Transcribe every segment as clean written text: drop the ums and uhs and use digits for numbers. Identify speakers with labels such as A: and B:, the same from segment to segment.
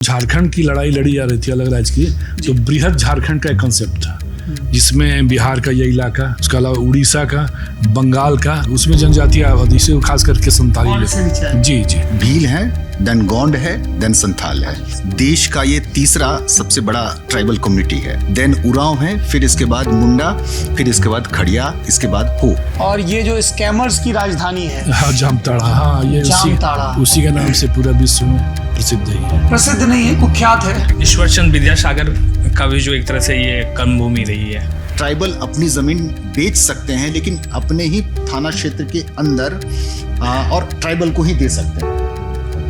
A: झारखंड की लड़ाई लड़ी जा रही थी अलग राज्य की, तो बृहद झारखंड का एक कंसेप्ट था जिसमें बिहार का ये इलाका, उसके अलावा उड़ीसा का, बंगाल का, उसमें जनजातीय आबादी से खास करके संताली लोग। जी जी,
B: भील है, देन गोंड है, देन संथाल है। देश का ये तीसरा सबसे बड़ा ट्राइबल कम्युनिटी है। देन उरांव है, फिर इसके बाद मुंडा, फिर इसके बाद खड़िया, इसके बाद हो। और
C: ये जो स्कैमर्स की राजधानी है,
A: हाँ जामताड़ा, हाँ ये उसी के नाम से पूरा विश्व में प्रसिद्ध है।
C: प्रसिद्ध नहीं है, कुख्यात है।
D: ईश्वर चंद्र विद्यासागर का भी जो एक तरह से ये कर्मभूमि रही है।
B: ट्राइबल अपनी जमीन बेच सकते हैं, लेकिन अपने ही थाना क्षेत्र के अंदर और ट्राइबल को ही दे सकते हैं,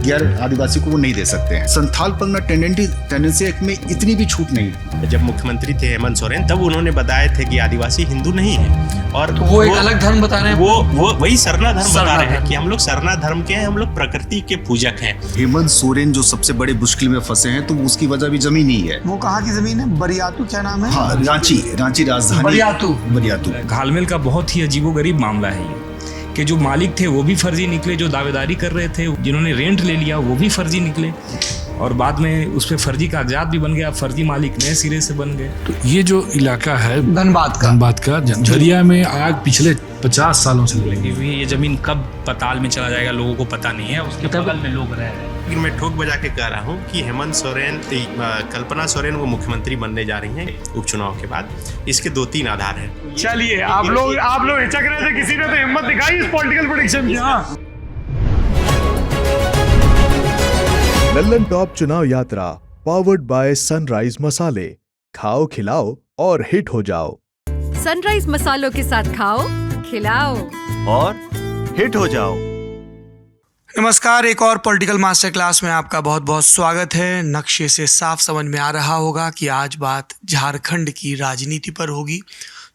B: गैर आदिवासी को वो नहीं दे सकते हैं। संथाल परगना टेंडेंसी एक्ट में इतनी भी छूट नहीं है।
E: जब मुख्यमंत्री थे हेमंत सोरेन, तब उन्होंने बताए थे कि आदिवासी हिंदू नहीं है, और
C: तो वो एक अलग धर्म बता रहे हैं।
E: वो वही सरना धर्म बता रहे हैं कि हम लोग सरना धर्म के हैं, हम लोग प्रकृति के पूजक हैं।
B: हेमंत सोरेन जो सबसे बड़े मुश्किल में फंसे हैं, तो उसकी वजह भी जमीन ही है।
C: वो कहाँ की जमीन है? बरियातू, क्या नाम है?
B: हाँ, रांची राजधानी बरियातू।
D: घालमेल का बहुत ही अजीबोगरीब मामला है ये, कि जो मालिक थे वो भी फर्जी निकले, जो दावेदारी कर रहे थे, जिन्होंने रेंट ले लिया वो भी फर्जी निकले, और बाद में उस पर फर्जी कागजात भी बन गया, फर्जी मालिक नए सिरे से बन गए।
A: तो ये जो इलाका है
C: धनबाद का
A: झरिया में आग पिछले 50 सालों से लगी
D: हुई। ये जमीन कब पताल में चला जाएगा लोगों को पता नहीं है, उसके बगल में लोग रह रहे हैं।
E: लेकिन मैं ठोक बजा के कह रहा हूँ कि हेमंत सोरेन, कल्पना सोरेन वो मुख्यमंत्री बनने जा रही हैं उपचुनाव के बाद। इसके 2-3 आधार हैं।
C: चलिए, आप लोग हिचक रहे थे, किसी ने तो हिम्मत दिखाई इस पॉलिटिकल प्रेडिक्शन की। हाँ,
F: लल्लन टॉप चुनाव यात्रा पावर्ड बाय सनराइज मसाले। खाओ, खिलाओ और हिट हो जाओ।
G: सनराइज मसालों के साथ खाओ, खिलाओ
H: और हिट हो जाओ।
C: नमस्कार, एक और पॉलिटिकल मास्टर क्लास में आपका बहुत बहुत स्वागत है। नक्शे से साफ समझ में आ रहा होगा कि आज बात झारखंड की राजनीति पर होगी।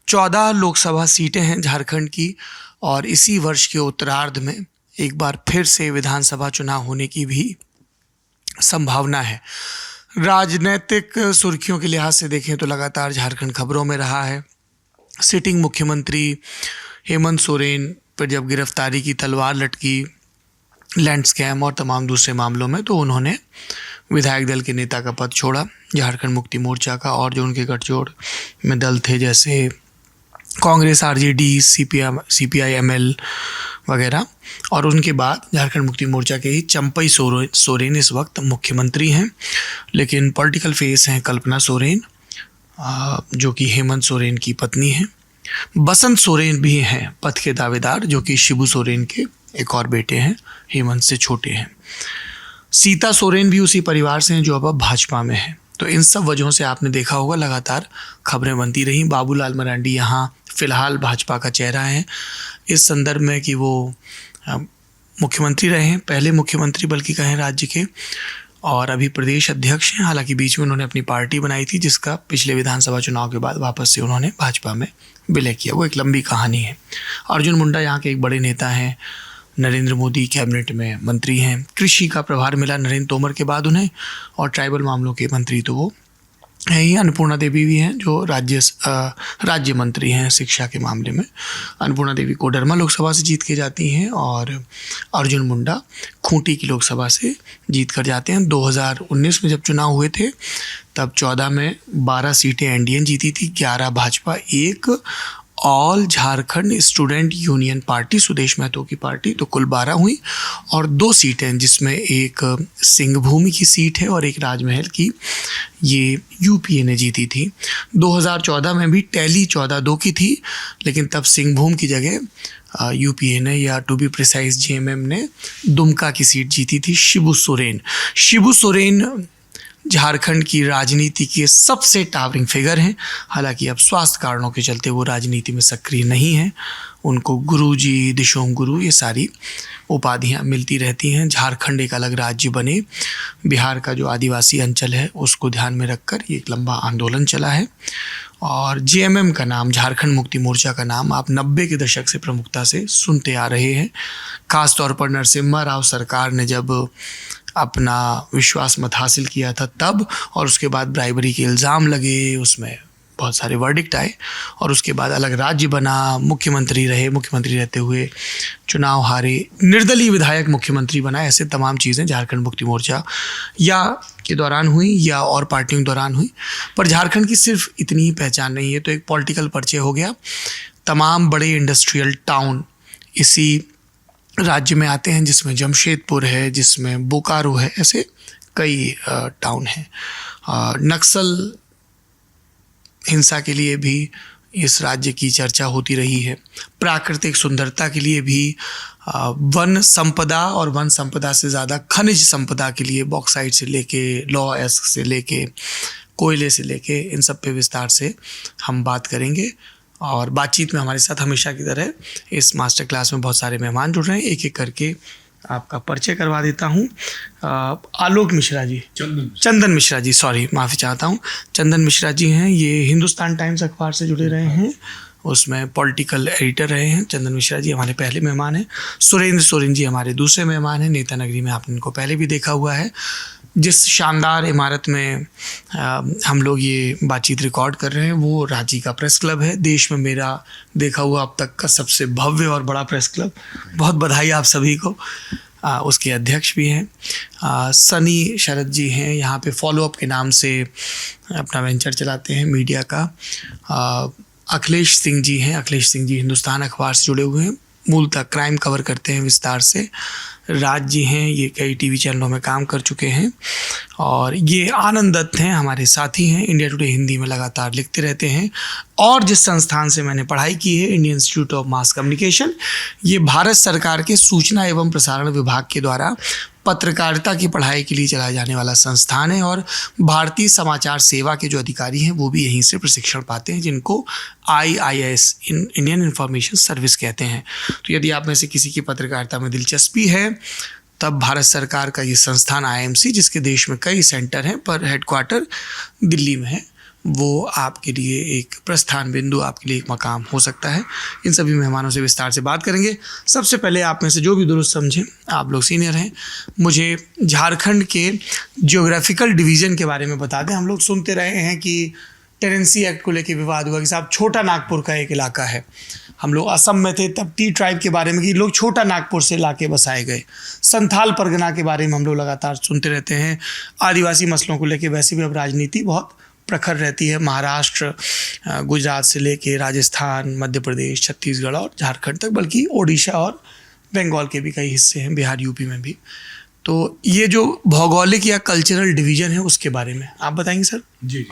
C: 14 लोकसभा सीटें हैं झारखंड की, और इसी वर्ष के उत्तरार्ध में एक बार फिर से विधानसभा चुनाव होने की भी संभावना है। राजनीतिक सुर्खियों के लिहाज से देखें तो लगातार झारखंड खबरों में रहा है। सिटिंग मुख्यमंत्री हेमंत सोरेन पर जब गिरफ्तारी की तलवार लटकी लैंड स्कैम और तमाम दूसरे मामलों में, तो उन्होंने विधायक दल के नेता का पद छोड़ा, झारखंड मुक्ति मोर्चा का, और जो उनके गठजोड़ में दल थे जैसे कांग्रेस, आरजेडी, सीपीआई एमएल वगैरह, और उनके बाद झारखंड मुक्ति मोर्चा के ही चंपई सोरेन इस वक्त मुख्यमंत्री हैं। लेकिन पॉलिटिकल फेस हैं कल्पना सोरेन, जो कि हेमंत सोरेन की पत्नी हैं। बसंत सोरेन भी हैं पद के दावेदार, जो कि शिबू सोरेन के एक और बेटे हैं, हेमंत से छोटे हैं। सीता सोरेन भी उसी परिवार से हैं, जो अब भाजपा में है। तो इन सब वजहों से आपने देखा होगा लगातार खबरें बनती रही। बाबूलाल मरांडी यहाँ फिलहाल भाजपा का चेहरा है, इस संदर्भ में कि वो मुख्यमंत्री रहे हैं, पहले मुख्यमंत्री बल्कि कहें राज्य के, और अभी प्रदेश अध्यक्ष हैं। हालांकि बीच में उन्होंने अपनी पार्टी बनाई थी, जिसका पिछले विधानसभा चुनाव के बाद वापस से उन्होंने भाजपा में विलय किया। वो एक लंबी कहानी है। अर्जुन मुंडा यहाँ के एक बड़े नेता हैं, नरेंद्र मोदी कैबिनेट में मंत्री हैं। कृषि का प्रभार मिला नरेंद्र तोमर के बाद उन्हें, और ट्राइबल मामलों के मंत्री तो वो हैं ही। अन्नपूर्णा देवी भी हैं, जो राज्य मंत्री हैं शिक्षा के मामले में। अन्नपूर्णा देवी कोडरमा लोकसभा से जीत के जाती हैं, और अर्जुन मुंडा खूंटी की लोकसभा से जीत कर जाते हैं। 2019 में जब चुनाव हुए थे, तब 14 में 12 सीटें एनडीए जीती थी, 11 Bhajpa, 1 all Jharkhand student union party, Sudesh Mahto की पार्टी, तो कुल 12 हुई, और 2 सीटें, जिसमें एक सिंहभूमि की सीट है और एक राजमहल की, ये यूपीए ने जीती थी। 2014 में भी टैली 14-2 की थी, लेकिन तब सिंहभूम की जगह यूपीए ने, या टू बी प्रिसाइज जेएमएम ने, दुमका की सीट जीती थी। शिबू सोरेन झारखंड की राजनीति के सबसे टावरिंग फिगर हैं। हालांकि अब स्वास्थ्य कारणों के चलते वो राजनीति में सक्रिय नहीं हैं। उनको गुरुजी, दिशोम गुरु, ये सारी उपाधियां मिलती रहती हैं। झारखंड एक अलग राज्य बने, बिहार का जो आदिवासी अंचल है उसको ध्यान में रखकर ये एक लंबा आंदोलन चला है। और जेएमएम का नाम, झारखंड मुक्ति मोर्चा का नाम, आप 90 के दशक से प्रमुखता से सुनते आ रहे हैं। खास तौर पर नरसिम्हा राव सरकार ने जब अपना विश्वास मत हासिल किया था तब, और उसके बाद ब्राइबरी के इल्ज़ाम लगे, उसमें बहुत सारे वर्डिक्ट आए, और उसके बाद अलग राज्य बना, मुख्यमंत्री रहे, मुख्यमंत्री रहते हुए चुनाव हारे, निर्दलीय विधायक मुख्यमंत्री बना। ऐसे तमाम चीज़ें झारखंड मुक्ति मोर्चा या के दौरान हुई या और पार्टियों के दौरान हुई, पर झारखंड की सिर्फ इतनी ही पहचान नहीं है। तो एक पॉलिटिकल परिचय हो गया। तमाम बड़े इंडस्ट्रियल टाउन इसी राज्य में आते हैं, जिसमें जमशेदपुर है, जिसमें बोकारो है, ऐसे कई टाउन हैं। नक्सल हिंसा के लिए भी इस राज्य की चर्चा होती रही है। प्राकृतिक सुंदरता के लिए भी, वन संपदा और वन संपदा से ज़्यादा खनिज संपदा के लिए, बॉक्साइट से लेके लॉ एस्क से लेके कोयले से लेके इन सब पे विस्तार से हम बात करेंगे। और बातचीत में हमारे साथ हमेशा की तरह इस मास्टर क्लास में बहुत सारे मेहमान जुड़ रहे हैं। एक एक करके आपका परिचय करवा देता हूँ। आलोक मिश्रा जी, चंदन मिश्रा जी, सॉरी माफ़ी चाहता हूँ, चंदन मिश्रा जी हैं, ये हिंदुस्तान टाइम्स अखबार से जुड़े रहे हैं, उसमें पॉलिटिकल एडिटर रहे हैं। चंदन मिश्रा जी हमारे पहले मेहमान हैं। सुरेंद्र सोरेन जी हमारे दूसरे मेहमान हैं। नेता नगरी में आपने इनको पहले भी देखा हुआ है। जिस शानदार इमारत में हम लोग ये बातचीत रिकॉर्ड कर रहे हैं वो रांची का प्रेस क्लब है, देश में मेरा देखा हुआ अब तक का सबसे भव्य और बड़ा प्रेस क्लब। बहुत बधाई आप सभी को। उसके अध्यक्ष भी हैं सनी शरद जी हैं, यहाँ पे फॉलोअप के नाम से अपना वेंचर चलाते हैं मीडिया का। अखिलेश सिंह जी हैं, अखिलेश सिंह जी हिंदुस्तान अखबार से जुड़े हुए हैं, मूलतः क्राइम कवर करते हैं विस्तार से। राज जी हैं, ये कई टीवी चैनलों में काम कर चुके हैं। और ये आनंद दत्त हैं, हमारे साथी हैं, इंडिया टुडे हिंदी में लगातार लिखते रहते हैं। और जिस संस्थान से मैंने पढ़ाई की है, Indian institute of mass communication, ये भारत सरकार के सूचना एवं प्रसारण विभाग के द्वारा पत्रकारिता की पढ़ाई के लिए चलाया जाने वाला संस्थान है। और भारतीय समाचार सेवा के जो अधिकारी हैं वो भी यहीं से प्रशिक्षण पाते हैं, जिनको IIS इंडियन इंफॉर्मेशन सर्विस कहते हैं। तो यदि आप में से किसी की पत्रकारिता में दिलचस्पी है, तब भारत सरकार का ये संस्थान IMC, जिसके देश में कई सेंटर हैं पर हेडक्वार्टर दिल्ली में है, वो आपके लिए एक प्रस्थान बिंदु, आपके लिए एक मकाम हो सकता है। इन सभी मेहमानों से विस्तार से बात करेंगे। सबसे पहले आप में से जो भी दुरुस्त समझें, आप लोग सीनियर हैं, मुझे झारखंड के जियोग्राफिकल डिवीज़न के बारे में बता दें। हम लोग सुनते रहे हैं कि टेरेंसी एक्ट को लेकर विवाद हुआ कि साहब छोटा नागपुर का एक इलाका है। हम लोग असम में थे तब टी ट्राइब के बारे में कि लोग छोटा नागपुर से इलाके बसाए गए। संथाल परगना के बारे में हम लोग लगातार सुनते रहते हैं। आदिवासी मसलों को लेकर वैसे भी अब राजनीति बहुत प्रखर रहती है। महाराष्ट्र, गुजरात से लेके राजस्थान, मध्य प्रदेश, छत्तीसगढ़ और झारखंड तक, बल्कि ओडिशा और बंगाल के भी कई हिस्से हैं, बिहार, यूपी में भी। तो ये जो भौगोलिक या कल्चरल डिवीज़न है उसके बारे में आप बताएंगे सर?
A: जी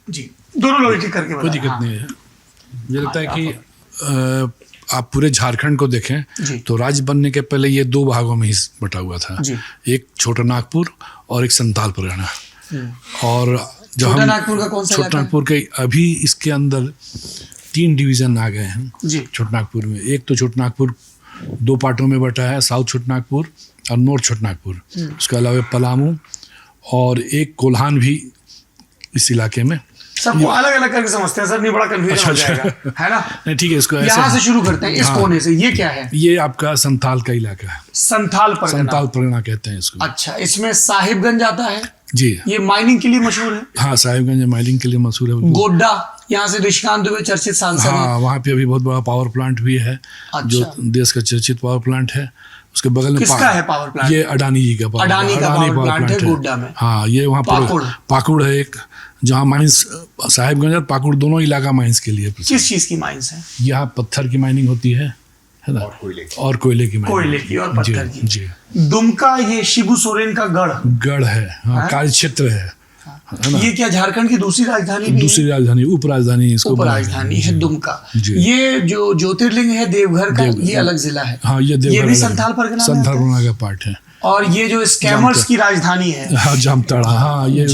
C: जी, दोनों लोग एक करके
A: कोई दिक्कत नहीं है। मुझे लगता है कि आप पूरे झारखंड को देखें तो राज्य बनने के पहले ये दो भागों में ही बटा हुआ था। एक छोटा नागपुर और एक संथाल परगना। और जब
C: छोटा
A: हम
C: नागपुर का कौन सा
A: छोटा नागपुर के अभी इसके अंदर 3 डिवीज़न आ गए हैं छोटा नागपुर में। एक तो छोटा नागपुर 2 पार्टों में बटा है, साउथ छोटा नागपुर और नॉर्थ छोटा नागपुर। उसके अलावा पलामू और एक कोल्हान भी इस इलाके में।
C: सबको अलग अलग करके समझते हैं सर, नहीं बड़ा कंफ्यूजन हो जाएगा, है ना?
A: नहीं ठीक है, इसको
C: यहाँ से शुरू करते हैं, इस कोने से। ये क्या है?
A: ये आपका संथाल का इलाका है,
C: संथाल
A: परगना कहते हैं इसको।
C: अच्छा, इसमें साहिबगंज आता है
A: जी, ये
C: माइनिंग के लिए मशहूर है।
A: हाँ, साहिबगंज माइनिंग के लिए मशहूर है।
C: गोड्डा, यहाँ से ऋषिकांत दुबे चर्चित सांसद हैं।
A: हाँ, वहाँ पे अभी बहुत बड़ा पावर प्लांट भी है। अच्छा। जो देश का चर्चित पावर प्लांट है। उसके बगल में
C: किसका है पावर प्लांट?
A: ये अडानी जी का पावर प्लांट है गोड्डा में। हाँ, ये वहाँ पाकुड़ है एक, जहाँ माइंस साहिबगंज और पाकुड़ दोनों इलाका माइंस के लिए।
C: किस चीज की माइंस है?
A: यहाँ पत्थर की माइनिंग होती है ना, और कोयले की माइनिंग।
C: कोयले की और पत्थर की।
A: जी।
C: दुमका, ये शिबू सोरेन का गढ़ है,
A: कार्य क्षेत्र है।
C: ये क्या झारखंड की दूसरी राजधानी?
A: दूसरी राजधानी, उप राजधानी इसको,
C: उप राजधानी है दुमका। ये जो ज्योतिर्लिंग है देवघर का, ये अलग जिला है।
A: हाँ, ये देवघर,
C: ये भी संथाल परगना
A: का पार्ट है।
C: और ये जो स्कैमर्स की राजधानी है,
A: हाँ, जामताड़ा। हाँ, ये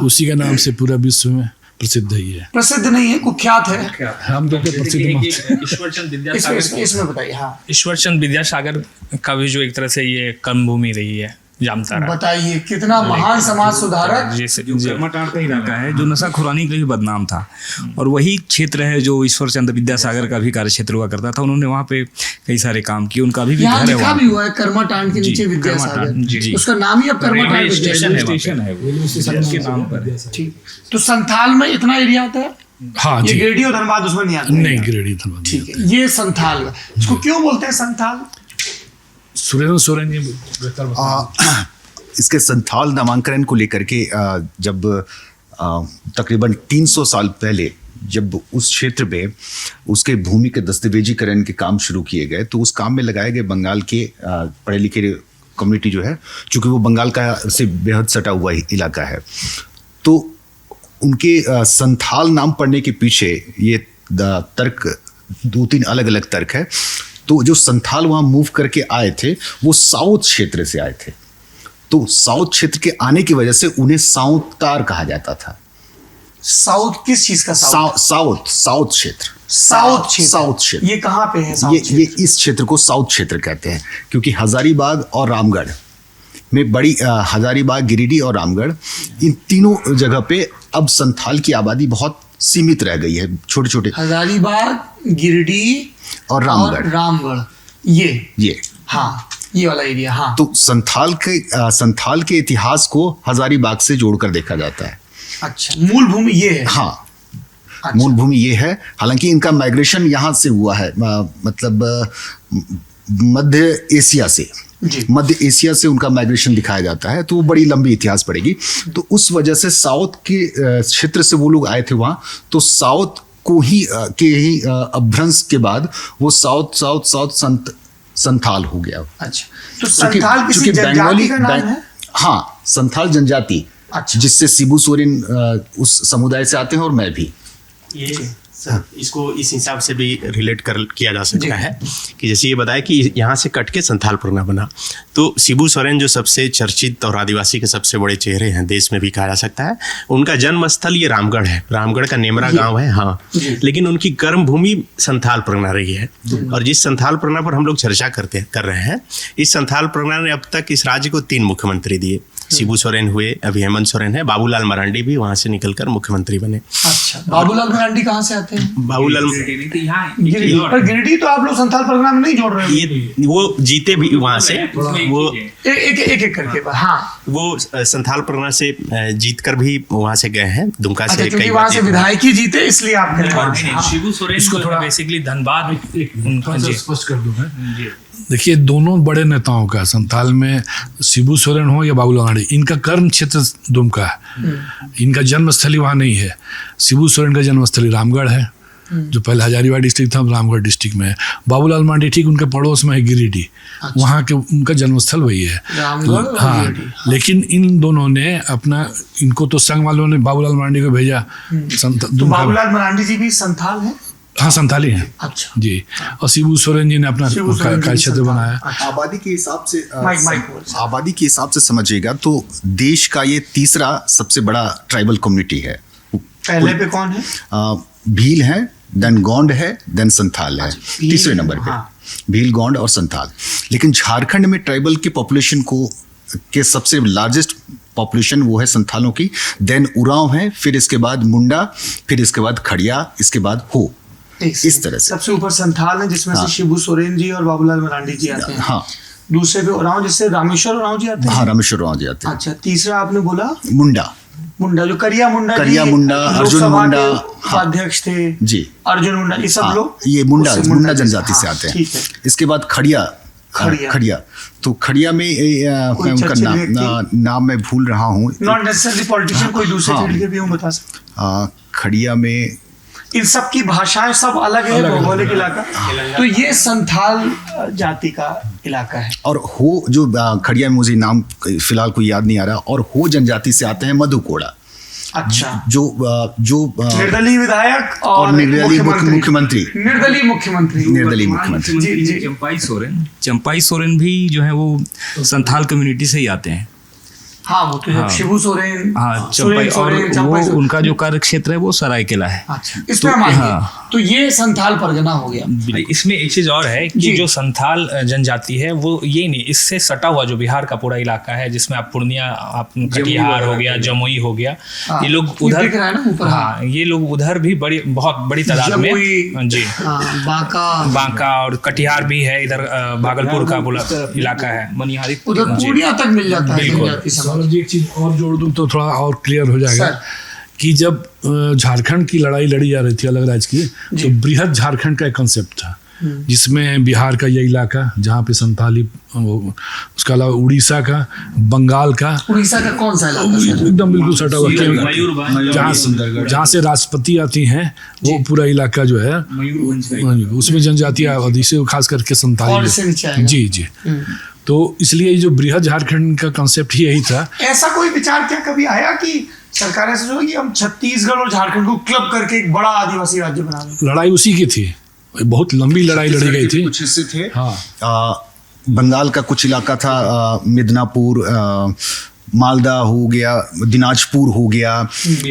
A: उसी के नाम से पूरा विश्व में प्रसिद्ध है। ये प्रसिद्ध
C: नहीं है, कुख्यात है।
A: हम लोग प्रसिद्ध
D: ईश्वरचंद विद्यासागर,
C: इसमें बताइए। हाँ,
D: ईश्वरचंद विद्यासागर का भी जो एक तरह से ये कर्मभूमि रही है जामताड़ा।
C: बताइए कितना महान समाज सुधारक।
D: जैसे कर्माटांड का इलाका है जो नशा खुरानी के लिए भी बदनाम था, और वही क्षेत्र है जो ईश्वरचंद विद्यासागर का भी कार्य क्षेत्र हुआ करता था। उन्होंने वहाँ पे कई सारे काम किए। उनका भी घर है वहाँ,
C: भी हुआ है कर्माटांड के नीचे विद्यासागर। उसका नाम ही अब कर्माटांड स्टेशन है,
D: उसके नाम पर।
C: तो संथाल में इतना एरिया आता है।
A: हाँ,
C: ये गिरिडीह और धनबाद उसमें नहीं आता?
A: नहीं, गिरिडीह धनबाद।
C: ठीक है, ये संथाल। इसको क्यों बोलते हैं संथाल?
A: सुरेंद्र सोरेन जी
B: इसके संथाल नामांकन को लेकर के जब तकरीबन 300 साल पहले जब उस क्षेत्र में उसके भूमि के दस्तावेजीकरण के काम शुरू किए गए, तो उस काम में लगाए गए बंगाल के पढ़े लिखे कम्युनिटी जो है, चूँकि वो बंगाल का से बेहद सटा हुआ इलाका है, तो उनके संथाल नाम पढ़ने के पीछे ये तर्क 2-3 अलग अलग तर्क है। तो जो संथाल वहाँ मूव करके आए थे वो साउथ क्षेत्र से आए थे, तो साउथ क्षेत्र के आने की वजह से उन्हें साउतार कहा जाता था।
C: साउथ किस चीज का
B: साउथ क्षेत्र,
C: साउथ क्षेत्र ये कहाँ पे है?
B: ये इस क्षेत्र को साउथ क्षेत्र कहते हैं, क्योंकि हजारीबाग और रामगढ़ में बड़ी हजारीबाग, गिरिडीह और रामगढ़, इन तीनों जगह पे अब संथाल की आबादी बहुत सीमित रह गई है। छोटे छोटे
C: हजारीबाग, गिरिडीह
B: और रामगढ़
C: ये हाँ, ये वाला एरिया। हाँ,
B: तो संथाल के इतिहास को हजारीबाग से जोड़कर देखा जाता है।
C: अच्छा, मूल भूमि ये है?
B: हाँ,
C: अच्छा।
B: मूल भूमि ये है। हालांकि इनका माइग्रेशन यहाँ से हुआ है, मतलब मध्य एशिया से उनका माइग्रेशन दिखाया जाता है, तो वो बड़ी लंबी इतिहास पड़ेगी। तो उस वजह से साउथ के क्षेत्र से वो लोग आए थे वहाँ, तो साउथ को ही अपभ्रंश के बाद वो साउथ संथाल हो गया।
C: अच्छा, तो संथाल किसी जनजाति का नाम है?
B: हाँ, संथाल जनजाति। अच्छा। जिससे शिबू सोरेन उस समुदाय से आते हैं और मैं भी।
E: ये सर, इसको इस हिसाब से भी रिलेट किया जा सकता है कि जैसे ये बताया कि यहाँ से कट के संथाल परगना बना, तो शिबू सोरेन जो सबसे चर्चित और आदिवासी के सबसे बड़े चेहरे हैं देश में भी कहा जा सकता है, उनका जन्म स्थल ये रामगढ़ है, रामगढ़ का नेमरा गांव है। हाँ, लेकिन उनकी कर्म भूमि संथाल परगना रही है। और जिस संथाल परगना पर हम लोग चर्चा कर रहे हैं, इस संथाल परगना ने अब तक इस राज्य को 3 मुख्यमंत्री दिए। शिबू सोरेन हुए, अभी हेमंत सोरेन है, बाबूलाल मरांडी भी वहां से निकलकर मुख्यमंत्री बने।
C: अच्छा, बाबूलाल मरांडी कहाँ से आते हैं?
E: बाबूलाल
C: पर गिरिडीह तो आप लोग संथाल परगना में नहीं जोड़ रहे हैं?
E: ये वो जीते भी वहां से, वो
C: एक करके। हाँ,
E: वो संथाल परगना से जीत कर भी वहां से गए हैं, दुमका से।
C: अच्छा, क्योंकि वहां से विधायकी जीते इसलिए आप कह रहे हैं।
D: शिबू सोरेन इसको थोड़ा बेसिकली धनबाद
A: स्पष्ट कर दूं मैं। देखिए, दोनों बड़े नेताओं का, संथाल में शिबू सोरेन हो या बाबूलाल मरांडी, इनका कर्म क्षेत्र दुमका है, इनका जन्मस्थली वहाँ नहीं है। शिबू सोरेन का जन्मस्थली रामगढ़ है, जो पहले हजारीबाग डिस्ट्रिक्ट था, रामगढ़ डिस्ट्रिक्ट में है। बाबूलाल मरांडी ठीक उनके पड़ोस में है गिरिडीह। अच्छा। वहाँ के उनका जन्मस्थल वही है। हाँ, लेकिन इन दोनों ने अपना, इनको तो संघ वालों ने बाबूलाल मरांडी को भेजा।
C: तो बाबूलाल मरांडी जी भी संथाल है?
A: हाँ, संथाली हैं। अच्छा जी। और शिबू सोरेन जी ने अपना कार्य क्षेत्र बनाया।
B: आबादी के हिसाब से समझिएगा तो देश का ये तीसरा सबसे बड़ा ट्राइबल कम्युनिटी है।
C: पहले पे कौन है?
B: भील है, देन गोंड है, देन संथाल है। तीसरे नंबर पे भील, गोंड और संथाल। लेकिन झारखंड में ट्राइबल की पॉपुलेशन के सबसे लार्जेस्ट पॉपुलेशन वो है संथालों की, देन उरांव है, फिर इसके बाद मुंडा, फिर इसके बाद खड़िया, इसके बाद हो। इस तरह से सबसे
C: ऊपर संथाल है, जिसमें से शिबू सोरेन जी और बाबूलाल मरांडी जी आते हैं।
B: हाँ,
C: दूसरे पे उरांव, जिससे रामेश्वर उरांव जी आते हैं।
B: हाँ, रामेश्वर उरांव जी आते हैं।
C: अच्छा, तीसरा आपने बोला
B: मुंडा
C: जो करिया मुंडा,
B: अर्जुन मुंडा
C: अध्यक्ष थे जी, अर्जुन मुंडा, ये सब लोग
B: ये मुंडा जनजाति से आते हैं। इसके बाद खड़िया, तो खड़िया में उनका नाम मैं भूल रहा हूँ,
C: नॉट नेसेसरली पॉलिटिशियन, कोई दूसरे फील्ड के भी हम बता सकते।
B: खड़िया में
C: इन सब की भाषाएं सब अलग है, भौगोलिक इलाका। तो ये संथाल जाति का इलाका है। और
B: हो जो खड़िया में, मुझे नाम फिलहाल कोई याद नहीं आ रहा, और हो जनजाति से आते हैं मधु कोड़ा।
C: अच्छा,
B: जो
C: निर्दलीय विधायक और
B: निर्दलीय मुख्यमंत्री
D: जी। चंपाई सोरेन भी जो है वो संथाल कम्युनिटी से ही आते हैं।
C: हाँ, वो तो शिबू सोरेन,
D: हाँ, चंपाई, और वो उनका जो कार्य क्षेत्र है वो सरायकेला है।
C: अच्छा, इसमें हाँ, तो ये संथाल परगना हो गया।
D: इसमें एक चीज और है कि जो संथाल जनजाति है वो ये नहीं, इससे सटा हुआ जो बिहार का पूरा इलाका है, जिसमें आप पूर्णिया, आप कटिहार हो गया, जमुई हो गया, ये लोग उधर, हाँ, ये लोग उधर भी बहुत बड़ी तादाद में जी, बांका और कटिहार भी है, इधर भागलपुर का पूरा इलाका है, मनिहारी
C: पूर्णिया तक मिल जाता है।
A: जी, एक चीज और जोड़ दूं तो थोड़ा और क्लियर हो जाएगा कि जब झारखंड की लड़ाई लड़ी जा रही थी अलग राज्य की, तो बृहद झारखंड का एक कंसेप्ट था जिसमें बिहार का ये इलाका जहाँ पे संथाली, उसके अलावा उड़ीसा का, बंगाल का,
C: उड़ीसा का कौन सा इलाका सर?
A: एकदम बिल्कुल सटा हुआ, जहाँ से राष्ट्रपति आती हैं वो पूरा इलाका जो है उसमें जनजातीय आबादी से खास करके
C: और
A: संथाली।
C: से नीचे आएगा।
A: जी। तो इसलिए जो बृहद झारखंड का कॉन्सेप्ट ही यही था।
C: ऐसा कोई विचार क्या कभी आया कि सरकार ऐसा सोची कि हम छत्तीसगढ़ और झारखंड को क्लब करके एक बड़ा आदिवासी राज्य बना लें?
A: लड़ाई उसी की थी, बहुत लंबी लड़ाई लड़ी गई थी।
B: कुछ हिस्से थे।
A: हाँ।
B: बंगाल का कुछ इलाका था, मिदनापुर, मालदा हो गया, दिनाजपुर हो गया,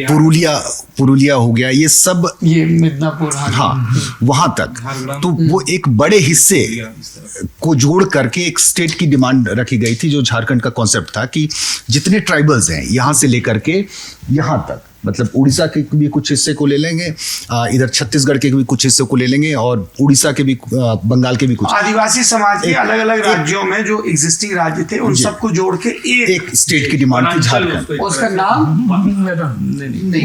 B: पुरुलिया हो गया, ये सब,
C: ये मिदनापुर।
B: हाँ, वहां तक। तो वो एक बड़े हिस्से को जोड़ करके एक स्टेट की डिमांड रखी गई थी, जो झारखंड का कॉन्सेप्ट था कि जितने ट्राइबल्स हैं यहाँ से लेकर के यहाँ तक, मतलब उड़ीसा के भी कुछ हिस्से को ले लेंगे, इधर छत्तीसगढ़ के भी कुछ हिस्से को ले लेंगे, और उड़ीसा के भी, बंगाल के भी कुछ।
C: आदिवासी समाज के अलग अलग राज्यों में जो एग्जिस्टिंग राज्य थे उन सबको जोड़ के एक
B: स्टेट की डिमांड थी झारखंड।
C: उसका नाम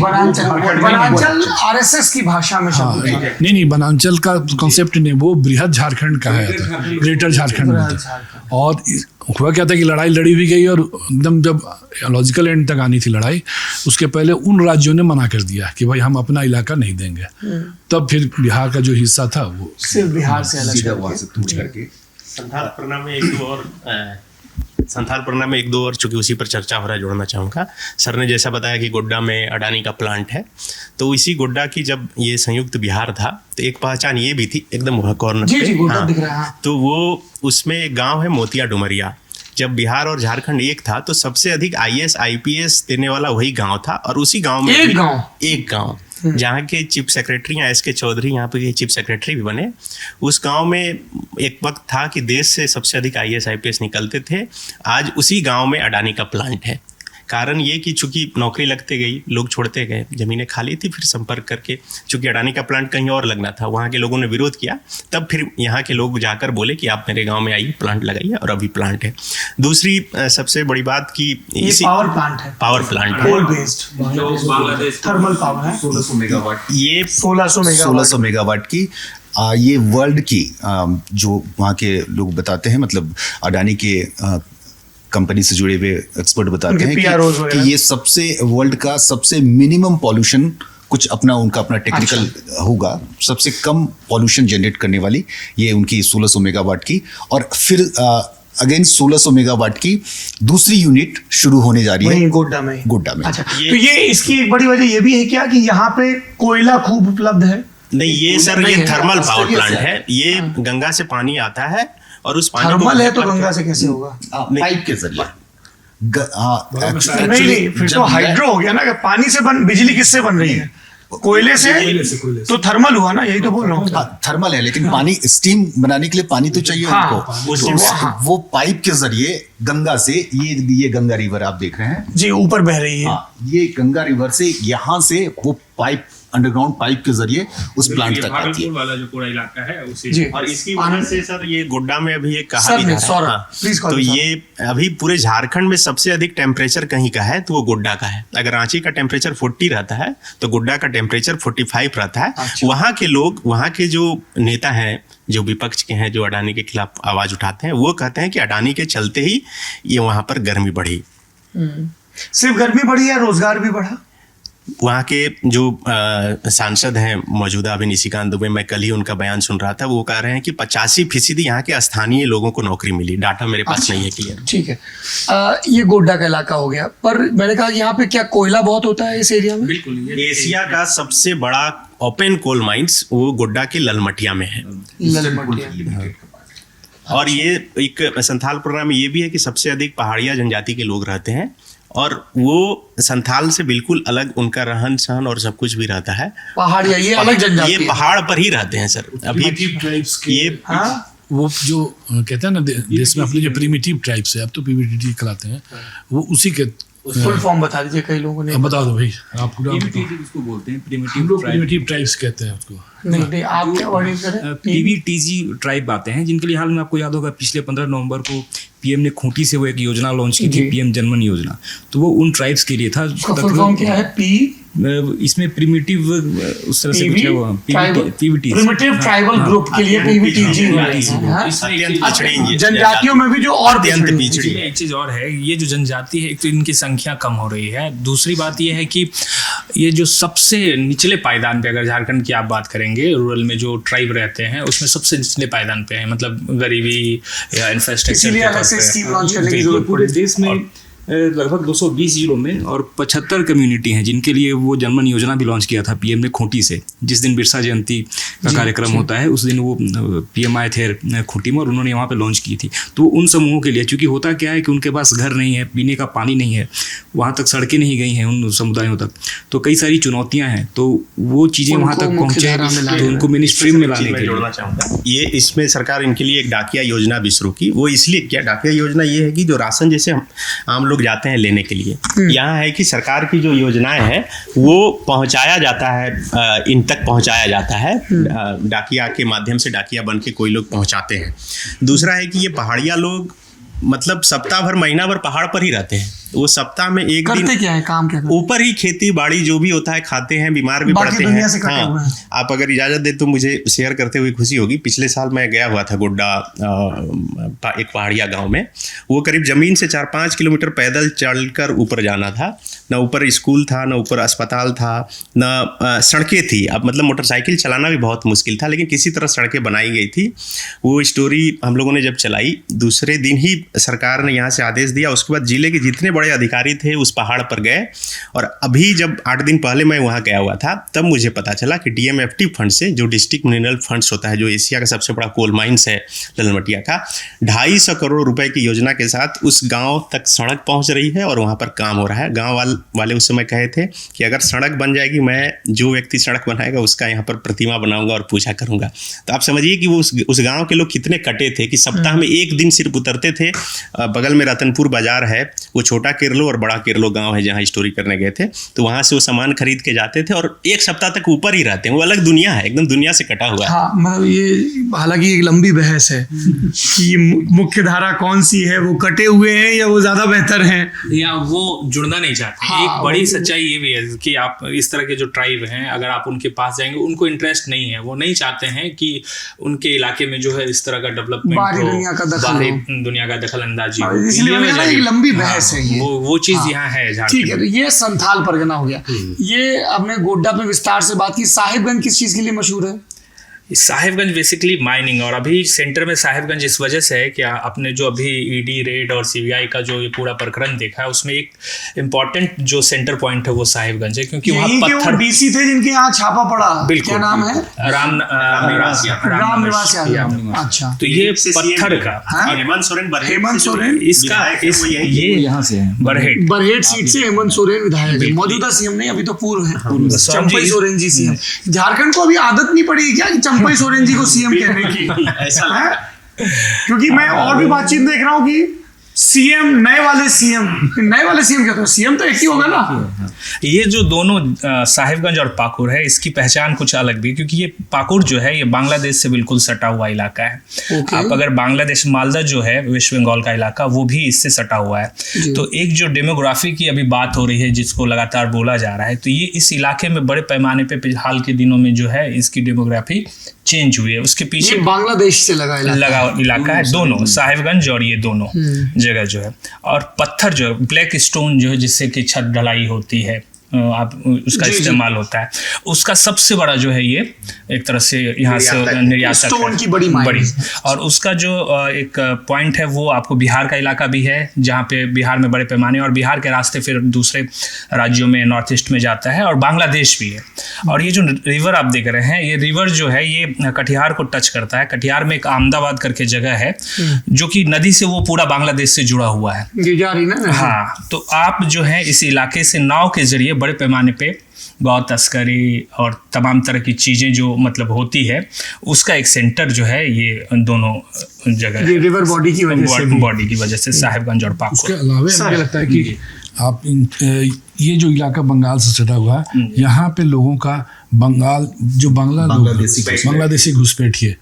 C: वनांचल आरएसएस की भाषा में शब्द है।
A: नहीं, वनांचल का कॉन्सेप्ट नहीं, वो बृहद झारखंड का है, ग्रेटर झारखंड। और हुआ क्या था कि लड़ाई लड़ी भी गई, और एकदम जब लॉजिकल एंड तक आनी थी लड़ाई, उसके पहले उन राज्यों ने मना कर दिया कि भाई हम अपना इलाका नहीं देंगे। तब फिर बिहार का जो हिस्सा था वो
C: सिर्फ बिहार से अलग
B: करके
E: संथाल परगना में एक दो और चूंकि उसी पर चर्चा हो रहा है जोड़ना चाहूँगा। सर ने जैसा बताया कि गोड्डा में अडानी का प्लांट है, तो इसी गोड्डा की जब ये संयुक्त बिहार था तो एक पहचान ये भी थी एकदम वह कॉर्नर
C: जी गोड्डा
E: हाँ,
C: दिख रहा है।
E: तो वो उसमें एक गांव है मोतिया डुमरिया। जब बिहार और झारखंड एक था तो सबसे अधिक IAS IPS देने वाला वही गांव था, और उसी गांव में एक गांव जहाँ के चीफ सेक्रेटरी हैं SK चौधरी, यहाँ पे चीफ सेक्रेटरी भी बने। उस गांव में एक वक्त था कि देश से सबसे अधिक IAS IPS निकलते थे। आज उसी गांव में अडानी का प्लांट है। कारण ये कि चूंकि नौकरी लगते गई, लोग छोड़ते गए, ज़मीनें खाली थी, फिर संपर्क करके चूंकि अडानी का प्लांट कहीं और लगना था, वहाँ के लोगों ने विरोध किया। तब फिर यहाँ के लोग जाकर बोले कि आप मेरे गांव में आइए, प्लांट लगाइए, और अभी प्लांट है। दूसरी सबसे बड़ी बात कि
C: इसी पावर प्लांट है, coal based Bangladesh thermal power है,
B: 1600 मेगावाट।
C: ये 1600
B: मेगावाट की ये वर्ल्ड की जो वहाँ के लोग बताते हैं, मतलब अडानी के कंपनी से जुड़े हुए एक्सपर्ट बताते हैं कि ये सबसे वर्ल्ड का सबसे मिनिमम पॉल्यूशन, कुछ उनका अपना टेक्निकल होगा, सबसे कम पॉल्यूशन जनरेट करने वाली ये उनकी 1600 मेगावाट की। और फिर अगेन 1600 मेगावाट की दूसरी यूनिट शुरू होने जा रही है गोड्डा में।
C: अच्छा, तो ये इसकी एक बड़ी वजह ये भी है क्या कि यहाँ पे कोयला खूब उपलब्ध है?
E: नहीं, ये सर ये थर्मल पावर प्लांट है। ये गंगा से पानी आता है, और उस पानी
C: थर्मल है तो गंगा से कैसे होगा?
B: पाइप के जरिए।
C: नहीं, फिर तो हाइड्रो हो गया ना, कि पानी से बिजली किससे बन रही है? कोयले से। तो थर्मल हुआ ना, यही तो बोल रहा हूँ।
B: थर्मल है, लेकिन पानी, स्टीम बनाने के लिए पानी तो चाहिए उनको। वो पाइप के जरिए गंगा से, ये गंगा रिवर आप देख रहे हैं
C: जी, ऊपर बह रही है।
B: ये गंगा रिवर से यहाँ से वो पाइप, अंडरग्राउंड पाइप के जरिए उस प्लांट तक आती है।
D: वाला जो पूरा इलाका है उसी,
E: और इसकी वजह से सर ये गोड्डा में अभी एक कहा भी था, तो ये अभी पूरे झारखंड में सबसे अधिक टेम्परेचर कहीं का है तो वो गोड्डा का है। अगर रांची का टेम्परेचर 40 रहता है तो गोड्डा का टेम्परेचर 45 रहता है।
C: अच्छा।
E: वहाँ के लोग, वहाँ के जो नेता हैं, जो विपक्ष के हैं, जो अडानी के खिलाफ आवाज उठाते हैं, वो कहते हैं कि अडानी के चलते ही ये वहाँ पर गर्मी बढ़ी।
C: सिर्फ गर्मी बढ़ी या रोजगार भी बढ़ा?
E: वहाँ के जो सांसद हैं मौजूदा, अभी निशिकांत दुबे, मैं कल ही उनका बयान सुन रहा था, वो कह रहे हैं कि 85% यहाँ के स्थानीय लोगों को नौकरी मिली। डाटा मेरे पास नहीं है क्लियर।
C: ठीक है, ये गोड्डा का इलाका हो गया, पर मैंने कहा यहाँ पे क्या कोयला बहुत होता है इस एरिया में?
D: बिल्कुल,
E: एशिया का सबसे बड़ा ओपन कोल माइंस वो गोड्डा के ललमटिया में है। और ये एक संथाल प्रोग्राम में ये भी है कि सबसे अधिक पहाड़िया जनजाति के लोग रहते हैं, और वो संथाल से बिल्कुल अलग उनका रहन सहन और सब कुछ भी रहता है।
C: पहाड़िया, ये अलग जनजाति,
E: ये पहाड़ पर ही रहते हैं सर। अभी ये
A: वो जो कहते हैं ना देश में अपने जो प्रिमिटिव ट्राइब्स है, अब तो PPTT कराते हैं, वो उसी के
C: फुल फॉर्म बता दीजिए, कई लोगों ने।
A: बता दो भाई, आप पूरा
D: उसको बोलते हैं
A: प्रिमिटिव ट्राइब्स कहते हैं उसको।
C: नहीं, आप क्या वर्डिंग करें?
D: PVTG ट्राइब आते हैं, जिनके लिए हाल में आपको याद होगा पिछले 15 नवंबर को PM ने खूंटी से वो एक योजना लॉन्च की थी, PM जनमन योजना। तो वो उन ट्राइब्स के लिए था।
C: फुल फॉर्म क्या है?
D: इसमें प्रिमिटिव उस तरह से कुछ है वो पीवीटी
C: प्रिमिटिव ट्राइबल ग्रुप के लिए पीवीटीजी जनजातियों में भी जो और
E: पिछड़ी
D: एक चीज और है, ये जो जनजाति है एक तो इनकी संख्या कम हो रही है, दूसरी बात ये है कि ये जो सबसे निचले पायदान पे, अगर झारखंड की आप बात करेंगे, रूरल में जो ट्राइब रहते हैं उसमें सबसे निचले पायदान पे है, मतलब गरीबी या इंफ्रास्ट्रक्चर। पूरे देश में लगभग 220 जिलों में और 75 कम्युनिटी हैं जिनके लिए वो जनमन योजना भी लॉन्च किया था पीएम ने खूंटी से। जिस दिन बिरसा जयंती का कार्यक्रम होता है उस दिन वो पीएम आए थे खूंटी में और उन्होंने वहाँ पे लॉन्च की थी। तो उन समूहों के लिए, चूँकि होता क्या है कि उनके पास घर नहीं है, पीने का पानी नहीं है, वहाँ तक सड़कें नहीं गई हैं उन समुदायों तक, तो कई सारी चुनौतियाँ हैं, तो वो चीज़ें वहाँ तक पहुँचे तो उनको मेन स्ट्रीम में लाने के लिए
E: जोड़ना चाहूँगा। ये इसमें सरकार इनके लिए एक डाकिया योजना भी शुरू की। वो इसलिए क्या डाकिया योजना ये है कि जो राशन जैसे हम आम लोग जाते हैं लेने के लिए, यहाँ है कि सरकार की जो योजनाएं हैं वो पहुंचाया जाता है, इन तक पहुंचाया जाता है, डाकिया के माध्यम से डाकिया बन के कोई लोग पहुंचाते हैं। दूसरा है कि ये पहाड़िया लोग मतलब सप्ताह भर महीना भर पहाड़ पर ही रहते हैं, वो सप्ताह में एक दिन
C: क्या है, काम क्या
E: ऊपर ही खेती बाड़ी जो भी होता है खाते हैं, बीमार भी पड़ते हैं। हाँ, आप अगर इजाजत दे तो मुझे शेयर करते हुए खुशी होगी। पिछले साल मैं गया हुआ था गोड्डा, एक पहाड़िया गांव में। वो करीब जमीन से 4-5 किलोमीटर पैदल चलकर ऊपर जाना था। न ऊपर स्कूल था, न ऊपर अस्पताल था, न सड़कें थी। अब मतलब मोटरसाइकिल चलाना भी बहुत मुश्किल था, लेकिन किसी तरह सड़कें बनाई गई थी। वो स्टोरी हम लोगों ने जब चलाई, दूसरे दिन ही सरकार ने यहाँ से आदेश दिया। उसके बाद जिले के जितने बड़े अधिकारी थे उस पहाड़ पर गए, और अभी जब 8 दिन पहले मैं वहाँ गया हुआ था तब मुझे पता चला कि डीएमएफटी फंड से, जो डिस्ट्रिक्ट मिनरल फंड्स होता है, जो एशिया का सबसे बड़ा कोल माइंस है ललमटिया का, 250 करोड़ रुपए की योजना के साथ उस गांव तक सड़क पहुंच रही है और वहाँ पर काम हो रहा है। गांव वाले उस समय कहे थे कि अगर सड़क बन जाएगी, मैं जो व्यक्ति सड़क बनाएगा उसका यहाँ पर प्रतिमा बनाऊंगा और पूजा करूंगा। तो आप समझिए कि वो उस गाँव के लोग कितने कटे थे कि सप्ताह में एक दिन सिर्फ उतरते थे। बगल में रतनपुर बाजार है, वो छोटा केरलो और बड़ा केरलो गांव है जहां स्टोरी करने गए थे, तो वहां से वो सामान खरीद के जाते थे और एक सप्ताह तक ऊपर ही रहते हैं। वो अलग दुनिया है, एकदम दुनिया से कटा हुआ है।
C: हाँ, मतलब ये हालांकि एक लंबी बहस है कि मुख्य धारा कौन सी है, वो कटे हुए हैं या वो ज्यादा बेहतर हैं,
D: या वो जुड़ना नहीं चाहते। हाँ, एक बड़ी सच्चाई ये भी है कि आप इस तरह के जो ट्राइब हैं, अगर आप उनके पास जाएंगे, उनको इंटरेस्ट नहीं है, वो नहीं चाहते हैं कि उनके इलाके में जो है इस तरह का डेवलपमेंट, बाहरी दुनिया का दखल अंदाजी,
C: इसलिए लंबी बहस है।
D: वो चीज यहाँ है।
C: ठीक है, तो ये संथाल परगना हो गया। ये आपने गोड्डा पे विस्तार से बात की। साहिबगंज किस चीज के लिए मशहूर है?
D: साहिबगंज बेसिकली माइनिंग, और अभी सेंटर में साहिबगंज इस वजह से है कि आपने जो अभी ईडी रेड और सीबीआई का जो ये पूरा प्रकरण देखा है, उसमें एक इम्पोर्टेंट जो सेंटर पॉइंट है वो साहिबगंज है, क्योंकि वहाँ पत्थर
C: डीसी थे जिनके यहाँ छापा पड़ा। क्या नाम है?
D: राम निवास यादव। अच्छा, तो ये पत्थर का
E: हेमंत
C: सोरेन
D: इसका ये यहाँ से
C: बरहेट सीट से हेमंत सोरेन विधायक, मौजूदा सीएम नहीं, अभी तो पूर्व है चंपई सोरेन जी सीएम। झारखंड को अभी आदत नहीं पड़ी क्या कि चंपई सोरेन जी को सीएम कहने की? ऐसा है, क्योंकि मैं और भी बातचीत देख रहा हूँ कि सीएम, नए वाले सीएम क्या, तो सीएम तो एक ही होगा ना।
D: ये जो दोनों साहिबगंज और पाकुड़ है, इसकी पहचान कुछ अलग भी, क्योंकि ये पाकुड़ जो है ये बांग्लादेश से बिल्कुल सटा हुआ इलाका है। आप अगर बांग्लादेश, मालदा जो है वेस्ट बंगाल का इलाका, वो भी इससे सटा हुआ है। तो एक जो डेमोग्राफी की अभी बात हो रही है, जिसको लगातार बोला जा रहा है, तो ये इस इलाके में बड़े पैमाने पे हाल के दिनों में जो है इसकी डेमोग्राफी चेंज हुई है। उसके पीछे
C: बांग्लादेश से लगा
D: इलाका है, दोनों साहिबगंज और ये दोनों जगह जो है। और पत्थर जो है, ब्लैक स्टोन जो है, जिससे कि छत ढलाई होती है, आप उसका इस्तेमाल होता है, उसका सबसे बड़ा जो है ये एक तरह से यहाँ से निर्यातक
C: की बड़ी
D: और उसका जो एक पॉइंट है वो आपको बिहार का इलाका भी है, जहाँ पे बिहार में बड़े पैमाने, और बिहार के रास्ते फिर दूसरे राज्यों में नॉर्थ ईस्ट में जाता है, और बांग्लादेश भी है। और ये जो रिवर आप देख रहे हैं, ये रिवर जो है ये कटिहार को टच करता है। कटिहार में एक अहमदाबाद करके जगह है जो कि नदी से वो पूरा बांग्लादेश से जुड़ा हुआ है। हाँ, तो आप जो है इस इलाके से नाव के जरिए बड़े पैमाने पे गौ तस्करी और तमाम तरह की चीज़ें जो मतलब होती है, उसका एक सेंटर जो है ये दोनों जगह है।
C: रिवर बॉडी
D: की वजह से साहिबगंज और पाकुड़।
A: उसके अलावा मुझे लगता है कि आप ये जो इलाका बंगाल से सटा हुआ है, यहाँ पे लोगों का बांग्लादेशी घुसपैठ है,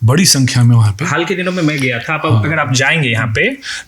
A: बड़ी संख्या में वहाँ पे।
D: हाल के दिनों में मैं गया था। आप अगर आप जाएंगे यहाँ पे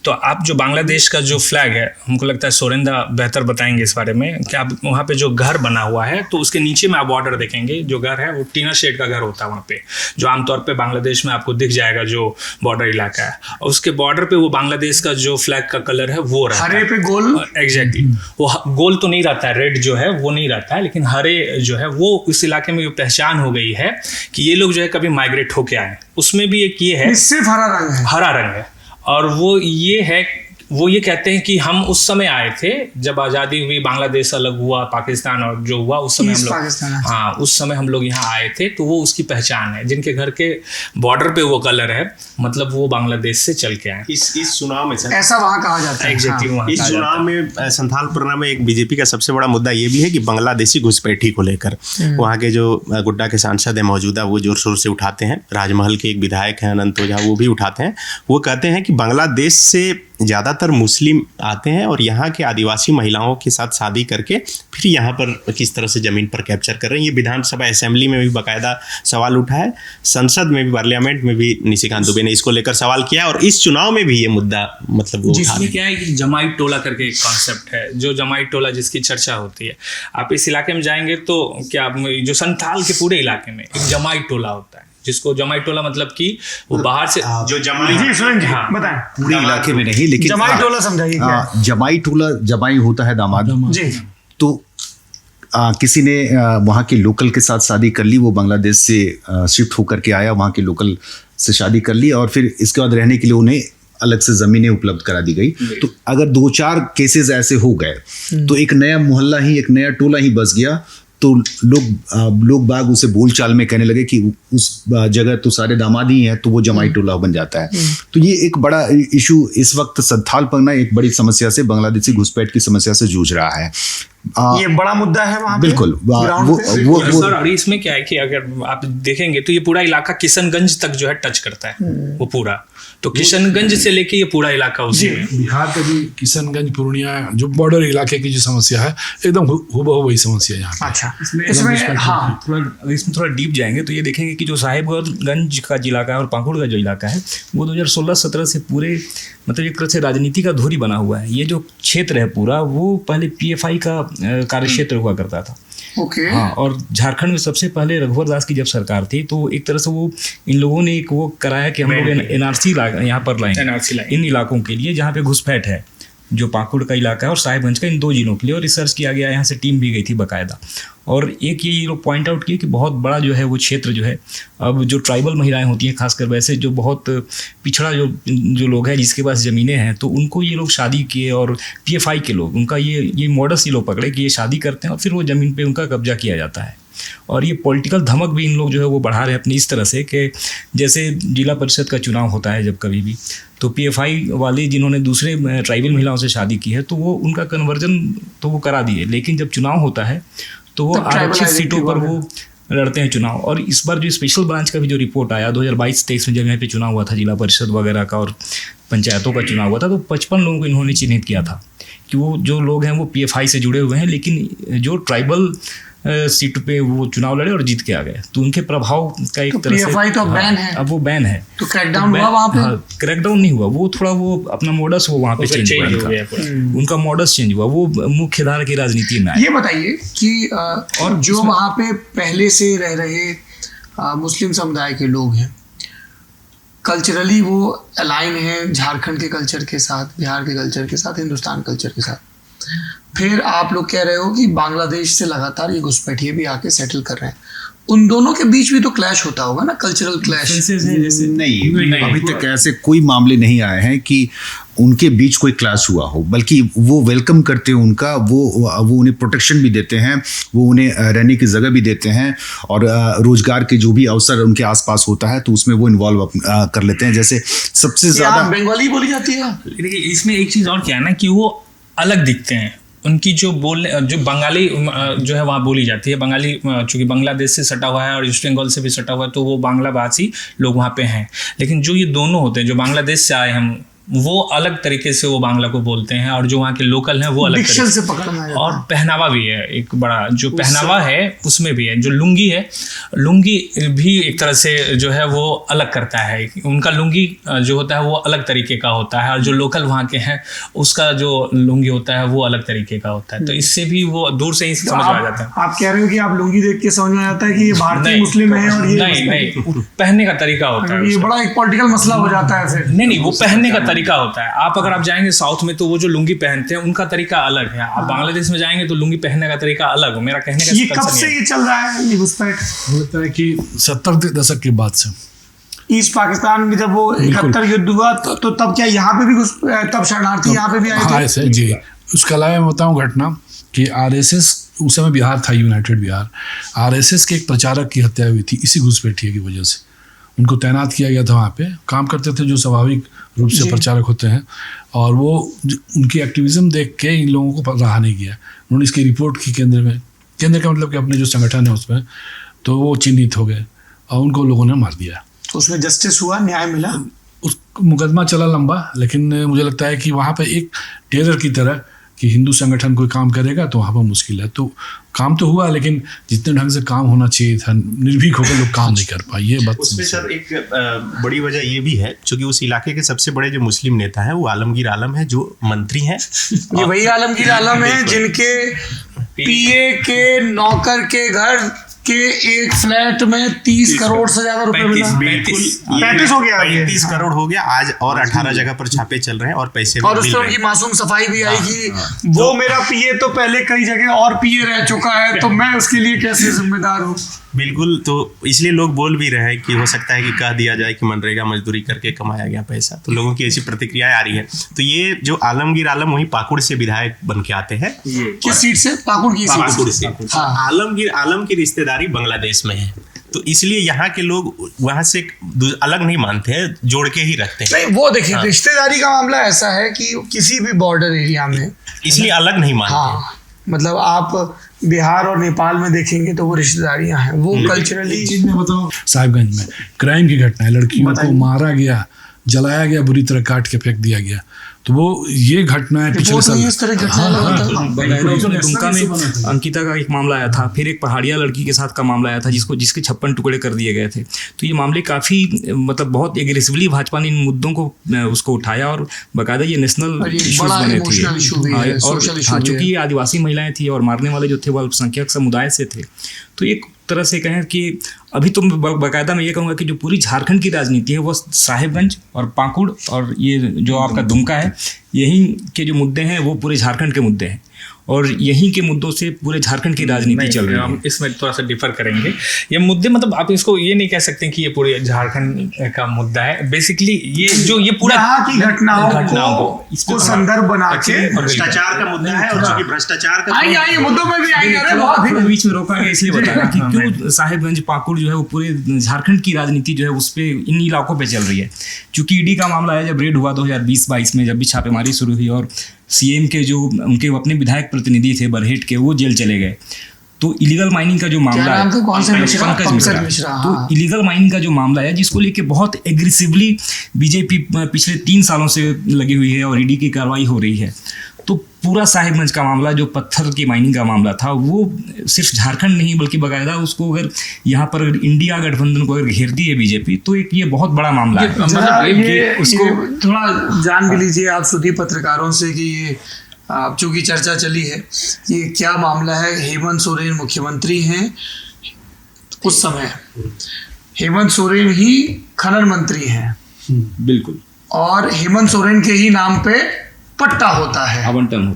D: तो आप जो बांग्लादेश का जो फ्लैग है, हमको लगता है सोरेंदा बेहतर बताएंगे इस बारे में, कि आप वहाँ पे जो घर बना हुआ है तो उसके नीचे में आप बॉर्डर देखेंगे, जो घर है वो टीना शेड का घर होता है वहाँ पे, जो आमतौर पे बांग्लादेश में आपको दिख जाएगा जो बॉर्डर इलाका है। और उसके बॉर्डर पे वो बांग्लादेश का जो फ्लैग का कलर है वो रहता है,
C: हरे पे गोल।
D: एग्जैक्टली वो गोल तो नहीं रहता है, रेड जो है वो नहीं रहता है, लेकिन हरे जो है वो उस इलाके में पहचान हो गई है कि ये लोग जो है कभी माइग्रेट होके आए। उसमें भी एक ये है,
C: सिर्फ हरा रंग है,
D: हरा रंग है। और वो ये है, वो ये कहते हैं कि हम उस समय आए थे जब आज़ादी हुई, बांग्लादेश अलग हुआ, पाकिस्तान और जो हुआ उस समय हम लोग, हाँ उस समय हम लोग यहाँ आए थे। तो वो उसकी पहचान है, जिनके घर के बॉर्डर पे वो कलर है, मतलब वो बांग्लादेश से चल के आए।
E: इस चुनाव में सर,
C: ऐसा वहाँ कहा जाता है।
D: एग्जैक्टली
C: हाँ।
E: इस चुनाव में संथाल परगना में एक बीजेपी का सबसे बड़ा मुद्दा ये भी है कि बांग्लादेशी घुसपैठी को लेकर वहाँ के जो गुड्डा के सांसद है मौजूदा, वो जोर शोर से उठाते हैं। राजमहल के एक विधायक हैं अनंत ओझा, वो भी उठाते हैं। वो कहते हैं कि बांग्लादेश से ज़्यादातर मुस्लिम आते हैं और यहाँ के आदिवासी महिलाओं के साथ शादी करके फिर यहाँ पर किस तरह से ज़मीन पर कैप्चर कर रहे हैं। ये विधानसभा असेंबली में भी बाकायदा सवाल उठा है, संसद में भी, पार्लियामेंट में भी निशिकांत दुबे ने इसको लेकर सवाल किया, और इस चुनाव में भी ये मुद्दा मतलब वो
D: जिसमें क्या है कि जमाई टोला करके एक कॉन्सेप्ट है, जो जमाई टोला जिसकी चर्चा होती है। आप इस इलाके में जाएंगे तो क्या जो संथाल के पूरे इलाके में एक जमाई टोला होता है, जिसको जमाई टोला मतलब कि वो बाहर से जो जमाई,
C: हाँ बताएं,
B: पूरे इलाके में नहीं, लेकिन
C: जमाई टोला समझाइए क्या है?
B: जमाई टोला, जमाई होता है दामाद
C: जी।
B: तो किसी ने वहाँ के लोकल के साथ शादी कर ली, वो बांग्लादेश से शिफ्ट होकर के आया, वहाँ के लोकल से शादी कर ली, और फिर इसके बाद रहने के लिए उन्हें अलग से ज़मीनें उपलब्ध करा दी गई। तो अगर 2-4 केसेस ऐसे हो गए तो एक नया मोहल्ला ही, एक नया टोला ही बस गया। तो लोग बाग उसे बोलचाल में कहने लगे कि उस जगह तो सारे दामाद ही हैं, तो वो जमाई टोला बन जाता है। तो ये एक बड़ा इशू इस वक्त संथाल परगना एक बड़ी समस्या से, बांग्लादेशी घुसपैठ की समस्या से जूझ रहा है।
C: ये बड़ा मुद्दा है वहाँ पे।
B: बिल्कुल।
C: वो
D: सर, और इसमें क्या है कि अगर आप देखेंगे तो ये पूरा इलाका किशनगंज तक जो है टच करता है वो पूरा। तो किशनगंज से लेके ये पूरा इलाका उसी में।
A: बिहार का भी किशनगंज, पूर्णिया जो बॉर्डर इलाके की जो समस्या है, एकदम हूबहू वही समस्या है यहाँ पे।
C: अच्छा,
D: इसमें हाँ इसमें थोड़ा डीप जाएंगे तो ये देखेंगे कि जो साहिबगंज का इलाका है और पाकुड़ का जो इलाका है वो 2016-17 से पूरे मतलब एक तरह से राजनीति का धुरी बना हुआ है। ये जो क्षेत्र है पूरा, वो पहले PFI का कार्य क्षेत्र हुआ करता था।
C: ओके।
D: हाँ, और झारखंड में सबसे पहले रघुवर दास की जब सरकार थी तो एक तरह से वो इन लोगों ने एक वो कराया कि हम लोग NRC यहाँ पर लाएंगे इन इलाकों के लिए जहाँ पे घुसपैठ है, जो पाकुड़ का इलाका है और साहिबगंज का, इन 2 जिलों के लिए। और रिसर्च किया गया, यहाँ से टीम भी गई थी बाकायदा। और एक ये लोग पॉइंट आउट किए कि बहुत बड़ा जो है वो क्षेत्र जो है, अब जो ट्राइबल महिलाएं होती हैं खासकर, वैसे जो बहुत पिछड़ा जो लोग हैं जिसके पास ज़मीनें हैं, तो उनको ये लोग शादी किए। और PFI के लोग, उनका ये मॉडस ये लोग पकड़े कि ये शादी करते हैं और फिर वो ज़मीन पे उनका कब्जा किया जाता है। और ये पॉलिटिकल धमक भी इन लोग जो है वो बढ़ा रहे हैं अपनी इस तरह से कि जैसे जिला परिषद का चुनाव होता है जब कभी भी, तो PFI वाले जिन्होंने दूसरे ट्राइबल महिलाओं से शादी की है तो वो उनका कन्वर्जन तो वो करा दिए, लेकिन जब चुनाव होता है तो वो आरक्षित सीटों पर वो लड़ते हैं चुनाव। और इस बार जो स्पेशल ब्रांच का भी जो रिपोर्ट आया 2022-23 में, जब यहाँ पे चुनाव हुआ था, जिला परिषद वगैरह का और पंचायतों का चुनाव हुआ था, तो 55 लोगों को इन्होंने चिन्हित किया था कि वो जो लोग हैं वो PFI से जुड़े हुए हैं, लेकिन जो ट्राइबल सीट पे वो चुनाव लड़े और जीत के आ गए। तो उनके प्रभाव का एक तरह से
C: PFI तो बैन है,
D: अब वो बैन है।
C: तो क्रैकडाउन हुआ वहाँ पे?
D: हाँ, क्रैकडाउन नहीं हुआ, वो थोड़ा वो अपना मॉडस वो वहाँ पे चेंज हो गया, उनका मॉडस चेंज हुआ, वो मुख्य धारा की राजनीति में आया।
C: ये बताइए कि और जो वहाँ पे पहले से रह रहे मुस्लिम समुदाय के लोग हैं, कल्चरली वो अलाइन है झारखंड के कल्चर के साथ, बिहार के कल्चर के साथ, हिंदुस्तान कल्चर के साथ। फिर आप लोग कह रहे हो कि बांग्लादेश से लगातार ये घुसपैठिए भी आके सेटल कर रहे हैं, उन दोनों के बीच भी तो क्लैश होता होगा ना, कल्चरल क्लैश?
B: नहीं, अभी तक ऐसे कोई मामले नहीं आए हैं कि उनके बीच कोई क्लैश हुआ हो, बल्कि वो वेलकम करते हैं उनका, वो उन्हें प्रोटेक्शन भी देते हैं, वो उन्हें रहने की जगह भी देते हैं, और रोजगार के जो भी अवसर उनके आसपास होता है तो उसमें वो इन्वॉल्व कर लेते हैं। जैसे सबसे ज़्यादा
C: बंगाली बोली जाती है।
D: लेकिन इसमें एक चीज़ और क्या है ना कि वो अलग दिखते हैं, उनकी जो बंगाली जो है वहाँ बोली जाती है। बंगाली चूँकि बांग्लादेश से सटा हुआ है और ईस्ट बंगाल से भी सटा हुआ है, तो वो बांग्ला भाषी लोग वहाँ पे हैं। लेकिन जो ये दोनों होते हैं, जो बांग्लादेश से आए हम
I: वो अलग तरीके से वो बांग्ला को बोलते हैं, और जो वहाँ के लोकल हैं वो अलग
C: डिक्शन
I: तरीके
C: से पकड़ना है।
I: और पहनावा भी है एक बड़ा, जो पहनावा है उसमें भी है। जो लुंगी है, लुंगी भी एक तरह से जो है वो अलग करता है। उनका लुंगी जो होता है वो अलग तरीके का होता है, और जो लोकल वहाँ के हैं उसका जो लुंगी होता है वो अलग तरीके का होता है। तो इससे भी वो दूर से ही
C: तो
I: समझ में आ जाता है।
C: आप कह रहे हो कि आप लुंगी देख के समझ में आता है कि ये भारतीय मुस्लिम है, और ये
I: नहीं, पहनने का तरीका होता है
C: ये
I: उसका।
C: बड़ा एक पॉलिटिकल मसला हो जाता है फिर।
I: नहीं, वो पहनने का तरीका होता है। आप अगर आप जाएंगे साउथ में तो वो जो लुंगी पहनते हैं उनका तरीका अलग है। आप बांग्लादेश में जाएंगे तो लुंगी पहनने का तरीका अलग हो। मेरा कहने का
C: ये कब
I: concern
C: से
I: ये
C: ये चल रहा है ये घुसपैठ?
A: होता है कि 70 के दशक के बाद से
C: ईस्ट पाकिस्तान में जब वो 71 युद्ध हुआ तो तब क्या यहाँ पे भी तब शरणार्थी यहाँ पे भी आए
A: हाँ
C: थे?
A: ऐसे जी। उसके अलावा मैं बताऊँ घटना कि आरएसएस, उस समय बिहार था, यूनाइटेड बिहार, आरएसएस के एक प्रचारक की हत्या हुई थी इसी घुसपैठिए की वजह से। उनको तैनात किया गया था वहाँ पे, काम करते थे जो स्वाभाविक रूप से प्रचारक होते हैं, और वो उनकी एक्टिविज्म देख के इन लोगों को रहा नहीं किया। उन्होंने इसकी रिपोर्ट की केंद्र में, केंद्र का मतलब कि अपने जो संगठन है उसमें, तो वो चिन्हित हो गए और उनको लोगों ने मार दिया।
C: उसमें जस्टिस हुआ, न्याय मिला?
A: उस मुकदमा चला लंबा, लेकिन मुझे लगता है कि वहाँ पे एक टेरर की तरह कि हिंदू संगठन कोई काम करेगा तो वहाँ पर मुश्किल है। तो काम तो हुआ, लेकिन जितने ढंग से काम होना चाहिए था, निर्भीक होकर लोग काम नहीं कर पाए। ये बात
E: उसमें सर एक बड़ी वजह ये भी है, क्योंकि उस इलाके के सबसे बड़े जो मुस्लिम नेता है वो आलमगीर आलम है, जो मंत्री हैं।
C: ये वही आलमगीर आलम है जिनके पीए के नौकर के घर के एक फ्लैट में 30 करोड़ से ज्यादा रुपए मिला। 35 हो गया,
E: 35 करोड़ हो गया आज, और 18 जगह पर छापे चल रहे हैं और पैसे
C: और
E: मिल
C: उस
E: रहे
C: पर
E: हैं।
C: की मासूम सफाई भी आई कि वो मेरा पीए तो पहले कई जगह और पीए रह चुका है, तो मैं उसके लिए कैसे जिम्मेदार हूँ।
E: बिल्कुल, तो इसलिए लोग बोल भी रहे हैं कि हो सकता है कि कह दिया जाए कि मनरेगा मजदूरी करके कमाया गया पैसा। तो लोगों की ऐसी प्रतिक्रियाएं आ रही है। तो ये जो आलमगीर आलम वही पाकुड़ से विधायक बन के आते हैं।
C: किस सीट से? पाकुड़ की
E: पाकुड़
C: सीट
E: से। आलमगीर आलम की रिश्तेदारी बांग्लादेश में है, तो इसलिए यहाँ के लोग वहाँ से अलग नहीं मानते हैं, जोड़ के ही रखते हैं।
C: नहीं, वो देखिए रिश्तेदारी का मामला ऐसा है कि किसी भी बॉर्डर एरिया में
E: इसलिए अलग नहीं मानते।
C: हाँ, मतलब आप बिहार और नेपाल में देखेंगे तो वो रिश्तेदारियां हैं, वो कल्चरली।
A: चीज में बताऊँ, साहिबगंज में क्राइम की घटना है, लड़कियों को मारा गया, जलाया गया, बुरी तरह काट के फेंक दिया गया। तो वो ये घटना है पिछले साल।
C: इस तरह की घटना
D: दुमका में अंकिता का एक मामला आया था, फिर एक पहाड़िया लड़की के साथ का मामला आया था जिसके 56 टुकड़े कर दिए गए थे। तो ये मामले काफ़ी मतलब बहुत एग्रेसिवली भाजपा ने इन मुद्दों को उसको उठाया, और बाकायदा ये नेशनल इश्यूज बने थे। और चूंकि ये आदिवासी महिलाएं थी और मारने वाले जो थे वो अल्पसंख्यक समुदाय से थे, तो एक तरह से कहें कि अभी तो बाकायदा मैं ये कहूँगा कि जो पूरी झारखंड की राजनीति है वो साहिबगंज और पाकुड़ और ये जो आपका दुमका है, यहीं के जो मुद्दे हैं वो पूरे झारखंड के मुद्दे हैं, और यहीं के मुद्दों से पूरे झारखंड की राजनीति चल रही है।
I: हम इसमें थोड़ा सा डिफर करेंगे। ये मुद्दे मतलब आप इसको ये नहीं कह सकते कि ये पूरे झारखंड का मुद्दा है। बेसिकली ये पूरा
C: यहाँ की घटनाओं को इसको संदर्भ बना के
E: भ्रष्टाचार का मुद्दा है, और चूंकि भ्रष्टाचार का
C: आइए मुद्दों में भी आएंगे।
D: बीच में रोका गया इसलिए बताया कि क्यों साहिबगंज पाकुड़ जो है वो पूरे झारखंड की राजनीति जो है उस पे इन इलाकों पे चल रही है। चूंकि ईडी का मामला है, जब रेड हुआ 2020-22 में, जब भी छापेमारी शुरू हुई और सीएम के जो उनके अपने विधायक प्रतिनिधि थे बरहेट के, वो जेल चले गए। तो इलीगल माइनिंग का जो मामला है, पंकज मिश्रा, तो इलीगल माइनिंग का जो मामला है जिसको लेके बहुत एग्रेसिवली बीजेपी पिछले 3 सालों से लगी हुई है और ईडी की कार्रवाई हो रही है। तो पूरा साहिबगंज का मामला जो पत्थर की माइनिंग का मामला था, वो सिर्फ झारखंड नहीं बल्कि बाकायदा उसको अगर यहाँ पर इंडिया गठबंधन को अगर घेरती है बीजेपी, तो एक ये बहुत बड़ा मामला है।
C: उसको थोड़ा जान भी लीजिए आप सभी पत्रकारों से कि ये चूंकि चर्चा चली है, ये क्या मामला है। हेमंत सोरेन मुख्यमंत्री हैं उस समय, हेमंत सोरेन ही खनन मंत्री हैं,
D: बिल्कुल,
C: और हेमंत सोरेन के ही नाम पे पट्टा होता है, आवंटन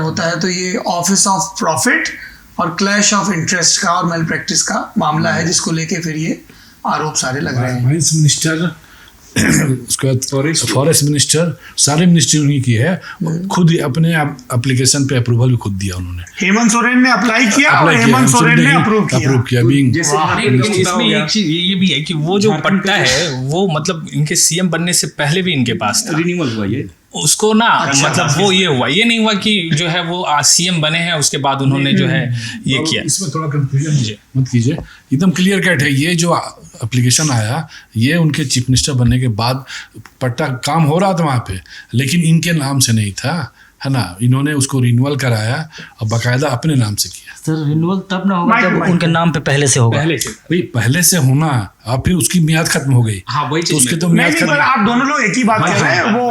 C: होता है। तो ये ऑफिस ऑफ प्रॉफिट और क्लैश ऑफ इंटरेस्ट का और मेल प्रैक्टिस का मामला है, जिसको लेके फिर ये आरोप सारे लग रहे हैं।
A: वाइस मिनिस्टर, उसके बाद फॉरेस्ट मिनिस्टर, सारे मिनिस्ट्री उन्हीं की है। खुद अपने एप्लीकेशन पे अप्रूवल भी खुद दिया उन्होंने।
C: हेमंत सोरेन ने अप्लाई किया और हेमंत सोरेन ने अप्रूव किया।
I: लेकिन इसमें एक चीज ये भी है कि वो जो पट्टा है वो मतलब इनके सीएम बनने से पहले भी इनके पास था,
D: रिन्यूअल हुआ ये
I: उसको ना मतलब वो ये हुआ, ये नहीं हुआ कि जो है वो सीएम बने हैं उसके बाद उन्होंने जो है ये किया।
A: इसमें थोड़ा कंफ्यूजन मत कीजिए, एकदम क्लियर कट है। ये जो एप्लीकेशन आया, ये उनके चीफ मिनिस्टर बनने के बाद पट्टा काम हो रहा था वहाँ पे, लेकिन इनके नाम से नहीं था, है ना। इन्होंने उसको रिन्यूअल कराया और बाकायदा अपने नाम से किया।
J: सर रिन्यूअल तब ना होगा जब उनके नाम पे पहले से होगा।
A: पहले से होना और फिर उसकी मियाद खत्म हो गई।
D: हाँ वही
A: तो उसके तो
C: नहीं
A: मियाद
C: नहीं,
A: खत्म।
C: पर आप दोनों लोग एक ही बात कह रहे हैं। वो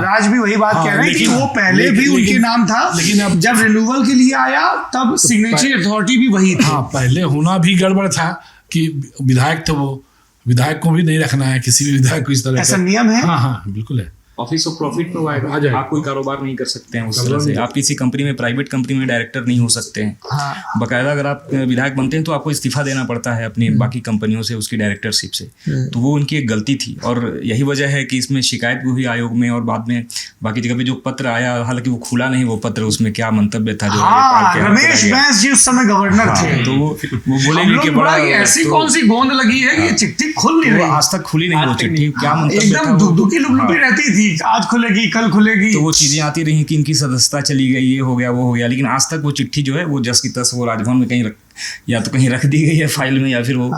C: राज भी वही बात कह रहे हैं कि वो पहले भी उनके नाम था,
A: लेकिन अब
C: जब रिन्यूअल के लिए आया तब सिग्नेचरी अथॉरिटी भी वही थी।
A: हाँ, पहले होना भी गड़बड़ था कि विधायक थे, वो विधायक को भी नहीं रखना है, किसी भी विधायक को इस तरह
C: ऐसा नियम है।
A: हाँ हाँ बिल्कुल है।
D: ऑफिस ऑफ प्रॉफिट प्रोवाइडर, आप कोई कारोबार नहीं कर सकते हैं उस तरह से। आप किसी कंपनी में, प्राइवेट कंपनी में डायरेक्टर नहीं हो सकते हैं।
C: हाँ।
D: बाकायदा अगर आप विधायक बनते हैं तो आपको इस्तीफा देना पड़ता है अपनी बाकी कंपनियों से, उसकी डायरेक्टरशिप से। तो वो उनकी एक गलती थी और यही वजह है कि इसमें शिकायत भी हुई आयोग में और बाद में बाकी जगह पे जो पत्र आया, हालांकि वो खुला नहीं वो पत्र, उसमें क्या मंतव्य था जो
C: रमेश बैस जी उस समय गवर्नर थे,
D: तो वो बोलेंगे कि बड़ा
C: ऐसी कौन सी गोंद लगी है कि ये चिट्ठी खुल नहीं रही।
D: आज तक खुली नहीं वो चिट्ठी, क्या मंतव्य
C: एकदम दुखी लुपलुपी रहती थी, आज खुलेगी कल खुलेगी।
D: तो वो चीजें आती रही कि इनकी सदस्यता चली गई, ये हो गया वो हो गया, लेकिन आज तक वो चिट्ठी जो है वो जस की तस वो राजभवन में कहीं या तो कहीं रख दी गई है फाइल में या फिर वो।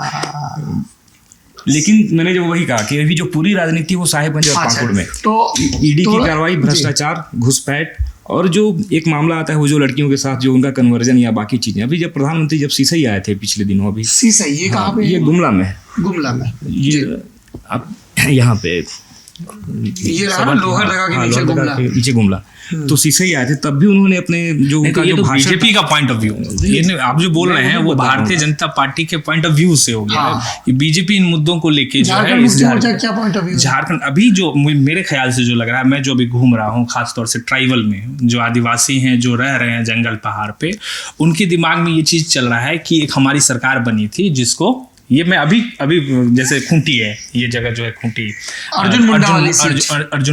D: लेकिन मैंने जो वही कहा कि अभी जो पूरी राजनीति वो साहेबगंज और पाकुड़ में
C: तो
D: ईडी की कार्रवाई, भ्रष्टाचार, घुसपैठ और जो एक मामला आता है वो जो लड़कियों के साथ जो उनका कन्वर्जन या बाकी चीजें। अभी जब प्रधानमंत्री जब सीसई आए थे पिछले दिनों, अभी
C: सीसई ये कहाँ पे?
D: ये गुमला में है।
C: गुमला में
D: ये आप यहाँ पे
C: ये रहा लोहरदगा के नीचे गुमला।
D: नीचे गुमला तो सीसई आए थे, तब भी उन्होंने अपने जो उनका जो भाषण
I: बीजेपी का पॉइंट ऑफ व्यू, ये आप जो बोल रहे हैं वो भारतीय जनता पार्टी के पॉइंट ऑफ व्यू से हो गया है। बीजेपी इन मुद्दों को लेके जो है
C: क्या पॉइंट ऑफ व्यू?
I: झारखंड अभी जो मेरे ख्याल से जो लग रहा है, मैं जो अभी घूम रहा हूँ खासतौर से ट्राइबल में जो आदिवासी हैं जो रह रहे हैं जंगल पहाड़ पे, उनके दिमाग में ये चीज चल रहा है कि एक हमारी सरकार बनी थी जिसको ये मैं अभी जैसे खूंटी है, ये जगह जो है खूंटी,
C: अर्जुन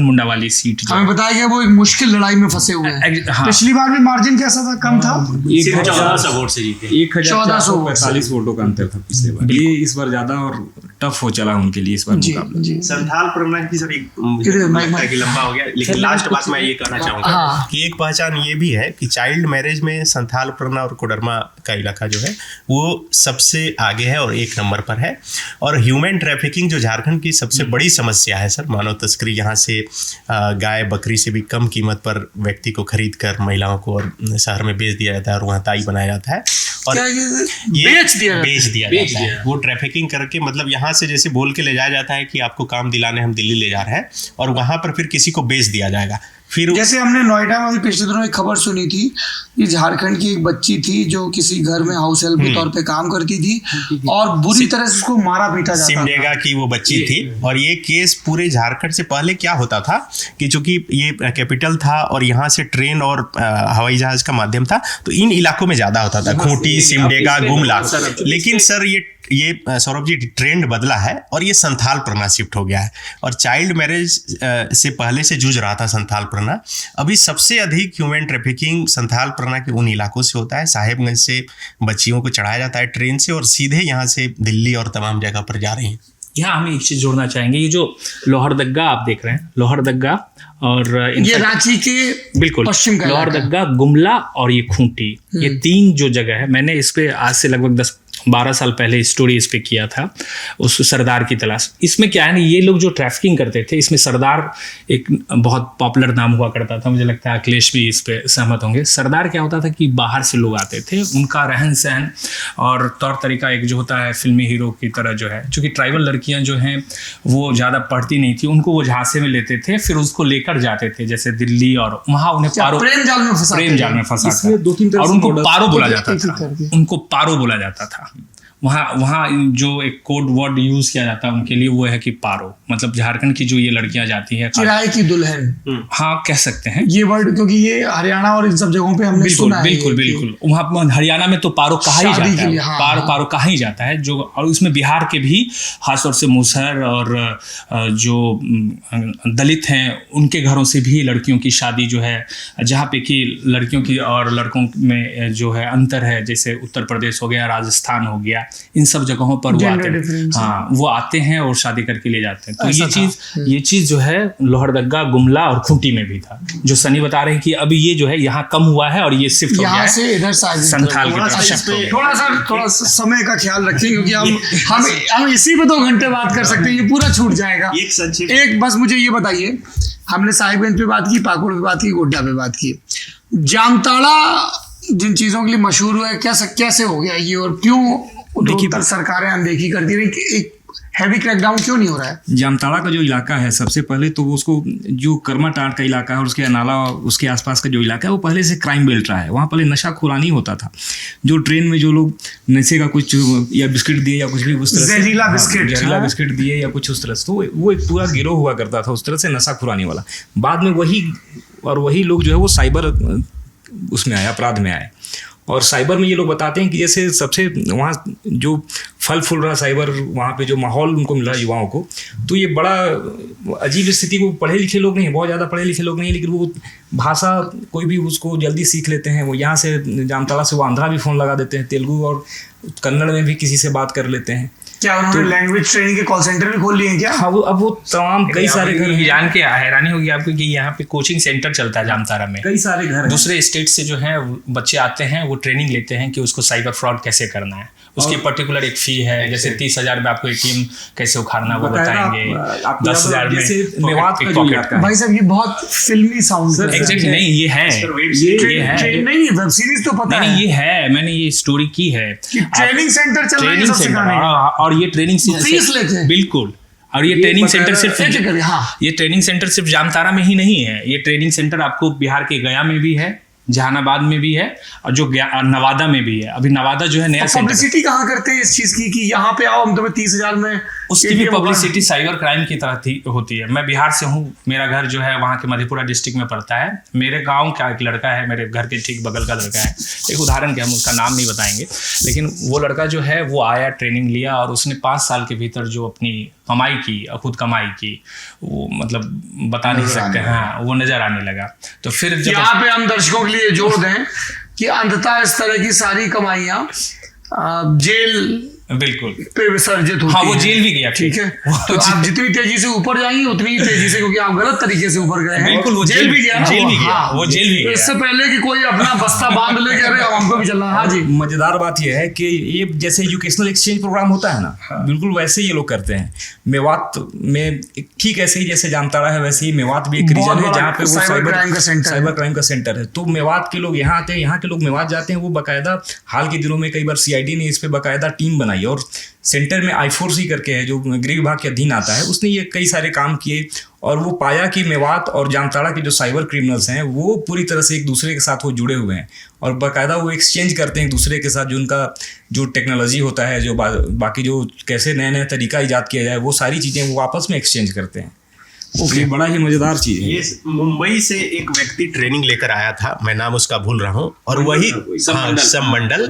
I: मुंडा वाली सीट जो
C: हमें बताया गया वो एक मुश्किल लड़ाई में फंसे हुए हैं।
I: हाँ।
C: पिछली बार भी मार्जिन कैसा था? कम था,
D: 1400 वोट से जीते, 1445 वोटों का अंतर था पिछले बार। ये इस बार ज्यादा और टफ हो चला उनके लिए इस बार मुकाबला।
E: संथाल परगना की सर एक लंबा हो गया, लेकिन लास्ट बात मैं ये कहना चाहूंगा कि एक पहचान ये भी है कि चाइल्ड मैरिज में संथाल परगना और कोडरमा का इलाका जो है वो सबसे आगे है और एक नंबर पर है। और ह्यूमन ट्रैफिकिंग जो झारखंड की सबसे बड़ी समस्या है सर, मानव तस्करी, यहाँ से गाय बकरी से भी कम कीमत पर व्यक्ति को खरीद कर महिलाओं को और शहर में बेच दिया जाता है और वहाँ ताई बनाया जाता है और ये बेच दिया जाता है। वो ट्रैफिकिंग करके मतलब यहाँ से जैसे बोल के ले जाया जाता है कि आपको काम दिलाने हम दिल्ली ले जा रहे हैं और वहाँ पर फिर किसी को बेच दिया जाएगा। फिर
C: जैसे हमने नोएडा में अभी पिछले दिनों एक खबर सुनी थी कि झारखंड की एक बच्ची थी जो किसी घर में हाउस हेल्प के तौर पे काम करती थी और बुरी तरह से उसको मारा पीटा जाता था।
E: सिमडेगा की वो बच्ची थी और ये केस पूरे झारखंड से पहले क्या होता था कि चूंकि ये कैपिटल था और यहाँ से ट्रेन और हवाई जहाज का माध्यम था तो इन इलाकों में ज्यादा होता था, खूंटी, सिमडेगा, गुमला। लेकिन सर ये सौरभ जी ट्रेंड बदला है और ये संथाल परगना शिफ्ट हो गया है और चाइल्ड मैरिज से पहले से जूझ रहा था संथाल परगना। अभी सबसे अधिक ह्यूमन ट्रैफिकिंग संथाल परगना के उन इलाकों से होता है। साहेबगंज से बच्चियों को चढ़ाया जाता है ट्रेन से और सीधे यहाँ से दिल्ली और तमाम जगह पर जा रही हैं।
I: यहाँ हम एक चीज जोड़ना चाहेंगे, ये जो लोहरदगा आप देख रहे हैं, लोहरदगा और
C: ये रांची के
I: बिल्कुल
C: पश्चिम का
I: लोहरदगा, गुमला और ये खूंटी, ये तीन जो जगह है, मैंने इस पे आज से लगभग 10-12 साल पहले स्टोरी इस पे किया था, उस सरदार की तलाश। इसमें क्या है ना, ये लोग जो ट्रैफिकिंग करते थे, इसमें सरदार एक बहुत पॉपुलर नाम हुआ करता था, मुझे लगता है अखिलेश भी इस पे सहमत होंगे। सरदार क्या होता था कि बाहर से लोग आते थे, उनका रहन सहन और तौर तरीका एक जो होता है फिल्मी हीरो की तरह जो है, चूँकि ट्राइबल लड़कियां जो हैं वो ज़्यादा पढ़ती नहीं थी, उनको वो झांसे में लेते थे, फिर उसको लेकर जाते थे जैसे दिल्ली और वहाँ उन्हें
C: प्रेम जाल में फंसा
I: और उनको पारो बोला जाता था, उनको पारो बोला जाता था। वहाँ जो एक कोड वर्ड यूज किया जाता है उनके लिए वो है कि पारो, मतलब झारखंड की जो ये लड़कियां जाती हैं
C: किराए की दुल्हन,
I: हाँ कह सकते हैं ये
C: वर्ड, क्योंकि ये हरियाणा और इन सब जगहों पे हमने सुना है।
I: बिल्कुल वहाँ हरियाणा में तो पारो कहा ही जाता है, पारो कहा ही जाता है जो, और उसमें बिहार के भी खासतौर से मुसहर और जो दलित हैं उनके घरों से भी लड़कियों की शादी जो है, जहाँ पे कि लड़कियों की और लड़कों में जो है अंतर है, जैसे उत्तर प्रदेश हो गया, राजस्थान हो गया, इन सब जगहों पर वो
C: Gender
I: आते हैं।
C: difference,
I: हाँ, वो आते हैं और शादी करके ले जाते हैं। तो
C: ऐसा
I: ये चीज़ जो है लोहरदगा, गुमला और खूंटी में भी था, जो सनी बता रहे हैं कि अभी ये जो है यहाँ कम हुआ है और ये शिफ्ट हो गया
C: यहाँ
I: है
C: से इधर
I: संथाल की तरफ शिफ्ट हो गया।
C: थोड़ा सा समय का ख्याल रखें, क्योंकि हम इसी पे 2 घंटे बात कर सकते हैं, ये पूरा छूट जाएगा। एक बस मुझे ये बताइए, हमने साहिबगंज पे बात की, पाकुड़ पे बात की, गोड्डा पे बात की, जामताड़ा जिन चीजों के लिए मशहूर हुआ है, कैसे हो गया ये, और क्यों उत्तर सरकारें अनदेखी करती रही, एक हैवी क्रैकडाउन क्यों नहीं हो रहा है?
D: जामताड़ा का जो इलाका है, सबसे पहले तो उसको जो कर्माटांड का इलाका है और उसके अनाला उसके आसपास का जो इलाका है वो पहले से क्राइम बेल्ट रहा है। वहाँ पहले नशा खुरानी होता था, जो ट्रेन में जो लोग नशे का कुछ या बिस्किट दिए या कुछ भी उस तरह से जहरीला बिस्किट दिए या कुछ उस तरह से, तो वो एक पूरा गिरोह हुआ करता था उस तरह से नशा खुरानी वाला। बाद में वही लोग जो है वो साइबर उसमें आए, अपराध में आए। और साइबर में ये लोग बताते हैं कि जैसे सबसे वहाँ जो फल फूल रहा साइबर, वहाँ पे जो माहौल उनको मिल रहा है युवाओं को, तो ये बड़ा अजीब स्थिति। वो पढ़े लिखे लोग नहीं, बहुत ज़्यादा पढ़े लिखे लोग नहीं, लेकिन वो भाषा कोई भी उसको जल्दी सीख लेते हैं। वो यहाँ से जामताड़ा से वो आंध्रा भी फ़ोन लगा देते हैं, तेलुगु और कन्नड़ में भी किसी से बात कर लेते हैं।
C: क्या उन्होंने लैंग्वेज ट्रेनिंग के कॉल सेंटर भी खोल लिए हैं क्या?
D: हाँ, वो तमाम कई सारे घर
I: जान के हैरानी होगी आपको कि यहाँ पे कोचिंग सेंटर चलता है जामताड़ा में।
D: कई सारे घर
I: दूसरे स्टेट से जो है बच्चे आते हैं, वो ट्रेनिंग लेते हैं कि उसको साइबर फ्रॉड कैसे करना है। उसकी पर्टिकुलर एक फी है, जैसे 30,000 में आपको ATM कैसे उखाड़ना वो बताएंगे, 10,000 में
D: मेवात का जो इलाका है।
C: भाई साहब ये बहुत फिल्मी साउंड है।
I: एग्जैक्टली नहीं, ये है
C: नहीं, वेब सीरीज तो पता है,
I: नहीं ये है, मैंने ये स्टोरी की है।
C: ट्रेनिंग सेंटर चल रहा है
I: ट्रेनिंग सेंटर, और ये ट्रेनिंग
C: फीस लेते हैं
I: बिल्कुल। और ये ट्रेनिंग सेंटर सिर्फ
C: ये
I: ट्रेनिंग सेंटर सिर्फ जामताड़ा में ही नहीं है, ये ट्रेनिंग सेंटर आपको बिहार के गया में भी है, जहानाबाद में भी है, और जो नवादा में भी है। अभी नवादा जो है नया सेंटर।
C: पब्लिसिटी कहाँ करते हैं इस चीज की कि यहाँ पे आओ, हम तुम्हें 30,000 में?
I: उसकी भी पब्लिसिटी साइबर क्राइम की तरह होती है। मैं बिहार से हूँ, मेरा घर जो है वहाँ के मधेपुरा डिस्ट्रिक्ट में पड़ता है। मेरे गांव का एक लड़का है, मेरे घर के ठीक बगल का लड़का है, एक उदाहरण के हम उसका नाम नहीं बताएंगे, लेकिन वो लड़का जो है वो आया, ट्रेनिंग लिया, और उसने 5 साल के भीतर जो अपनी कमाई की, खुद कमाई की, वो मतलब बता नहीं सकते। हाँ, वो नजर आने लगा। तो फिर
C: यहाँ पे हम दर्शकों के लिए जोड़ दें कि अंततः इस तरह की सारी कमाइयाँ जेल
I: बिल्कुल
C: पे विसर्जित होती
I: हाँ, वो जेल भी गया।
C: ठीक है, तो आप जितनी तेजी से ऊपर जाएंगे उतनी ही तेजी से, क्योंकि आप गलत तरीके से ऊपर गए हैं।
I: बिल्कुल, वो जेल भी गया, जेल भी गया, वो जेल भी गया।
C: इससे पहले कि कोई अपना बस्ता बांध ले, कह रहे हमको भी चलना। हाँ जी,
D: मजेदार बात यह है कि ये जैसे एजुकेशनल एक्सचेंज प्रोग्राम होता है ना, बिल्कुल वैसे ये लोग करते हैं। मेवात में ठीक ऐसे ही जैसे जामताड़ा है, वैसे ही मेवात भी एक रीजन है जहाँ पे वो साइबर क्राइम का सेंटर है। तो मेवात के लोग यहाँ आते हैं, यहाँ के लोग मेवात जाते हैं। वो बाकायदा हाल के दिनों में कई बार CID ने इस पे बाकायदा टीम बनाई, और सेंटर में I4C करके है जो गृह विभाग के अधीन आता है, उसने ये कई सारे काम किए, और वो पाया कि मेवात और जामताड़ा के जो साइबर क्रिमिनल्स हैं वो पूरी तरह से एक दूसरे के साथ वो जुड़े हुए हैं, और बाकायदा वो एक्सचेंज करते हैं एक दूसरे के साथ, जो उनका जो टेक्नोलॉजी होता है, जो बाकी जो कैसे नया नया तरीका ईजाद किया जाए, वो सारी चीज़ें वो आपस में एक्सचेंज करते हैं।
E: ओके,
D: बड़ा ही मजेदार चीज है।
E: ये मुंबई से एक व्यक्ति ट्रेनिंग लेकर आया था, मैं नाम उसका भूल रहा हूँ, और वही मंडल,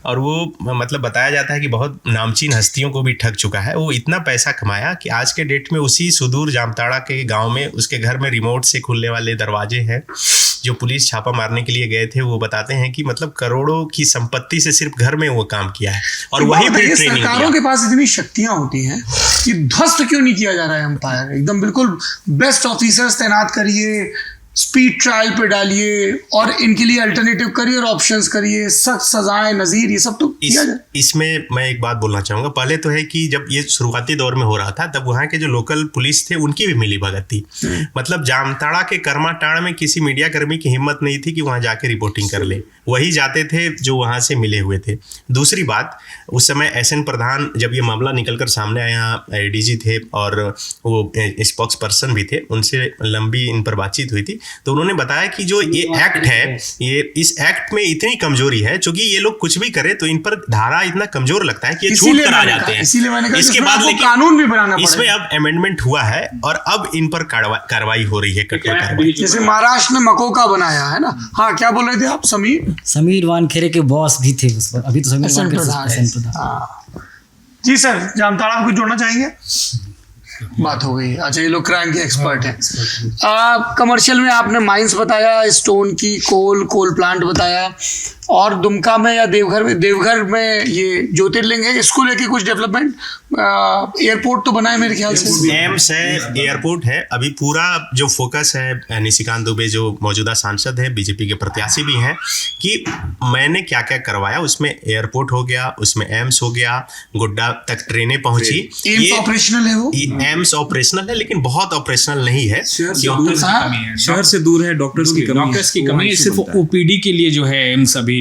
E: और वो मतलब बताया जाता है कि बहुत नामचीन हस्तियों को भी ठग चुका है। वो इतना पैसा कमाया कि आज के डेट में उसी सुदूर जामताड़ा के गांव में उसके घर में रिमोट से खुलने वाले दरवाजे हैं। जो पुलिस छापा मारने के लिए गए थे वो बताते हैं कि मतलब करोड़ों की संपत्ति से सिर्फ घर में वो काम किया है, और वही पे ट्रेनिंग।
C: सरकारों के पास इतनी शक्तियां होती हैं कि ध्वस्त क्यों नहीं किया जा रहा है एम्पायर? एकदम बिल्कुल बेस्ट ऑफिसर्स तैनात करिए, स्पीड ट्रायल पे डालिए, और इनके लिए अल्टरनेटिव करियर ऑप्शंस करिए, सख्त सजाएं, नजीर, ये सब तो किया जाए।
E: इसमें मैं एक बात बोलना चाहूँगा। पहले तो है कि जब ये शुरुआती दौर में हो रहा था तब वहाँ के जो लोकल पुलिस थे उनकी भी मिली भगत थी। मतलब जामताड़ा के कर्माटाड़ में किसी मीडिया कर्मी की हिम्मत नहीं थी कि वहाँ जाके रिपोर्टिंग कर ले, वही जाते थे जो वहाँ से मिले हुए थे। दूसरी बात, उस समय SN प्रधान जब ये मामला निकलकर सामने आया, ADG थे और वो स्पोक्स पर्सन भी थे, उनसे लंबी इन पर बातचीत हुई थी, तो उन्होंने बताया कि जो ये एक्ट है, ये इस एक्ट में इतनी कमजोरी है, क्योंकि ये लोग कुछ भी करें तो इन पर धारा इतना कमजोर लगता है कि ये छूट कर आ जाते हैं। इसके बाद लेकिन
C: कानून भी बनाना पड़ेगा।
E: इसमें अब अमेंडमेंट हुआ है और अब इन पर कार्रवाई हो रही है, कठोर कार्रवाई।
C: जैसे महाराष्ट्र ने मकोका बनाया है ना। हाँ, क्या बोल रहे थे आप?
J: समीर वानखेड़े के बॉस भी थे उस पर, अभी तो समीर वानखेड़े प्रधान।
C: जी सर, जामताड़ा में कुछ जोड़ना चाहेंगे? बात हो गई। अच्छा, ये लोग क्राइम के एक्सपर्ट हैं। कमर्शियल में आपने माइंस बताया, स्टोन की कोल प्लांट बताया, और दुमका में या देवघर में ये ज्योतिर्लिंग है, इसको लेके कुछ डेवलपमेंट, एयरपोर्ट तो बना है मेरे ख्याल से,
E: एम्स है, एयरपोर्ट है। अभी पूरा जो फोकस है, निशिकांत दुबे जो मौजूदा सांसद है, बीजेपी के प्रत्याशी भी हैं, कि मैंने क्या क्या करवाया। उसमें एयरपोर्ट हो गया, उसमें एम्स हो गया, गुड्डा तक ट्रेनें पहुंची।
C: एम्स ऑपरेशनल है, वो
E: एम्स ऑपरेशनल है, लेकिन बहुत ऑपरेशनल नहीं है।
D: शहर से दूर है, डॉक्टर्स की कमी,
I: सिर्फ ओपीडी के लिए जो है एम्स अभी,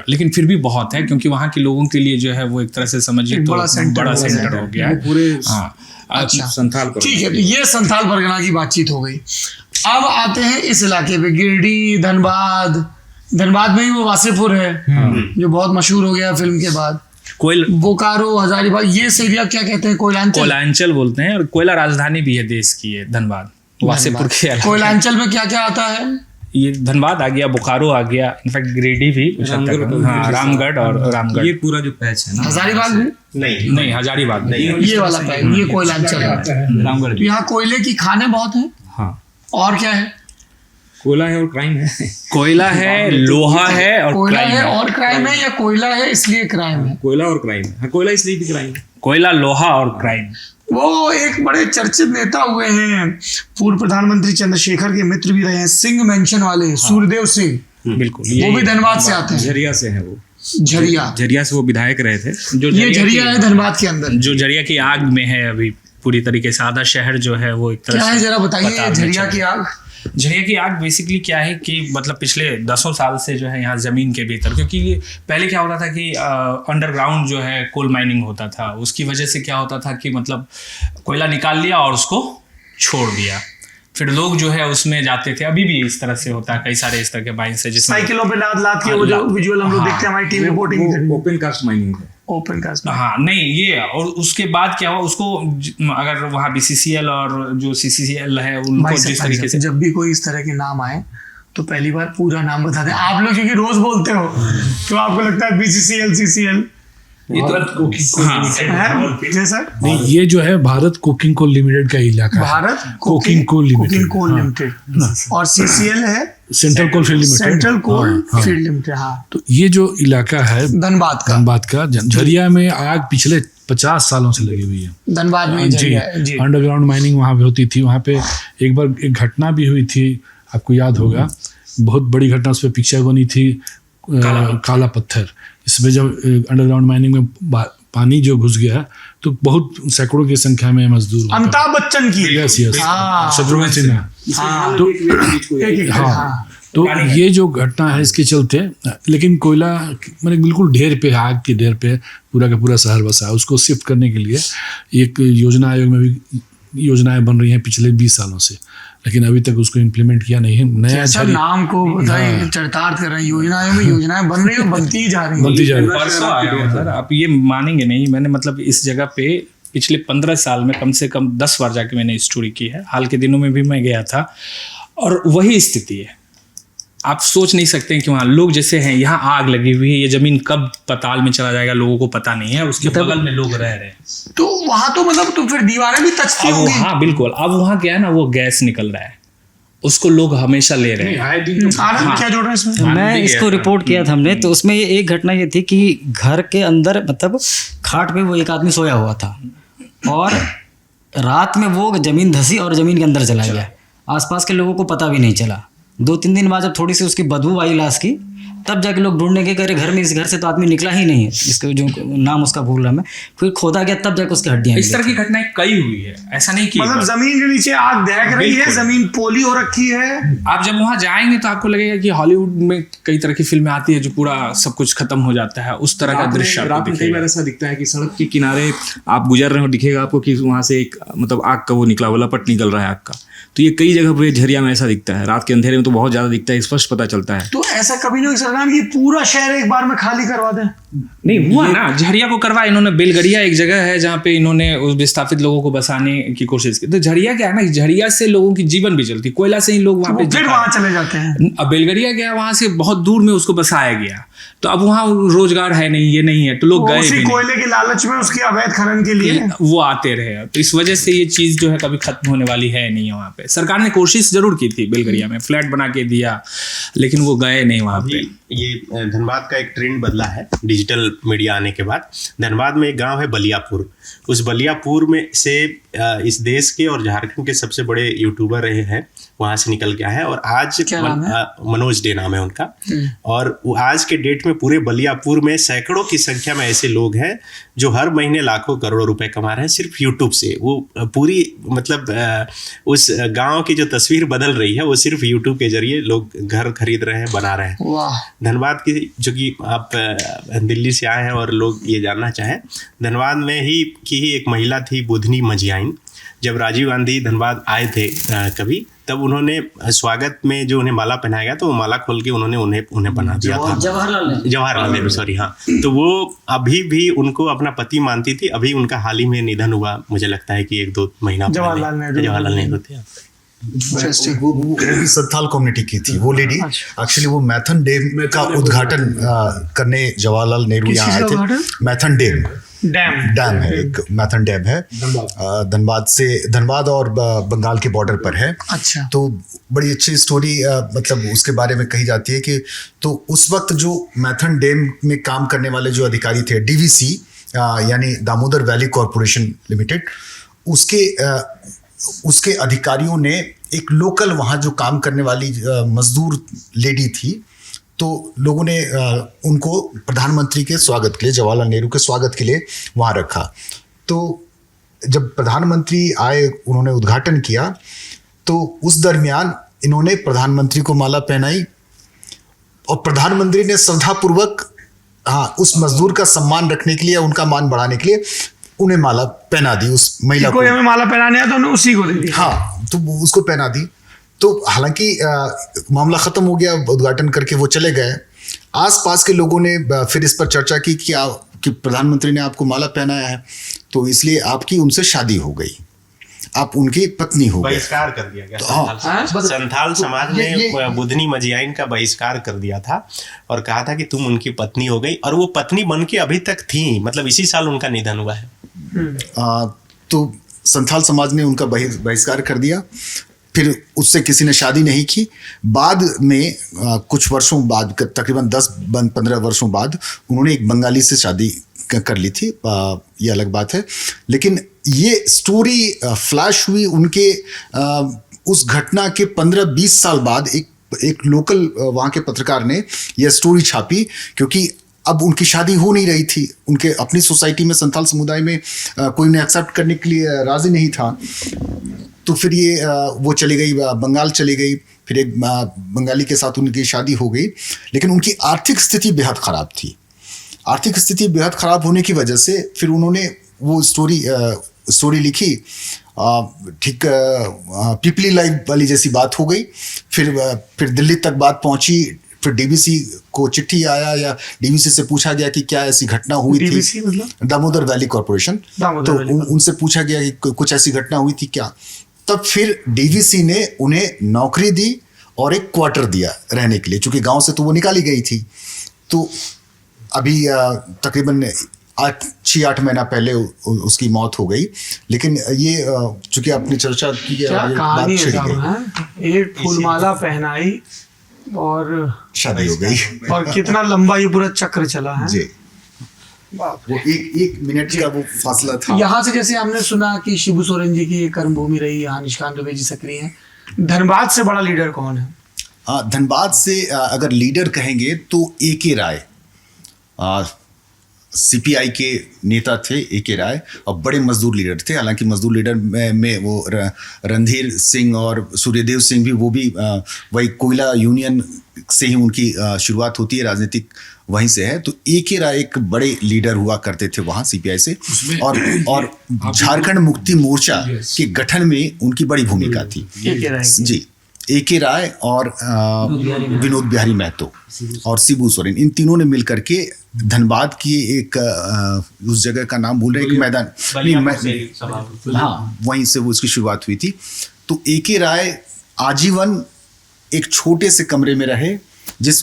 I: लेकिन फिर भी बहुत है, क्योंकि वहाँ के लोगों के लिए जो है वो एक तरह से समझिए तो बड़ा सेंटर हो गया है
D: पूरे।
C: अच्छा,
D: संथाल परगना।
C: ठीक है, तो ये संथाल परगना की बातचीत हो गई। अब आते हैं इस इलाके पे, गिरिडीह, धनबाद में ही वो वासेपुर है जो बहुत मशहूर हो गया फिल्म के बाद, बोकारो, हजारीबाग, ये एरिया क्या कहते हैं?
I: कोयलांचल बोलते हैं, और कोयला राजधानी भी है देश की है धनबाद, वासेपुर के अलावा।
C: कोयलांचल में क्या क्या आता है?
I: ये धनबाद आ गया, बोकारो आ गया, इनफैक्ट गिरिडीह भी, रामगढ़ और रामगढ़,
D: ये पूरा जो पैच है ना।
C: हजारीबाग भी
E: नहीं,
I: हजारीबाग नहीं,
C: ये वाला पैच, ये कोयलांचल है।
I: रामगढ़।
C: तो यहाँ कोयले की खाने बहुत हैं।
D: हाँ,
C: और क्या है?
D: कोयला है और क्राइम है।
I: कोयला है, लोहा है और
C: कोयला
I: क्राइम
C: है
I: है।
C: और क्राइम है, या कोयला है इसलिए क्राइम है?
D: कोयला और क्राइम है। हाँ, कोयला इसलिए भी क्राइम है।
I: कोयला, लोहा और क्राइम।
C: वो एक बड़े चर्चित नेता हुए हैं, पूर्व प्रधानमंत्री चंद्रशेखर के मित्र भी रहे हैं, सिंह मेंशन वाले, सूर्यदेव सिंह,
I: बिल्कुल,
C: वो भी धनबाद से आते हैं।
D: झरिया से है वो,
C: झरिया
D: से वो विधायक रहे थे।
I: जो
C: ये झरिया है धनबाद के अंदर,
I: जो झरिया की आग में है अभी पूरी तरीके से, आधा शहर जो है वो एक तरह
C: क्या है, जरा
I: पता
C: बताइए
I: नहीं
C: झरिया
I: चला।
C: की आग।
I: झरिया की आग बेसिकली क्या है कि मतलब पिछले 10 साल से जो है यहाँ जमीन के भीतर, क्योंकि ये पहले क्या होता था कि अंडरग्राउंड जो है कोल माइनिंग होता था, उसकी वजह से क्या होता था कि मतलब कोयला निकाल लिया और उसको छोड़ दिया, फिर लोग जो है उसमें जाते थे। अभी भी इस तरह से होता है, कई सारे इस तरह के माइंस है जिसमें
C: साइकिलों पे लाद के वो जो विजुअल हम लोग देखते हैं हमारी TV reporting,
D: open cast mining है।
C: Open cast.
I: हाँ, नहीं ये, और उसके बाद क्या हुआ, उसको अगर वहाँ BCCL और जो CCCL है उनको जिस तरीके से,
C: जब भी कोई इस तरह के नाम आए तो पहली बार पूरा नाम बता दें। आप लोग क्योंकि रोज बोलते हो तो आपको लगता है BCCL CCL,
A: ये तो
C: जैसा
A: नहीं, ये जो है भारत कोकिंग कोल लिमिटेड का इलाका है।
C: Bharat
A: coking coal limited,
C: limited, और CCL है
A: central coal field limited.
C: Central coal field limited. हाँ,
A: तो ये जो इलाका है
C: धनबाद का
A: झरिया में आग पिछले 50 सालों से लगी हुई है।
C: धनबाद में
A: जी, अंडरग्राउंड माइनिंग वहाँ पे होती थी। वहाँ पे एक बार एक घटना भी हुई थी, आपको याद होगा, बहुत बड़ी घटना, उस पर पिक्चर बनी थी, काला पत्थर। इसमें जब अंडरग्राउंड माइनिंग में पानी जो घुस गया तो बहुत सैकड़ों की संख्या में मजदूर,
C: अमिताभ बच्चन की,
A: यस शत्रुघ्न सिन्हा, तो ये जो घटना है इसके चलते, लेकिन कोयला मैंने बिल्कुल ढेर पे, आग के ढेर पे पूरा का पूरा शहर बसा है। उसको शिफ्ट करने के लिए एक योजना आयोग में भी योजनाएं बन रही हैं पिछले 20 सालों से, लेकिन अभी तक उसको इम्प्लीमेंट किया नहीं है। नया
C: नाम को बताइए, चरितार्थ कर रहे हैं, योजनाएं में योजनाएं बन रही है, बनती ही जा रही है।
I: परसों आया सर, आप ये मानेंगे नहीं, मैंने मतलब इस जगह पे पिछले 15 साल में कम से कम 10 बार जाके मैंने स्टोरी की है। हाल के दिनों में भी मैं गया था और वही स्थिति है। आप सोच नहीं सकते हैं कि वहाँ लोग जैसे हैं, यहाँ आग लगी हुई है, ये जमीन कब पताल में चला जाएगा लोगों को पता नहीं है, उसके बगल में लोग रह रहे हैं।
C: तो वहाँ तो मतलब तो फिर दीवारें भी तचती होंगी।
I: हाँ बिल्कुल, अब वहाँ क्या है ना, वो गैस निकल रहा है, उसको लोग हमेशा ले रहे हैं।
C: आनंद क्या जोड़ रहे हैं इसमें?
J: मैं इसको रिपोर्ट किया था हमने, तो उसमें एक घटना ये थी कि घर के अंदर मतलब खाट पे वो एक आदमी सोया हुआ था और रात में वो जमीन धसी और जमीन के अंदर चला गया। आसपास के लोगों को पता भी नहीं चला। 2-3 दिन बाद जब थोड़ी सी उसकी बदबू आई लाश की, तब जाके लोग ढूंढने के करे घर में, इस घर से तो आदमी निकला ही नहीं है, इसका जो नाम उसका भूल रहा मैं, फिर खोदा गया, तब जाके उसकी हड्डियां।
I: इस तरह की घटनाएं कई हुई है, ऐसा नहीं कि
C: मतलब जमीन के नीचे आग दहक रही है, जमीन पोली हो रखी है।
I: आप जब वहां जाएंगे तो आपको लगेगा कि हॉलीवुड में कई तरह की फिल्में आती है जो पूरा सब कुछ खत्म हो जाता है, उस तरह का दृश्य
D: रात में कई बार ऐसा दिखता है कि सड़क के किनारे आप गुजर रहे हो, दिखेगा आपको कि वहां से एक मतलब आग का वो निकला हुआ लपट निकल रहा है आग का। तो ये कई जगह पे झरिया में ऐसा दिखता है, रात के अंधेरे में तो बहुत ज्यादा दिखता है, स्पष्ट पता चलता है।
C: तो ऐसा कभी नहीं सरकार ये पूरा शहर एक बार में खाली करवा दें?
I: नहीं हुआ ना, झरिया को करवाया इन्होंने। बेलगड़िया एक जगह है जहाँ पे इन्होंने उस विस्थापित लोगों को बसाने की कोशिश की। तो झरिया क्या है ना, झरिया से लोगों की जीवन भी चलती, कोयला से ही लोग वहाँ पे
C: फिर वहां चले जाते हैं।
I: अब बेलगड़िया गया, वहां से बहुत दूर में उसको बसाया गया, तो अब वहाँ रोजगार है नहीं, ये नहीं है, तो लोग गए भी
C: उसी
I: नहीं।
C: कोयले के लालच में उसके अवैध खनन के लिए
I: वो आते रहे, तो इस वजह से ये चीज जो है कभी खत्म होने वाली है नहीं है वहाँ पे। सरकार ने कोशिश जरूर की थी बेलगरिया में, फ्लैट बना के दिया, लेकिन वो गए नहीं वहाँ पे।
E: ये धनबाद का एक ट्रेंड बदला है डिजिटल मीडिया आने के बाद। धनबाद में एक गांव है बलियापुर, उस बलियापुर में से इस देश के और झारखंड के सबसे बड़े यूट्यूबर रहे हैं, वहाँ से निकल गया है। और आज मनोज डे नाम है उनका, और वो आज के डेट में पूरे बलियापुर में सैकड़ों की संख्या में ऐसे लोग हैं जो हर महीने लाखों करोड़ों रुपए कमा रहे हैं सिर्फ यूट्यूब से। वो पूरी मतलब उस गांव की जो तस्वीर बदल रही है वो सिर्फ यूट्यूब के जरिए लोग घर खरीद रहे हैं, बना रहे हैं। धनबाद की, जो कि आप दिल्ली से आए हैं और लोग ये जानना चाहें, धनबाद में ही की ही एक महिला थी बुधनी मजियाइन। जब राजीव गांधी धनबाद आए थे कभी, तब उन्होंने स्वागत में जो उन्हें माला पहनाया गया तो वो माला खोल के उन्हें बना दिया था। जवाहरलाल नेहरू, सॉरी, हाँ। तो वो अभी भी उनको अपना पति मानती थी। अभी उनका हाल ही में निधन हुआ, मुझे लगता है कि 1-2 महीना
C: जवाहरलाल नेहरू
E: थे।
B: वो भी संथाल कम्युनिटी की थी वो लेडी। एक्चुअली वो मैथन डैम का उद्घाटन करने जवाहरलाल नेहरू यहाँ आए थे। मैथन डैम है, एक मैथन डैम है, धनबाद और बंगाल के बॉर्डर पर है।
C: अच्छा।
B: तो बड़ी अच्छी स्टोरी मतलब उसके बारे में कही जाती है कि तो उस वक्त जो मैथन डैम में काम करने वाले जो अधिकारी थे, DVC यानी दामोदर वैली कॉरपोरेशन लिमिटेड, उसके अधिकारियों ने एक लोकल वहाँ जो काम करने वाली मजदूर लेडी थी, तो लोगों ने उनको प्रधानमंत्री के स्वागत के लिए, जवाहरलाल नेहरू के स्वागत के लिए वहाँ रखा। तो जब प्रधानमंत्री आए, उन्होंने उद्घाटन किया, तो उस दरमियान इन्होंने प्रधानमंत्री को माला पहनाई और प्रधानमंत्री ने श्रद्धापूर्वक उस मजदूर का सम्मान रखने के लिए, उनका मान बढ़ाने के लिए उन्हें माला पहना दी। उस महिला को
C: हमें माला पहनाने है तो उन्हें उसी को दे दी।
B: हाँ, तो उसको पहना दी। तो हालांकि मामला ख़त्म हो गया, उद्घाटन करके वो चले गए। आसपास के लोगों ने फिर इस पर चर्चा की कि प्रधानमंत्री ने आपको माला पहनाया है तो इसलिए आपकी उनसे शादी हो गई, आप उनकी पत्नी हो गए।
E: बहिष्कार कर दिया गया। संथाल समाज ने बुधनी मजियाइन का बहिष्कार कर दिया था और कहा था कि तुम उनकी पत्नी हो गई, और वो पत्नी बन के अभी तक थी, मतलब इसी साल उनका निधन हुआ है।
B: तो संथाल समाज ने उनका बहिष्कार कर दिया। फिर उससे किसी ने शादी नहीं की। बाद में कुछ वर्षों बाद, तकरीबन 10-15 वर्षों बाद, उन्होंने एक बंगाली से शादी कर ली थी, ये अलग बात है। लेकिन ये स्टोरी फ्लैश हुई उनके उस घटना के 15-20 साल बाद। एक लोकल वहाँ के पत्रकार ने यह स्टोरी छापी, क्योंकि अब उनकी शादी हो नहीं रही थी। उनके अपनी सोसाइटी में, संथाल समुदाय में कोई उन्हें एक्सेप्ट करने के लिए राजी नहीं था। तो फिर ये वो चली गई, बंगाल चली गई। फिर एक बंगाली के साथ उनकी शादी हो गई, लेकिन उनकी आर्थिक स्थिति बेहद ख़राब थी। आर्थिक स्थिति बेहद ख़राब होने की वजह से फिर उन्होंने वो स्टोरी लिखी। ठीक पीपली लाइव वाली जैसी बात हो गई। फिर दिल्ली तक बात पहुंची। फिर DVC को चिट्ठी आया, या DVC से पूछा गया कि क्या ऐसी घटना हुई थी। मतलब दामोदर वैली कॉरपोरेशन। तो उनसे पूछा गया कि कुछ ऐसी घटना हुई थी क्या। तब फिर DVC ने उन्हें नौकरी दी और एक क्वार्टर दिया रहने के लिए, चूंकि गांव से तो वो निकाली गई थी। तो अभी तकरीबन 6-8 महीना पहले उसकी मौत हो गई। लेकिन ये चूंकि आपने चर्चा की, बात छिड़ गई।
C: एक फूलमाला पहनाई और
B: शादी हो गई।
C: और कितना लंबा ये पूरा चक्र चला है
B: जी। वो एक मिनट का वो फासला था।
C: यहाँ से जैसे हमने सुना कि शिबू सोरेन जी की कर्मभूमि रही, यहाँ निशिकांत दुबे जी सक्रिय हैं। धनबाद से बड़ा लीडर कौन है?
B: धनबाद से अगर लीडर कहेंगे तो AK राय, CPI के नेता थे AK राय, और बड़े मजदूर लीडर थे। हालांकि मजदूर लीडर में वो रणधीर सिंह और सूर्यदेव सिंह भी, वो भी वही कोयला यूनियन से ही उनकी शुरुआत होती है, राजनीतिक वहीं से है। तो AK राय एक बड़े लीडर हुआ करते थे वहाँ CPI से, और झारखंड मुक्ति मोर्चा के गठन में उनकी बड़ी भूमिका थी। जी, AK राय और विनोद बिहारी महतो और शिबू सोरेन, इन तीनों ने मिलकर के धनबाद की एक उस जगह का नाम भूल रहे, एक मैदान, हाँ, वहीं से वो उसकी शुरुआत हुई थी। तो AK राय आजीवन एक छोटे से कमरे में रहे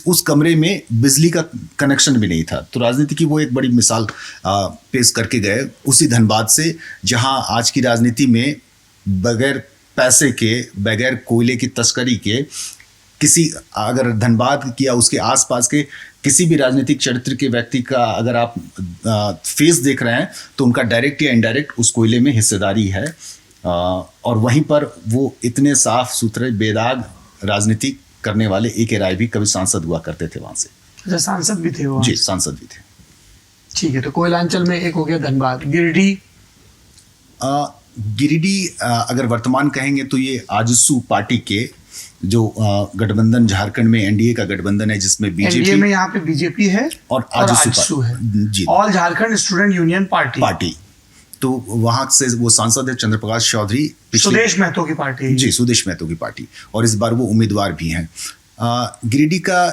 B: उस कमरे में बिजली का कनेक्शन भी नहीं था। तो राजनीति की वो एक बड़ी मिसाल पेश करके गए उसी धनबाद से, जहां आज की राजनीति में बगैर पैसे के, बगैर कोयले की तस्करी के, किसी अगर धनबाद या उसके आसपास के किसी भी राजनीतिक चरित्र के व्यक्ति का अगर आप फेस देख रहे हैं तो उनका डायरेक्ट या इनडायरेक्ट उस कोयले में हिस्सेदारी है। और वहीं पर वो इतने साफ सुथरे बेदाग राजनीति करने वाले A.K. राय भी कभी सांसद हुआ करते थे वहां से।
C: अच्छा, सांसद भी थे वो?
B: जी, सांसद भी थे।
C: ठीक है, तो कोयलांचल में एक हो गया धनबाद। गिरिडीह?
B: गिरिडीह अगर वर्तमान कहेंगे तो ये आजसू पार्टी के जो गठबंधन झारखंड में एनडीए का गठबंधन है, जिसमें बीजेपी
C: में यहाँ पे बीजेपी है
B: और आजसू है
C: जी, all Jharkhand student union party. तो वहां से वो सांसद है चंद्र प्रकाश चौधरी, सुदेश महतो की पार्टी।
B: जी, सुदेश महतो की पार्टी, और इस बार वो उम्मीदवार भी हैं। गिरिडीह का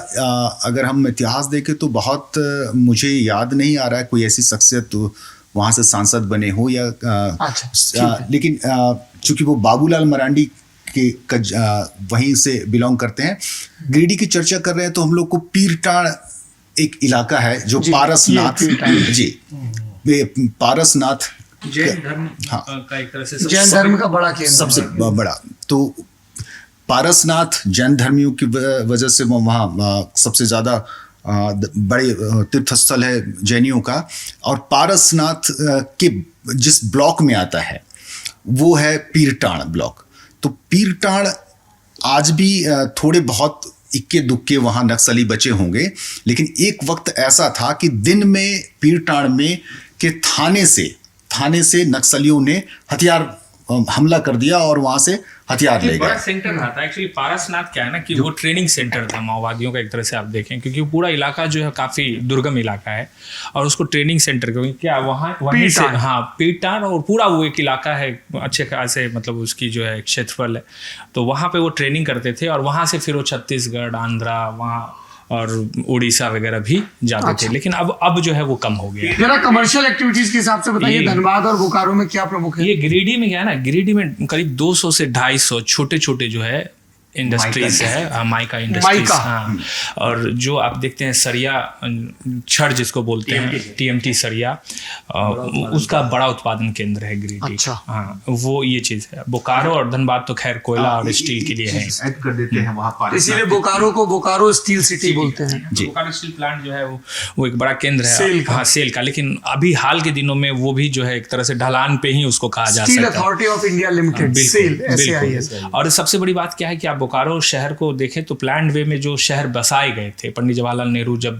B: अगर हम इतिहास देखें तो बहुत मुझे याद नहीं आ रहा है कोई ऐसी शख्सियत तो वहाँ से सांसद बने हो या लेकिन चूंकि वो बाबूलाल मरांडी के वहीं से बिलोंग करते हैं। गिरिडीह की चर्चा कर रहे हैं तो हम लोग को पीरटाड़ एक इलाका है जो पारसनाथ, जी पारसनाथ
I: जैन धर्म का एक तरह से
C: जैन धर्म का बड़ा केंद्र,
B: सबसे बड़ा। तो पारसनाथ जैन धर्मियों की वजह से वहाँ सबसे ज़्यादा बड़े तीर्थस्थल है जैनियों का। और पारसनाथ के जिस ब्लॉक में आता है वो है पीरटाड़ ब्लॉक। तो पीरटाड़ आज भी थोड़े बहुत इक्के दुक्के वहाँ नक्सली बचे होंगे, लेकिन एक वक्त ऐसा था कि दिन में पीरटाड़ में के थाने से नक्सलियों ने हथियार हमला कर दिया और वहां से हथियार ले गए।
I: बड़ा सेंटर था एक्चुअली पारसनाथ। क्या है ना कि वो ट्रेनिंग सेंटर था माओवादियों का एक तरह से आप देखें, क्योंकि पूरा इलाका जो है काफ़ी दुर्गम इलाका है और उसको ट्रेनिंग सेंटर क्योंकि क्या वहीं से पीरटाड़ और पूरा वो एक इलाका है अच्छे खासे, मतलब उसकी जो है क्षेत्रफल है, तो वहाँ पे वो ट्रेनिंग करते थे और वहाँ से फिर वो छत्तीसगढ़, आंध्रा वहाँ और उड़ीसा वगैरह भी जाते थे। लेकिन अब जो है वो कम हो गया।
C: जरा कमर्शियल एक्टिविटीज के हिसाब से बताइए, धनबाद और बोकारो में क्या प्रमुख है?
I: ये गिरिडीह में क्या है ना, गिरिडीह में करीब 200 से 250 छोटे जो है इंडस्ट्रीज है, माइका इंडस्ट्रीज। हाँ, और जो आप देखते हैं सरिया छड़ जिसको बोलते हैं TMT सरिया, उसका बड़ा उत्पादन केंद्र है गिरिडीह।
C: अच्छा।
I: हाँ, वो ये चीज है। बोकारो और धनबाद तो खैर कोयला और स्टील के लिए है,
B: ऐड कर देते हैं वहाँ पर,
C: इसीलिए बोकारो को बोकारो स्टील सिटी बोलते हैं।
I: बोकारो स्टील प्लांट जो है वो एक बड़ा केंद्र है सेल का। लेकिन अभी हाल के दिनों में वो भी जो है एक तरह से ढलान पे ही उसको कहा जा सकता है,
C: steel authority of India limited,
I: बिल्कुल। और सबसे बड़ी बात क्या है कि आप बोकारो शहर को देखें तो प्लान्ड वे में जो शहर बसाए गए थे पंडित जवाहरलाल नेहरू जब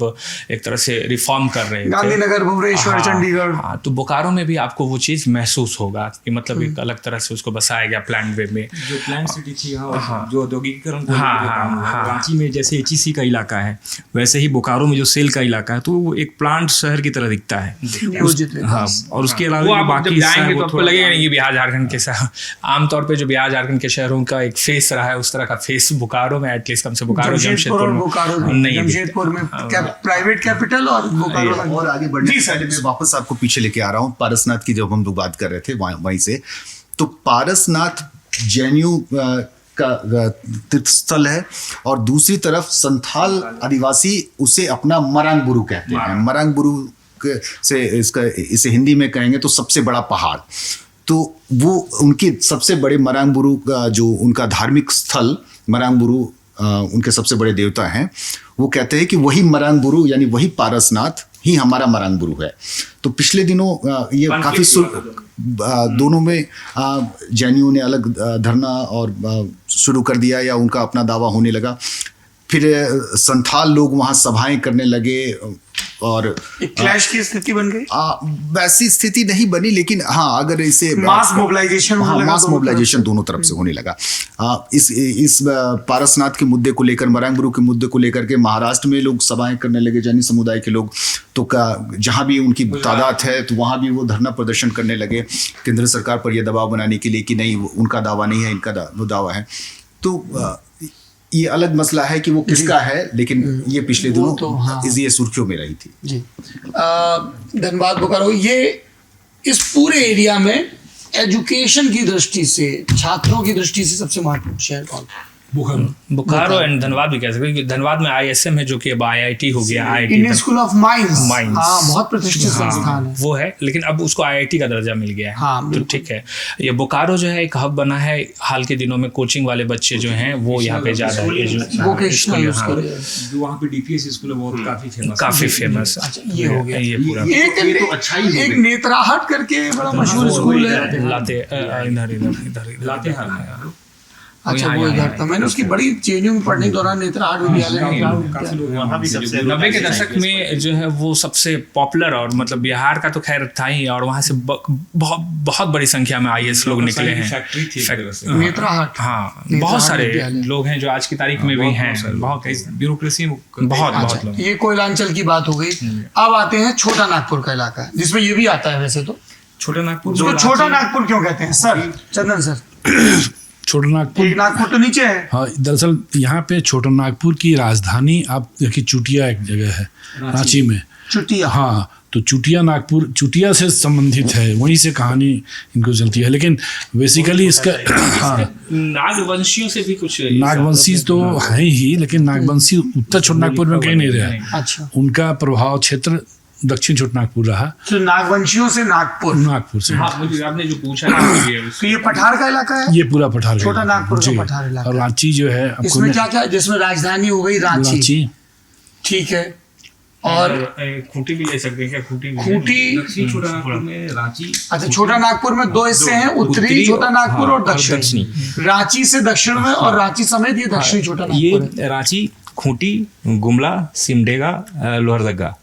I: एक तरह से रिफॉर्म कर रहे थे,
C: गांधीनगर, भुवनेश्वर, चंडीगढ़।
I: हाँ, तो बोकारो में भी आपको वो चीज महसूस होगा कि मतलब एक अलग तरह से उसको बसाया गया प्लान्ड वे में।
D: जो प्लान सिटी थी जो औद्योगिकीकरण रांची में जैसे HEC का इलाका है, वैसे ही बोकारो में जो सेल का इलाका है, तो वो एक प्लांट शहर की तरह दिखता है। हाँ, और उसके अलावा बाकी
I: जाएंगे तो आपको लगेगा नहीं कि बिहार झारखंड के आमतौर पर जो बिहार झारखंड के शहरों का एक फेस रहा है, उस तरह का फेस बोकारो में एटलीस्ट कम से बोकारो जमशेदपुर में
C: जमशेदपुर में प्राइवेट कैपिटल और बोकारो।
B: और आगे बढ़ने से पहले मैं वापस आपको पीछे लेके आ रहा हूँ पारसनाथ की, जब हम लोग बात कर रहे थे वहीं से। तो पारसनाथ जैनियों का तीर्थस्थल है और दूसरी तरफ संथाल आदिवासी उसे अपना मरांग बुरु कहते हैं। मरांग बुरु से इसे हिंदी में कहेंगे तो सबसे बड़ा पहाड़। तो वो उनकी सबसे बड़े मरांग बुरु का जो उनका धार्मिक स्थल मरांग बुरु उनके सबसे बड़े देवता हैं। वो कहते हैं कि वही मरांग बुरु यानी वही पारसनाथ ही हमारा मरांग बुरु है। तो पिछले दिनों ये काफ़ी दोनों में जैनियों ने अलग धरना और शुरू कर दिया या उनका अपना दावा होने लगा। फिर संथाल लोग वहाँ सभाएं करने लगे और
C: एक क्लैश की स्थिति बन गई।
B: वैसी स्थिति नहीं बनी, लेकिन हाँ अगर इसे
C: मास मोबिलाइजेशन
B: दोनों तरफ से होने लगा। इस पारसनाथ के मुद्दे को लेकर, मरांग बुरु के मुद्दे को लेकर के महाराष्ट्र में लोग सभाएं करने लगे, जैनी समुदाय के लोग। तो जहाँ भी उनकी तादाद है तो वहाँ भी वो धरना प्रदर्शन करने लगे केंद्र सरकार पर यह दबाव बनाने के लिए कि नहीं उनका दावा नहीं है, इनका वो दावा है। तो ये अलग मसला है कि वो किसका है, लेकिन ये पिछले दिनों तो ये सुर्खियों में रही थी।
C: जी, धनबाद बोकारो, ये इस पूरे एरिया में एजुकेशन की दृष्टि से, छात्रों की दृष्टि से सबसे महत्वपूर्ण शहर कौन?
D: बोकारो एंड धनबाद भी कह सकते हैं, क्योंकि धनबाद में ISM है जो कि अब IIT हो गया। IIT
C: Indian school of mines,
D: mines.
C: हाँ, बहुत प्रतिष्ठित संस्थान है
D: वो है, लेकिन अब उसको IIT का दर्जा मिल गया है।
C: हाँ,
D: तो
C: बिल्कुल।
D: ठीक है, ये बोकारो जो है एक हब बना है। हाल के दिनों में कोचिंग वाले बच्चे जो हैं वो यहाँ पे ज़्यादा है।
C: वोकेशनल
D: हाँ,
A: वहाँ पे DPS स्कूल है, बहुत
D: काफ़ी फेमस।
C: ये हो गया।
D: ये पूरा
C: एक नेत्राहट करके बड़ा मशहूर स्कूल है।
D: लाते इधर लाते
C: अच्छा, वो इधर था। मैंने उसकी बड़ी चेंजिंग में पढ़ने के दौरान नेत्राहट विद्यालय
E: वहाँ भी सबसे
D: 90 के दशक में जो है वो सबसे पॉपुलर, और मतलब बिहार का तो खैर था ही, और वहाँ से बहुत बड़ी संख्या में IAS लोग निकले हैं।
C: नेत्राहट,
D: हाँ, बहुत सारे लोग हैं जो आज की तारीख में भी हैं। बहुत ब्यूरोक्रेसी बहुत लोग।
C: ये कोयलांचल की बात हो गई। अब आते हैं छोटा नागपुर का इलाका, जिसमें ये भी आता है। वैसे तो
D: छोटा नागपुर,
C: उसको छोटा नागपुर क्यों कहते हैं सर? चंदन सर,
A: छोटा नागपुर,
C: एक नागपुर तो नीचे है।
A: हाँ, दरअसल यहाँ पे छोटा नागपुर की राजधानी आप देखिए चुटिया एक जगह है रांची में।
C: चुटिया,
A: हाँ, तो चुटिया नागपुर चुटिया से संबंधित है, वहीं से कहानी इनको चलती है। लेकिन बेसिकली इसका हाँ,
D: नागवंशियों से भी कुछ
A: नागवंशी तो है ही, लेकिन नागवंशी उत्तर छोटा नागपुर में कहीं नहीं रहा।
C: अच्छा,
A: उनका प्रभाव क्षेत्र दक्षिण छोटा नागपुर रहा।
C: तो नागवंशियों से नागपुर से।
D: हाँ, मुझे आपने जो पूछा
C: तो ये पठार का इलाका है।
A: ये पूरा पठार का
C: छोटा
A: इलाका।
C: नागपुर
A: जी।
C: का पठार इलाका।
A: और रांची जो है आपको
C: इसमें क्या क्या है? जिसमें राजधानी हो गई रांची, ठीक है। और
D: खूंटी भी ले सकते हैं क्या? खूंटी
C: खूंटी,
D: छोटा नागपुर में रांची।
C: अच्छा, छोटा नागपुर में दो हिस्से हैं, उत्तरी छोटा नागपुर और दक्षिणी। रांची से दक्षिण में, और रांची समेत ये दक्षिणी छोटा नागपुर है।
D: ये रांची, खूंटी, गुमला, सिमडेगा, लोहरदगा,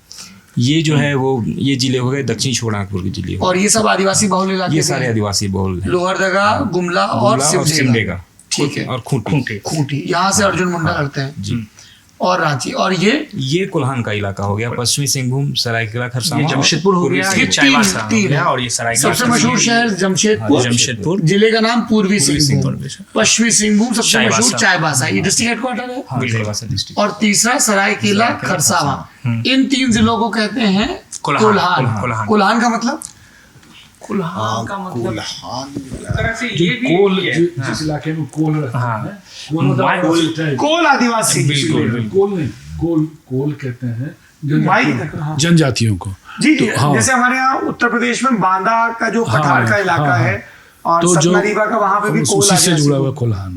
D: ये जो है वो ये जिले हो गए दक्षिण छोटा नागपुर के जिले।
C: और ये सब आदिवासी बहुल इलाके,
D: ये सारे आदिवासी बहुल हैं।
C: लोहरदगा, गुमला और
D: सिमडेगा,
C: ठीक है,
D: और खूंटी
C: यहाँ से अर्जुन मुंडा लड़ते हैं
D: जी।
C: और रांची, और ये
D: कोल्हान का इलाका हो गया। पश्चिमी सिंहभूम, सरायकेला खरसावां,
C: जमशेदपुर हो गया। ये
D: चाईबासा हो
C: तीन
D: गया,
C: है।
D: और ये सरायकेला।
C: सबसे मशहूर शहर जमशेदपुर, जिले का नाम पूर्वी सिंहभूम। पश्चिमी सिंहभूम सबसे मशहूर चाईबासा, ये डिस्ट्रिक्ट हेडक्वार्टर है।
D: चाईबासा डिस्ट्रिक्ट।
C: और तीसरा सरायकेला खरसावां। इन तीन जिलों को कहते हैं कोल्हान। कोल्हान का मतलब,
B: कोल्हान
A: कोल, जिस इलाके में कोल रहता है,
C: कोल आदिवासी,
D: बिल्कुल।
A: कोल नहीं, कोल कहते हैं
C: हाँ।
A: जनजातियों को।
C: जी,
A: तो हाँ,
C: जैसे हमारे यहाँ उत्तर प्रदेश में बांदा का जो पठार का इलाका है, और
A: तो जो
C: सतनारीवा का, वहाँ पे भी कोल
A: उसी से
C: आदिवासी
A: जुड़ा हुआ कोल्हान।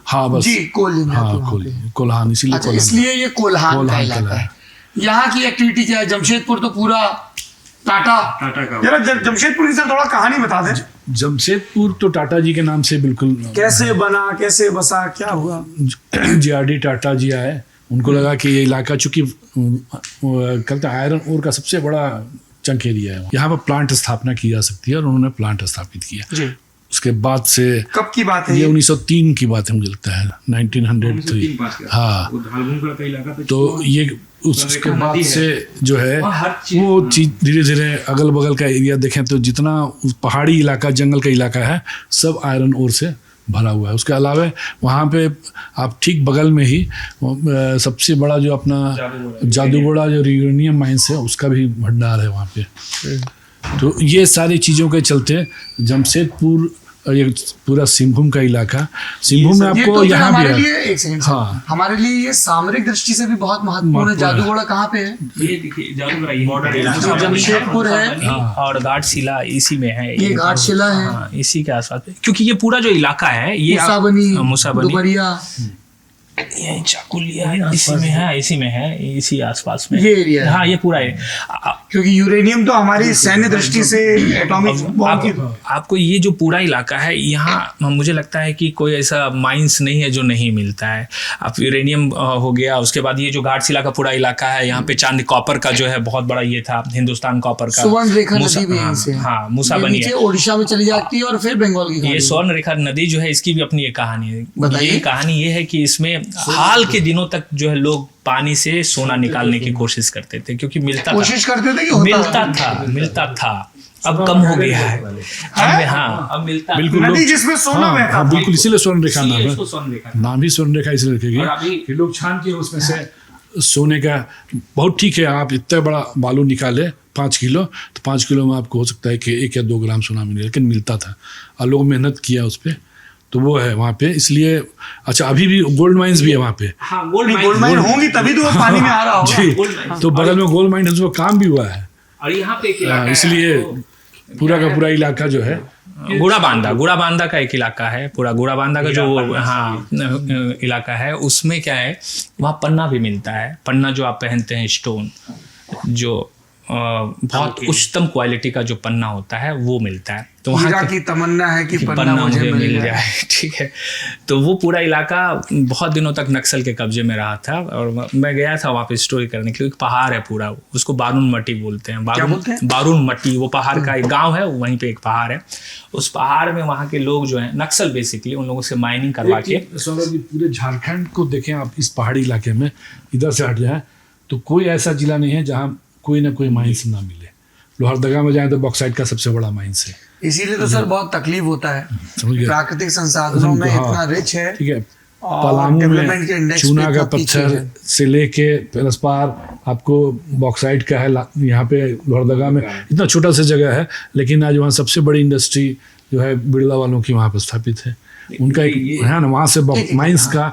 A: हाँ, बस
C: जी, कोल
A: हाँ, कोल्हान, इसीलिए
C: अच्छा, इसलिए ये कोल्हान का इलाका है। यहाँ की एक्टिविटी क्या है? जमशेदपुर तो पूरा टाटा का। जरा जमशेदपुर की सर थोड़ा कहानी बता दें।
A: जमशेदपुर तो टाटा जी के नाम से बिल्कुल
C: कैसे बना, कैसे बसा, क्या हुआ?
A: JRD टाटा जी आए, उनको लगा कि ये इलाका चूंकि कहते हैं आयरन ओर का सबसे बड़ा चंक एरिया है, यहाँ पर प्लांट स्थापना की जा सकती है, और उन्होंने प्लांट स्थापित किया।
C: जी।
A: उसके बाद से
C: कब की बात है?
A: ये 1903 की बात है, मुझे लगता है 1903। हाँ, तो ये उसके बाद से जो है वो चीज धीरे धीरे अगल बगल का एरिया देखें तो जितना पहाड़ी इलाका, जंगल का इलाका है, सब आयरन ओर से भरा हुआ है। उसके अलावा वहाँ पे आप ठीक बगल में ही सबसे बड़ा जो अपना जादूगोड़ा जो यूरेनियम माइंस है, उसका भी भंडार है वहाँ पे। तो ये सारी चीज़ों के चलते जमशेदपुर और ये पूरा सिंहभूम का इलाका, सिंहभूम में आपको यहाँ भी है।
C: एक सेकंड, हाँ, हमारे लिए ये सामरिक दृष्टि से भी बहुत महत्वपूर्ण है। जादूगोड़ा कहाँ पे है?
D: ये देखिए जादूगरा
C: जमशेदपुर है,
D: और घाटशिला इसी में है।
C: ये घाटशिला है,
D: हाँ, इसी के आसपास, क्योंकि ये पूरा जो इलाका है ये
C: मुसाबनी, दुबरिया,
D: ये चाकुलिया इसी में है, इसी आसपास में
C: ये एरिया है।
D: हाँ, ये पूरा है,
C: क्योंकि यूरेनियम तो हमारी सैन्य दृष्टि से एटॉमिक बॉम्ब
D: आपको ये जो पूरा इलाका है, यहाँ मुझे लगता है कि कोई ऐसा माइंस नहीं है जो नहीं मिलता है। आप यूरेनियम हो गया, उसके बाद ये जो घाटशिला का पूरा इलाका है, यहाँ पे चांदी कॉपर का जो है बहुत बड़ा ये था, हिंदुस्तान कॉपर का।
C: स्वर्ण रेखा नदी भी यहीं से है।
D: हाँ, मुसाबनी है,
C: ओडिशा में चली जाती है और फिर बंगाल की।
D: ये स्वर्ण रेखा नदी जो है, इसकी भी अपनी एक कहानी है। ये कहानी ये है कि इसमें हाल के दिनों तक जो है लोग पानी से सोना निकालने की कोशिश करते थे, क्योंकि
C: कोशिश करते थे कि
D: मिलता था। अब कम हो गया है। अब मिलता
A: बिल्कुल,
C: नदी जिसमें सोना बहता था।
A: बिल्कुल, इसीलिए स्वर्ण रेखा नाम है। नाम ही स्वर्ण रेखा इसलिए रखेगी कि लोग छान के उसमें से सोने का, बहुत ठीक है, आप इतना बड़ा बालू निकाले 5 किलो, तो 5 किलो में आपको हो सकता है कि 1 या 2 ग्राम सोना मिले, लेकिन मिलता था और लोग मेहनत किया उस पर, तो वो है वहाँ पे, इसलिए अच्छा अभी भी गोल्ड माइंस भी है वहाँ पे।
C: हाँ, गोल्ड माइन होंगी तभी तो वो पानी में आ रहा होगा।
A: जी, तो बगल में गोल्ड माइन है, उसमें काम भी हुआ है।
D: और यहाँ पे एक इलाका है,
A: इसलिए पूरा का पूरा इलाका जो है
I: गुड़ाबांदा का एक इलाका है, पूरा गुड़ाबांदा का जो इलाका है, उसमें क्या है, वहाँ पन्ना भी मिलता है। पन्ना जो आप पहनते हैं, स्टोन, जो बहुत उच्चतम क्वालिटी का जो पन्ना होता है वो मिलता है। तो वहाँ
C: की तमन्ना है कि पन्ना मुझे मिल जाए।
I: ठीक है, तो वो पूरा इलाका बहुत दिनों तक नक्सल के कब्जे में रहा था, और मैं गया था वहाँ पे स्टोरी करने के लिए। एक पहाड़ है पूरा, उसको बारून मट्टी बोलते हैं। बारून मट्टी, वो पहाड़ का एक गांव है, वहीं पे एक पहाड़ है। उस पहाड़ में वहाँ के लोग जो है नक्सल, बेसिकली उन लोगों से माइनिंग करवा के,
A: सौरभ जी पूरे झारखंड को देखें आप, इस पहाड़ी इलाके में इधर से हट जाए तो कोई ऐसा जिला नहीं है जहाँ कोई ना कोई माइंस ना मिले। लोहरदगा में जाए तो बॉक्साइट का सबसे बड़ा माइंस है।
C: इसीलिए तो सर बहुत तकलीफ होता है,
A: समझ गए,
C: प्राकृतिक संसाधनों में इतना रिच है।
A: ठीक है, पलामू में चूना का पत्थर से लेके प्लस पार आपको बॉक्साइट का है। यहाँ पे लोहरदगा में इतना छोटा सा जगह है, लेकिन आज वहाँ सबसे बड़ी इंडस्ट्री जो है बिरला वालों की वहाँ पर स्थापित है। उनका एक है ना, वहाँ से माइंस का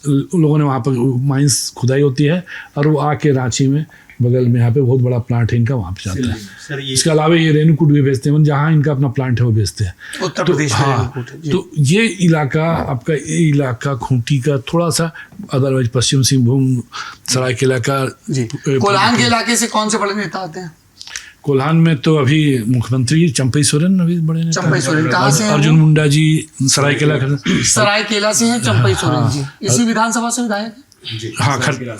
A: उन लोगों ने वहाँ पर माइंस खुदाई होती है, और वो आके रांची में बगल में यहाँ पे बहुत बड़ा प्लांट है इनका, वहाँ पे जाता है। इसके अलावा ये रेणुकूट भी भेजते हैं, जहाँ इनका अपना प्लांट है वो भेजते हैं
C: उत्तर प्रदेश में।
A: हाँ, तो ये इलाका आपका, ये इलाका खूंटी का थोड़ा सा, अदरवाइज पश्चिम सिंहभूम, सरायकेला का।
C: कोल्हान के इलाके से कौन से बड़े नेता आते हैं?
A: कोल्हान में तो अभी मुख्यमंत्री चंपई सोरेन अभी बड़े नेता।
C: चंपई सोरेन कहाँ से हैं?
A: अर्जुन मुंडा जी
C: सरायकेला से हैं चंपई सोरेन जी, इसी विधानसभा से विधायक है।
A: हाँ,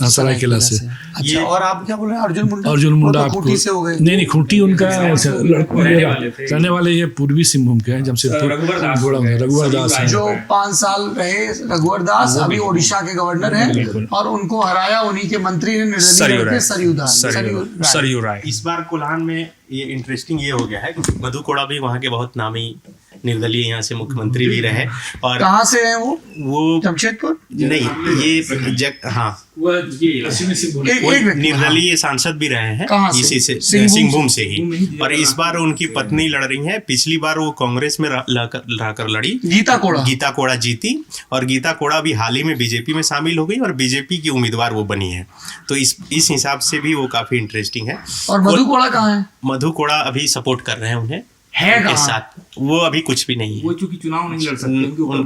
A: सरायकेला से।
C: अच्छा, और आप क्या बोले? अर्जुन
A: मुंडा आपको
C: खूंटी से हो गए?
A: नहीं, खूंटी उनका रहने वाले ये पूर्वी सिंहभूम के हैं, जमशेदपुर। रघुवर दास हैं,
C: जो 5 साल रहे रघुवर दास, अभी ओडिशा के गवर्नर हैं, और उनको हराया उन्हीं के मंत्री ने, निर्दलीय
I: सरयू राय।
E: इस बार कोल्हान में ये इंटरेस्टिंग ये हो गया है कि मधु कोड़ा भी वहाँ के बहुत नामी निर्दलीय यहाँ से मुख्यमंत्री भी रहे। और
C: कहाँ से हैं वो? जमशेदपुर
E: नहीं, ये हाँ, वो निर्दलीय सांसद भी रहे हैं इसी से, सिंहभूम से ही। और इस बार उनकी पत्नी लड़ रही है। पिछली बार वो कांग्रेस में रहकर लड़ी, गीता कोड़ा जीती, और गीता कोड़ा भी हाल ही में बीजेपी में शामिल हो गई, और बीजेपी की उम्मीदवार वो बनी है। तो इस हिसाब से भी वो काफी इंटरेस्टिंग है।
C: और मधु कोड़ा कहाँ है?
E: मधु कोड़ा अभी सपोर्ट कर रहे हैं उन्हें, है के साथ। वो अभी कुछ भी नहीं है, वो
D: चूंकि चुनाव नहीं लड़ सकते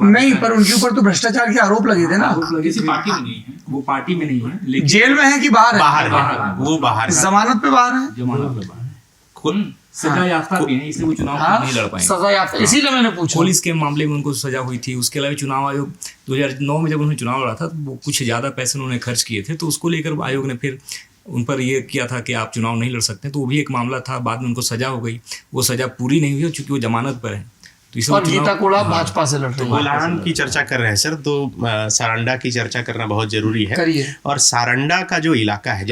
C: नहीं, पर उनके ऊपर तो भ्रष्टाचार के आरोप लगे थे ना।
D: किसी पार्टी में नहीं है, वो पार्टी में नहीं है, लेकिन
C: जेल में है कि बाहर है?
E: वो बाहर है,
C: जमानत पे बाहर है,
D: सजा याफ्ता भी है, इसलिए वो चुनाव नहीं लड़ पाएंगे।
C: सजा याफ्ता, इसीलिए मैंने पूछा।
D: पुलिस के मामले में उनको सजा हुई थी। उसके अलावा चुनाव आयोग 2009 में जब उन्होंने चुनाव लड़ा था, तो वो कुछ ज्यादा पैसे उन्होंने खर्च किए थे, तो उसको लेकर आयोग ने फिर उन पर ये किया था कि आप चुनाव नहीं लड़ सकते। तो वो भी एक मामला था, बाद में उनको सजा हो गई। वो सजा पूरी नहीं हुई क्योंकि वो जमानत पर है। तो
C: और गीता कोड़ा भाजपा से लड़ रहे हैं।
E: कोल्हान की चर्चा कर रहे हैं सर, तो सारंडा की चर्चा करना बहुत जरूरी है। और सारंडा का जो इलाका है,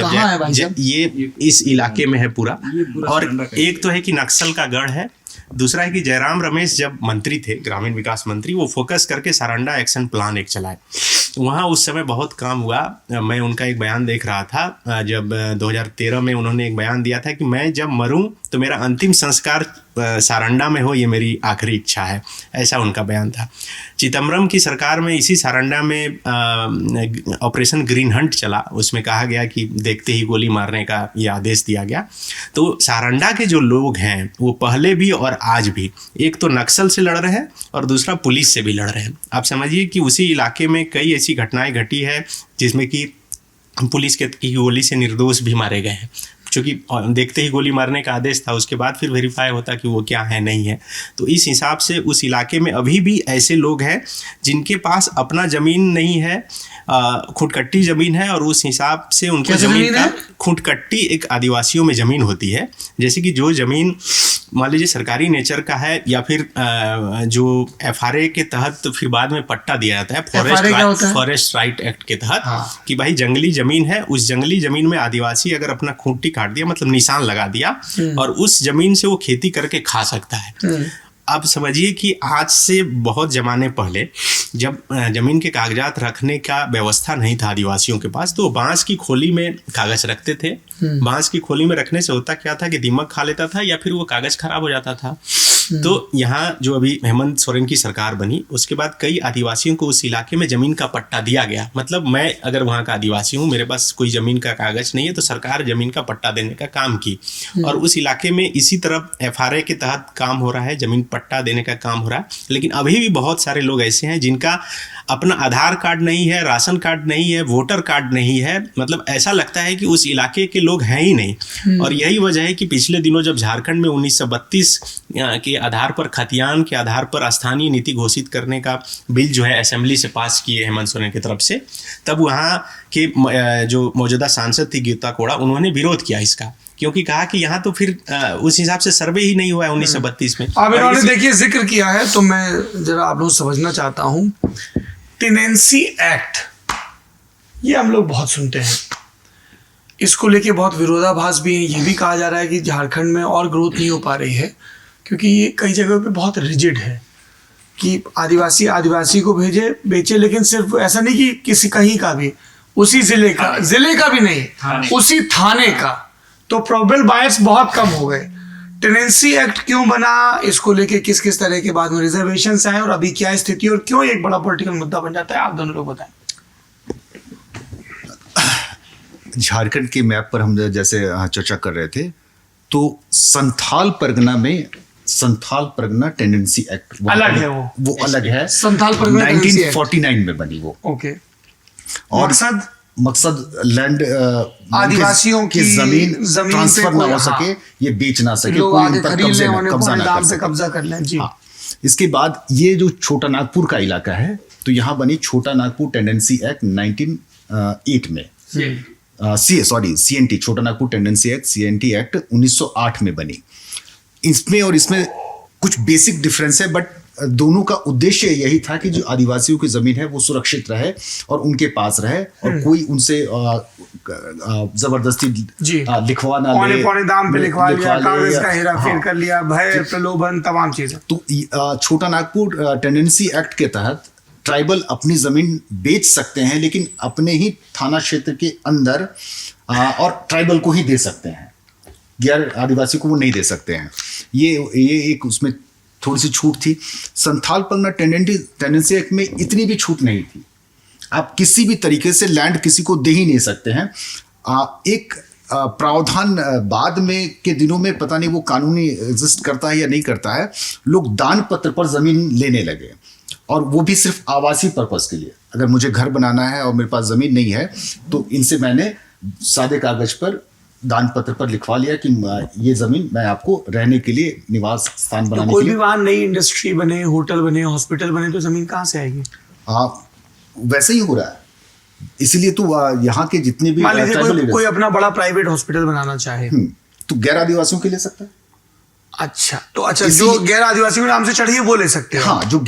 E: जब ये इस इलाके में है पूरा, और एक तो है कि नक्सल का गढ़ है, दूसरा है कि जयराम रमेश जब मंत्री थे, ग्रामीण विकास मंत्री, वो फोकस करके सारंडा एक्शन प्लान एक चलाए। वहाँ उस समय बहुत काम हुआ। मैं उनका एक बयान देख रहा था, जब 2013 में उन्होंने एक बयान दिया था कि मैं जब मरूं तो मेरा अंतिम संस्कार सारंडा में हो, ये मेरी आखिरी इच्छा है, ऐसा उनका बयान था। चिदम्बरम की सरकार में इसी सारंडा में ऑपरेशन ग्रीन हंट चला, उसमें कहा गया कि देखते ही गोली मारने का ये आदेश दिया गया। तो सारंडा के जो लोग हैं वो पहले भी और आज भी, एक तो नक्सल से लड़ रहे हैं और दूसरा पुलिस से भी लड़ रहे हैं। आप समझिए कि उसी इलाके में कई ऐसी घटनाएं घटी है जिसमें कि पुलिस की गोली से निर्दोष भी मारे गए हैं, क्योंकि देखते ही गोली मारने का आदेश था, उसके बाद फिर वेरीफाई होता कि वो क्या है नहीं है। तो इस हिसाब से उस इलाके में अभी भी ऐसे लोग हैं जिनके पास अपना ज़मीन नहीं है, खुटकट्टी ज़मीन है, और उस हिसाब से उनको ज़मीन का खुटकट्टी एक आदिवासियों में ज़मीन होती है। जैसे कि जो ज़मीन मान लीजिए सरकारी नेचर का है, या फिर जो FRA के तहत फिर बाद में पट्टा दिया जाता है, फॉरेस्ट राइट एक्ट के तहत, कि भाई जंगली ज़मीन है, उस जंगली ज़मीन में आदिवासी अगर अपना खूंटी काट दिया, मतलब निशान लगा दिया, और उस ज़मीन से वो खेती करके खा सकता है। अब समझिए कि आज से बहुत ज़माने पहले जब ज़मीन के कागजात रखने का व्यवस्था नहीं था आदिवासियों के पास, तो बांस की खोली में कागज़ रखते थे। बांस की खोली में रखने से होता क्या था कि दीमक खा लेता था, या फिर वो कागज़ खराब हो जाता था। तो यहाँ जो अभी हेमंत सोरेन की सरकार बनी उसके बाद कई आदिवासियों को उस इलाके में ज़मीन का पट्टा दिया गया। मतलब मैं अगर वहाँ का आदिवासी हूँ, मेरे पास कोई ज़मीन का कागज़ नहीं है, तो सरकार ज़मीन का पट्टा देने का काम की। और उस इलाके में इसी तरफ FRA के तहत काम हो रहा है, ज़मीन पट्टा देने का काम हो रहा है। लेकिन अभी भी बहुत सारे लोग ऐसे हैं जिनका अपना आधार कार्ड नहीं है, राशन कार्ड नहीं है, वोटर कार्ड नहीं है। मतलब ऐसा लगता है कि उस इलाके के लोग हैं ही नहीं। और यही वजह है कि पिछले दिनों जब झारखंड में 1932 के आधार पर, खतियान के आधार पर स्थानीय नीति घोषित करने का बिल जो है असेंबली से पास किए हेमंत सोरेन की तरफ से, तब वहाँ के जो मौजूदा सांसद थी गीता कोड़ा, उन्होंने विरोध किया इसका, क्योंकि कहा कि यहाँ तो फिर उस हिसाब से सर्वे ही नहीं हुआ है 1932 में।
C: अब इन्होंने देखिए जिक्र किया है, तो मैं जरा आप लोग समझना चाहता हूँ। टेनेंसी एक्ट, ये हम लोग बहुत सुनते हैं, इसको लेके बहुत विरोधाभास भी है। ये भी कहा जा रहा है कि झारखंड में और ग्रोथ नहीं हो पा रही है क्योंकि ये कई जगह पे बहुत रिजिड है कि आदिवासी को बेचे, लेकिन सिर्फ ऐसा नहीं कि किसी कहीं का भी, उसी जिले का भी नहीं, उसी थाने का। तो प्रोबेबल बायर्स बहुत कम हो गए। टेनेंसी एक्ट क्यों बना, इसको लेके किस किस तरह के बाद में रिजर्वेशंस आए और अभी क्या स्थिति और क्यों एक बड़ा पॉलिटिकल मुद्दा बन जाता है, आप दोनों लोग बताएं।
B: झारखंड के मैप पर हम जैसे चर्चा कर रहे थे, तो संथाल परगना टेंडेंसी एक्ट
C: अलग है,
B: वो अलग है।
C: संथाल परगना
B: 1949 में बनी वो।
C: ओके।
B: और मकसद लैंड
C: आदिवासियों की
B: जमीन ट्रांसफर ना हो
C: हाँ,
B: सके, ये बेच ना सके,
C: लोग
B: कोई
C: आगे
B: उन पर
C: खरीद ले,
B: कब्जा ना कर सके,
C: कब्जा कर लें जी।
B: हाँ। इसके बाद ये जो छोटा नागपुर का इलाका है, तो यहाँ बनी छोटा नागपुर टेंडेंसी एक्ट 1908 में। CNT, छोटा Nagpur tendency act, CNT act 1908 में बनी। इसमें कुछ बेसिक डिफरेंस है, बट दोनों का उद्देश्य यही था कि जो आदिवासियों की जमीन है वो सुरक्षित रहे और उनके पास रहे, और कोई उनसे जबरदस्ती लिखवा ना ले,
C: पौने दाम पे लिखवा लिया, कागज का हेराफेर कर लिया, भय प्रलोभन तमाम चीजें।
B: तो छोटा नागपुर टेंडेंसी एक्ट के तहत ट्राइबल अपनी जमीन बेच सकते हैं, लेकिन अपने ही थाना क्षेत्र के अंदर, और ट्राइबल को ही दे सकते हैं, गैर आदिवासी को वो नहीं दे सकते हैं। ये एक उसमें थोड़ी सी छूट थी। संथाल परगना टेंडेंसी एक्ट में इतनी भी छूट नहीं थी। आप किसी भी तरीके से लैंड किसी को दे ही नहीं सकते हैं। एक प्रावधान बाद में के दिनों में, पता नहीं वो कानूनी एग्जिस्ट करता है या नहीं करता है, लोग दान पत्र पर जमीन लेने लगे, और वो भी सिर्फ आवासीय पर्पस के लिए। अगर मुझे घर बनाना है और मेरे पास जमीन नहीं है, तो इनसे मैंने सादे कागज पर दान पत्र पर लिखवा लिया कि ये जमीन मैं आपको रहने के लिए निवास स्थान बनाने
C: कोई
B: के लिए।
C: भी वहाँ नई इंडस्ट्री बने, होटल बने, हॉस्पिटल बने, तो जमीन कहाँ से आएगी?
B: वैसे ही हो रहा है। इसीलिए तो यहाँ के जितने भी
C: मान लीजिए कोई अपना बड़ा प्राइवेट हॉस्पिटल बनाना चाहे,
B: तो गैर आदिवासियों के ले सकता है।
C: अच्छा, तो जो गैर आदिवासी के नाम से चढ़ी है वो ले सकते हैं।
B: हाँ, जो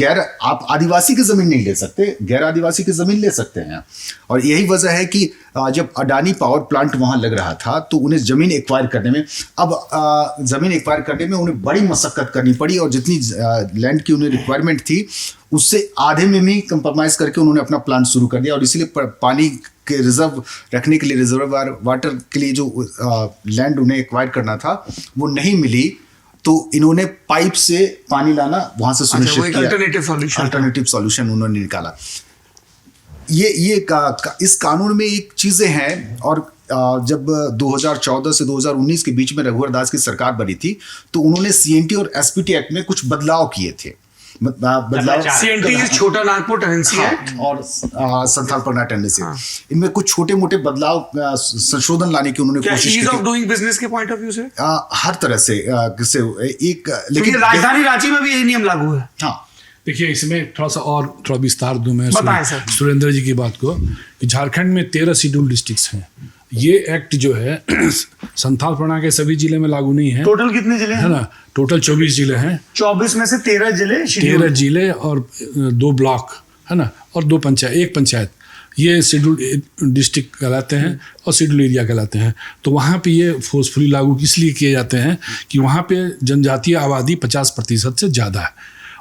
B: आप आदिवासी की जमीन नहीं ले सकते, गैर आदिवासी की जमीन ले सकते हैं। और यही वजह है कि जब अडानी पावर प्लांट वहां लग रहा था, तो उन्हें जमीन एक्वायर करने में उन्हें बड़ी मशक्कत करनी पड़ी, और जितनी लैंड की उन्हें रिक्वायरमेंट थी उससे आधे में भी कंप्रोमाइज करके उन्होंने अपना प्लांट शुरू कर दिया। और इसीलिए पानी के रिजर्व रखने के लिए, रिजर्व वाटर के लिए जो लैंड उन्हें एक्वायर करना था वो नहीं मिली, तो इन्होंने पाइप से पानी लाना वहां से सुनिश्चित किया। अल्टरनेटिव सॉल्यूशन उन्होंने निकाला। इस कानून में एक चीजें हैं। और जब 2014 से 2019 के बीच में रघुवर दास की सरकार बनी थी, तो उन्होंने CNT और SPT एक्ट में कुछ बदलाव किए थे।
C: CNT छोटा नागपुर टेंडेंसी एक्ट
B: और संथाल परगना टेंडेंसी, इनमें कुछ छोटे मोटे बदलाव, संशोधन लाने की उन्होंने कोशिश की।
C: ईज ऑफ डूइंग बिजनेस के पॉइंट ऑफ व्यू से
B: हर तरह से
C: लेकिन राजधानी रांची में भी यही नियम लागू है।
B: हाँ,
A: देखिए, इसमें थोड़ा विस्तार दूं मैं सुरेंद्र जी की बात को, कि झारखंड में 13 शेड्यूल डिस्ट्रिक्ट्स हैं। ये एक्ट जो है संथाल परगना के सभी जिले में लागू नहीं है।
C: टोटल कितने जिले
A: है ना? टोटल 24 जिले हैं।
C: 24 में से 13
A: जिले और 2 ब्लॉक, है ना, और 1 पंचायत, ये शेड्यूल डिस्ट्रिक्ट कहलाते हैं और शेड्यूल एरिया कहलाते हैं। तो वहाँ पे ये फोर्सफुली लागू किस लिए किए जाते हैं कि वहाँ पे जनजातीय आबादी 50% से ज़्यादा है,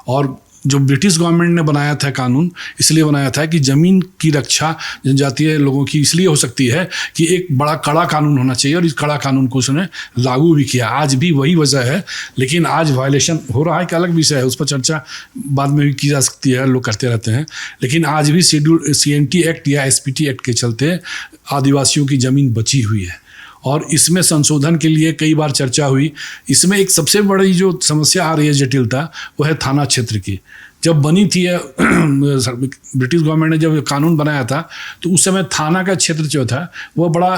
A: और जो ब्रिटिश गवर्नमेंट ने बनाया था कानून, इसलिए बनाया था कि ज़मीन की रक्षा जनजातीय लोगों की इसलिए हो सकती है कि एक बड़ा कड़ा कानून होना चाहिए, और इस कड़ा कानून को उसने लागू भी किया। आज भी वही वजह है, लेकिन आज वायलेशन हो रहा है, एक अलग विषय है, उस पर चर्चा बाद में भी की जा सकती है, लोग करते रहते हैं। लेकिन आज भी शेड्यूल CNT एक्ट या SPT एक्ट के चलते आदिवासियों की ज़मीन बची हुई है, और इसमें संशोधन के लिए कई बार चर्चा हुई। इसमें एक सबसे बड़ी जो समस्या आ रही है, जटिलता, वो है थाना क्षेत्र की। जब बनी थी ब्रिटिश गवर्नमेंट ने जब कानून बनाया था, तो उस समय थाना का क्षेत्र जो था वो बड़ा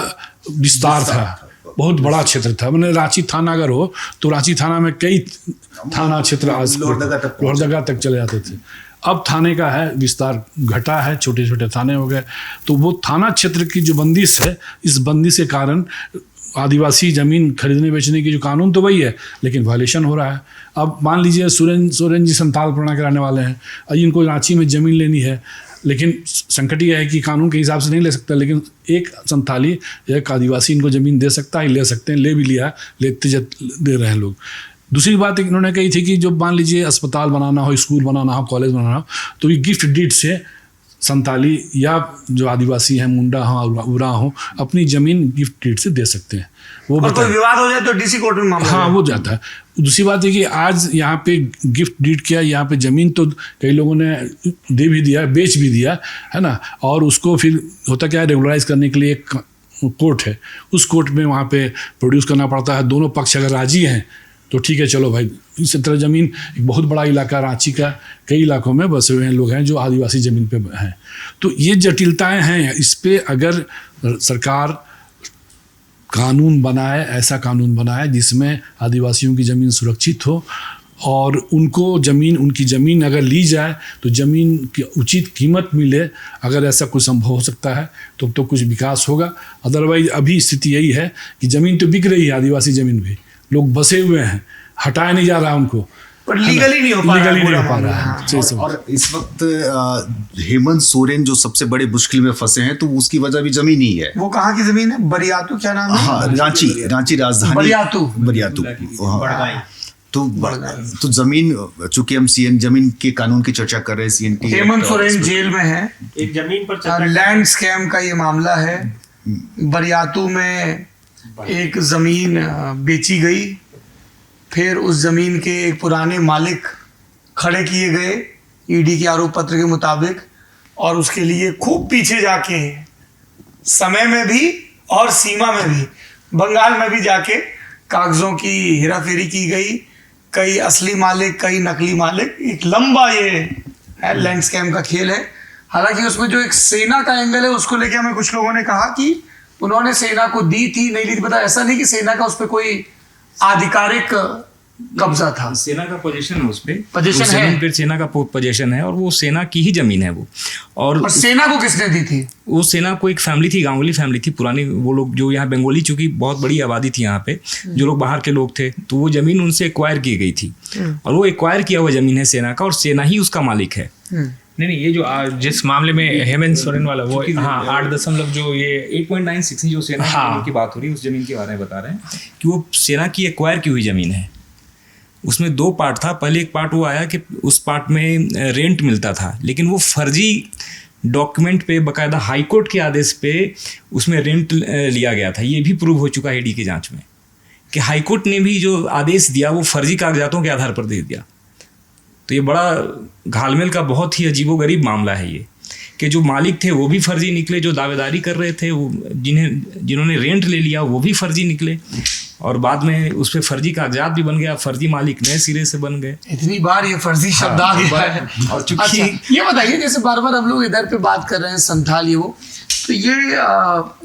A: विस्तार था, बहुत बड़ा क्षेत्र था। मैंने रांची थाना अगर हो तो रांची थाना में कई थाना क्षेत्र लोहरदगा तक चले जाते थे। अब थाने का है विस्तार घटा है, छोटे छोटे थाने हो गए। तो वो थाना क्षेत्र की जो बंदिश है, इस बंदिश के कारण आदिवासी ज़मीन खरीदने बेचने की जो कानून तो वही है, लेकिन वायलेशन हो रहा है। अब मान लीजिए सोरेन जी संथाल परगना के रहने वाले हैं, और इनको रांची में ज़मीन लेनी है, लेकिन संकट यह है कि कानून के हिसाब से नहीं ले सकता, लेकिन एक संथाली एक आदिवासी इनको ज़मीन दे सकता है, ले सकते हैं, ले भी लिया, दे रहे हैं लोग। दूसरी बात इन्होंने कही थी कि जो मान लीजिए अस्पताल बनाना हो, स्कूल बनाना हो, कॉलेज बनाना हो, तो ये गिफ्ट डीड से संताली या जो आदिवासी हैं, मुंडा हो, उरा हो, अपनी ज़मीन गिफ्ट डीड से दे सकते हैं। वो
C: और कोई विवाद हो जाए तो DC कोर्ट में मामला,
A: हाँ, वो जाता है। दूसरी बात है कि आज यहाँ पे गिफ्ट डीड किया, यहाँ पे ज़मीन तो कई लोगों ने दे भी दिया, बेच भी दिया, है ना, और उसको फिर होता क्या है, रेगुलराइज करने के लिए एक कोर्ट है, उस कोर्ट में वहाँ पे प्रोड्यूस करना पड़ता है। दोनों पक्ष अगर राजी हैं तो ठीक है, चलो भाई। इस तरह ज़मीन एक बहुत बड़ा इलाका रांची का, कई इलाकों में बसे हुए हैं लोग हैं जो आदिवासी ज़मीन पे हैं। तो ये जटिलताएं हैं। इस पे अगर सरकार कानून बनाए, ऐसा कानून बनाए जिसमें आदिवासियों की ज़मीन सुरक्षित हो, और उनको उनकी ज़मीन अगर ली जाए तो ज़मीन की उचित कीमत मिले, अगर ऐसा कुछ संभव हो सकता है तो कुछ विकास होगा। अदरवाइज अभी स्थिति यही है कि ज़मीन तो बिक रही है, आदिवासी ज़मीन भी, लोग बसे हुए हैं, हटाया नहीं जा रहा उनको,
C: पर लीगली नहीं हो पा रहा है।
B: और इस वक्त हेमंत सोरेन जो सबसे बड़े मुश्किल में फंसे हैं, तो उसकी वजह भी जमीन ही है।
C: वो कहाँ की जमीन है? बरियातू, क्या नाम है?
B: हाँ, रांची राजधानी बरियातू। तो जमीन, चूंकि हम जमीन के कानून की चर्चा कर रहे हैं, CNT
C: हेमंत सोरेन जेल में है,
E: एक जमीन पर
C: लैंड स्कैम का ये मामला है। बरियातू में एक ज़मीन बेची गई, फिर उस ज़मीन के एक पुराने मालिक खड़े किए गए ED के आरोप पत्र के मुताबिक, और उसके लिए खूब पीछे जाके समय में भी और सीमा में भी, बंगाल में भी जाके कागज़ों की हेराफेरी की गई। कई असली मालिक, कई नकली मालिक, एक लंबा ये लैंड स्कैम का खेल है। हालांकि उसमें जो एक सेना का एंगल है, उसको लेके हमें कुछ लोगों ने कहा कि उन्होंने सेना को दी थी, नहीं ली थी, पता। ऐसा नहीं कि सेना का उस पर कोई आधिकारिक कब्जा था।
D: सेना का पोजीशन है, उस पे
C: पोजीशन है,
D: जमीन पे सेना का पोजीशन है, और वो सेना की ही जमीन है वो। और
C: सेना को किसने दी थी?
D: वो सेना को एक फैमिली थी, गांगुली फैमिली थी पुरानी। वो लोग जो यहाँ बंगाली, चूंकि बहुत बड़ी आबादी थी यहाँ पे, जो लोग बाहर के लोग थे, तो वो जमीन उनसे एक्वायर की गई थी, और वो एक्वायर किया हुआ जमीन है सेना का, और सेना ही उसका मालिक है।
I: नहीं, ये जो जिस मामले में हेमंत सोरेन वाला, वो हाँ 8 जो ये
D: 8.96 जो सेना की बात हो रही है, उस जमीन के बारे में बता रहे हैं कि वो सेना की एक्वायर की हुई जमीन है। उसमें 2 पार्ट था। पहले एक पार्ट वो आया कि उस पार्ट में रेंट मिलता था, लेकिन वो फर्जी डॉक्यूमेंट पे, बाकायदा हाईकोर्ट के आदेश पे उसमें रेंट लिया गया था। ये भी प्रूव हो चुका है ED की जांच में कि हाईकोर्ट ने भी जो आदेश दिया वो फर्जी कागजातों के आधार पर दे दिया। तो ये बड़ा घालमेल का बहुत ही अजीबोगरीब मामला है ये, कि जो मालिक थे वो भी फर्जी निकले, जो दावेदारी कर रहे थे, वो जिन्होंने रेंट ले लिया वो भी फर्जी निकले, और बाद में उस पर फर्जी कागजात भी बन गया, फर्जी मालिक नए सिरे से बन गए।
C: इतनी बार ये फर्जी शब्द आ गया है।
D: और चूंकि
C: अच्छा, ये बताइए, जैसे बार बार हम लोग इधर पे बात कर रहे हैं संथाल, ये वो, तो ये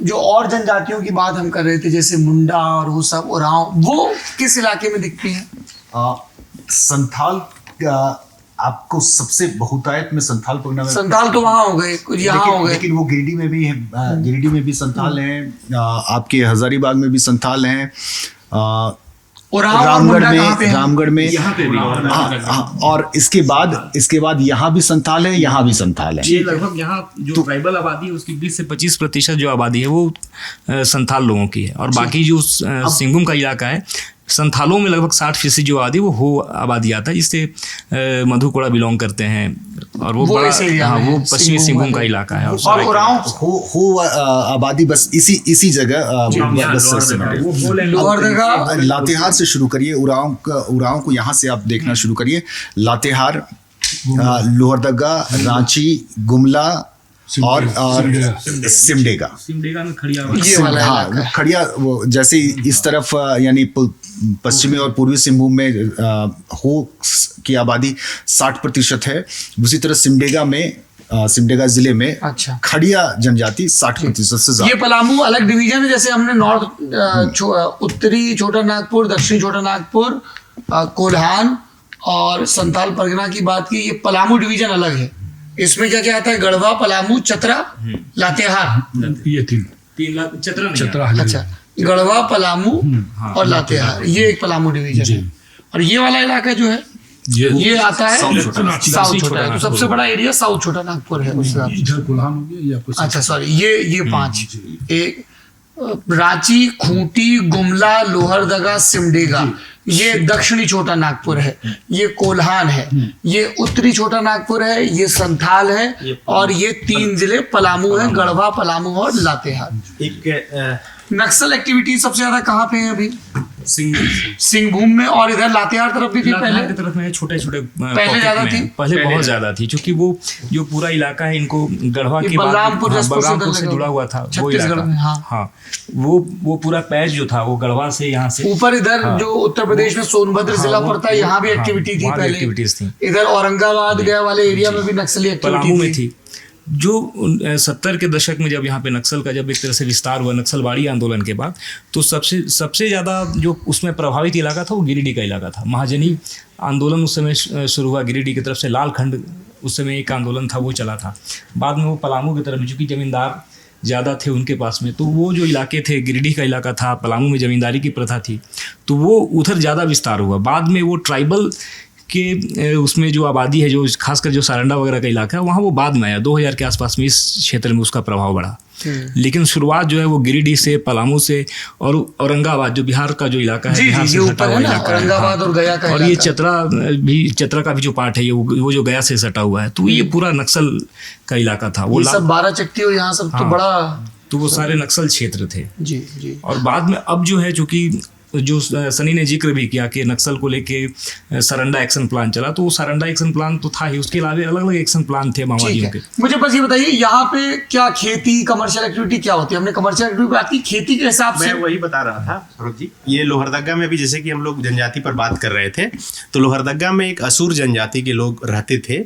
C: जो और जनजातियों की बात हम कर रहे थे, जैसे मुंडा और वो सब, उरांव, वो किस इलाके में दिखती है?
B: संथाल आपको सबसे बहुतायत में संथाल परगना में,
C: संथाल तो वहाँ हो गए, कुछ यहाँ हो गए,
B: लेकिन वो गिरिडीह में भी है, गिरिडीह में भी संथाल हैं, आपके हजारीबाग में भी संथाल हैं, रामगढ़ में
D: यहाँ पे भी,
B: और इसके बाद यहाँ भी संथाल है, यहाँ भी संथाल है।
D: ये लगभग यहाँ जो ट्राइबल आबादी है उसकी 20 से 25% जो आबादी है वो संथाल लोगों की है, और बाकी जो सिंहभूम का इलाका है संथालों में लगभग 60% जो आबादी वो हो आबादी आता है, जिससे मधुकोड़ा बिलोंग करते हैं और वो बड़ा वो पश्चिमी सिंहभूम का इलाका है।
B: और उरांव हो आबादी बस इसी जगह लातेहार से शुरू करिए, उरांव को यहाँ से आप देखना शुरू करिए। लातेहार, लोहरदगा, रांची, गुमला और सिमडेगा
D: में खड़िया,
C: ये वाला
B: हाँ खड़िया, वो जैसे इस तरफ यानी पश्चिमी और पूर्वी सिंहभूम में हो की आबादी 60% है, उसी तरह सिमडेगा जिले में
C: अच्छा
B: खड़िया जनजाति 60% से ज्यादा।
C: ये पलामू अलग डिवीजन है, जैसे हमने नॉर्थ उत्तरी छोटा नागपुर, दक्षिणी छोटा नागपुर, कोल्हान और संथाल परगना की बात की, ये पलामू डिवीजन अलग है। इसमें क्या क्या आता है? गढ़वा, पलामू, चतरा, लातेहार,
A: ये तीन
D: चतरा
C: अच्छा, गढ़वा, पलामू और लातेहार, ये एक पलामू डिवीजन है। और ये वाला इलाका जो है ये आता है साउथ छोटा है, तो सबसे बड़ा एरिया साउथ छोटा नागपुर है उससे।
A: इधर कोल्हान हो गया,
C: अच्छा सॉरी, ये 5, एक रांची, खूंटी, गुमला, लोहरदगा, सिमडेगा, ये दक्षिणी छोटा नागपुर है, ये कोल्हान है, ये उत्तरी छोटा नागपुर है, ये संथाल है, और ये 3 जिले पलामू है, गढ़वा, पलामू और लातेहार।
E: एक
C: नक्सल एक्टिविटी सबसे ज्यादा कहाँ पे है अभी? सिंहभूम में, और इधर लातेहार तरफ भी थी पहले
D: की तरफ में छोटे
C: पहले ज्यादा थी,
D: पहले बहुत ज्यादा थी, क्योंकि वो जो पूरा इलाका है इनको गढ़वा के बाद
C: बलरामपुर
D: से जुड़ा हुआ था, वो इलाका
C: में।
D: हाँ वो पूरा पैच जो था वो गढ़वा से यहाँ से
C: ऊपर इधर जो उत्तर प्रदेश में सोनभद्र जिला पड़ता है, यहाँ भी एक्टिविटी थी पहले,
D: एक्टिविटीज थी।
C: इधर औरंगाबाद गया वाले एरिया में भी नक्सली एक्टिविटी
D: थी। जो 70 के दशक में जब यहाँ पे नक्सल का जब एक तरह से विस्तार हुआ नक्सलवाड़ी आंदोलन के बाद, तो सबसे ज़्यादा जो उसमें प्रभावित इलाका था वो गिरिडीह का इलाका था। महाजनी आंदोलन उस समय शुरू हुआ गिरिडीह की तरफ से, लालखंड उस समय एक आंदोलन था वो चला था। बाद में वो पलामू की तरफ में, चूँकि ज़मींदार ज़्यादा थे उनके पास में, तो वो जो इलाके थे, गिरिडीह का इलाका था, पलामू में ज़मींदारी की प्रथा थी, तो वो उधर ज़्यादा विस्तार हुआ। बाद में वो ट्राइबल के उसमें जो आबादी है, जो खासकर जो सारंडा वगैरह का इलाका है, वहाँ वो बाद में आया 2000 के आसपास में, इस क्षेत्र में उसका प्रभाव बढ़ा। लेकिन शुरुआत जो है वो गिरिडीह से, पलामू से और औरंगाबाद जो बिहार का जो इलाका है, बिहार से सटा हुआ इलाका है,
C: औरंगाबाद और गया का,
D: और ये चतरा का भी जो पार्ट है, वो जो गया से सटा हुआ है, तो ये पूरा नक्सल का इलाका था। वो
C: सब 12 चट्टी और यहाँ सब तो बड़ा,
D: तो वो सारे नक्सल क्षेत्र थे
C: जी।
D: और बाद में अब जो है, चूंकि जो सनी ने जिक्र भी किया कि नक्सल को लेके सरंडा एक्शन प्लान चला, तो वो सरंडा एक्शन प्लान तो था ही, उसके अलावा अलग अलग एक्शन प्लान थे माओवादियों के।
C: मुझे बस ये बताइए, यहाँ पे क्या खेती, कमर्शियल एक्टिविटी क्या होती है? हमने कमर्शियल एक्टिविटी बात की, खेती के हिसाब से
E: मैं वही बता रहा था सौरभ जी। ये लोहरदगा में भी, जैसे कि हम लोग जनजाति पर बात कर रहे थे, तो लोहरदगा में एक असुर जनजाति के लोग रहते थे।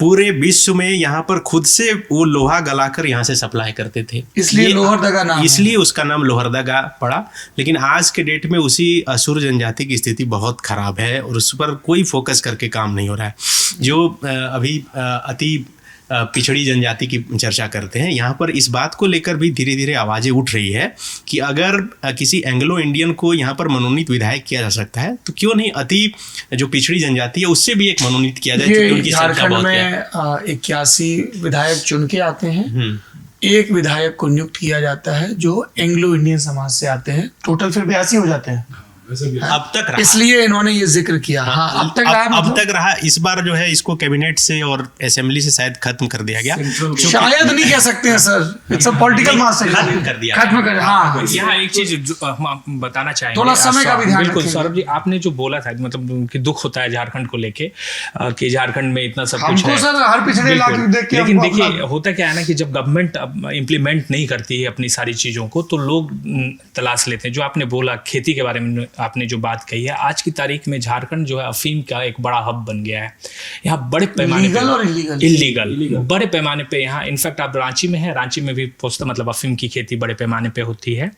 E: पूरे विश्व में यहाँ पर खुद से वो लोहा गलाकर यहाँ से सप्लाई करते थे,
C: इसलिए लोहरदगा नाम,
E: इसलिए उसका नाम लोहरदगा पड़ा। लेकिन आज के डेट में उसी असुर जनजाति की स्थिति बहुत खराब है और उस पर कोई फोकस करके काम नहीं हो रहा है। जो अभी अति पिछड़ी जनजाति की चर्चा करते हैं, यहाँ पर इस बात को लेकर भी धीरे धीरे आवाज़ें उठ रही है कि अगर किसी एंग्लो इंडियन को यहाँ पर मनोनीत विधायक किया जा सकता है, तो क्यों नहीं अति जो पिछड़ी जनजाति है उससे भी एक मनोनीत किया जाए, क्योंकि उनकी संख्या बहुत है।
C: 81 विधायक चुन के आते हैं, एक विधायक को नियुक्त किया जाता है जो एंग्लो इंडियन समाज से आते हैं, टोटल फिर 82 हो जाते हैं।
E: अब तक रहा,
C: इसलिए इन्होंने ये जिक्र किया। हाँ, अब तक रहा।
E: इस बार जो है इसको कैबिनेट से और असेंबली से शायद खत्म कर दिया गया,
C: शायद नहीं कह सकते हैं सर, इट्स अ पॉलिटिकल मास,
E: खत्म कर दिया,
C: खत्म कर। हाँ,
I: यहाँ एक चीज हम बताना चाहेंगे,
C: थोड़ा समय का भी ध्यान
I: बिल्कुल सौरभ जी, आपने जो बोला था, मतलब कि दुख होता है झारखंड को लेके कि झारखंड में इतना सब कुछ है,
C: सर हर पिछड़े इलाके देख के,
I: लेकिन देखिए होता क्या है ना कि जब गवर्नमेंट इम्प्लीमेंट नहीं करती है अपनी सारी चीजों को, तो लोग तलाश लेते हैं। जो आपने बोला खेती के बारे में, आपने जो बात कही है, आज की तारीख में झारखंड जो है अफीम का एक बड़ा हब बन गया है। यहाँ बड़े पैमाने पे इलीगल बड़े पैमाने पे, यहाँ इनफैक्ट आप रांची में है, रांची में भी मतलब अफीम की खेती बड़े पैमाने पे होती है।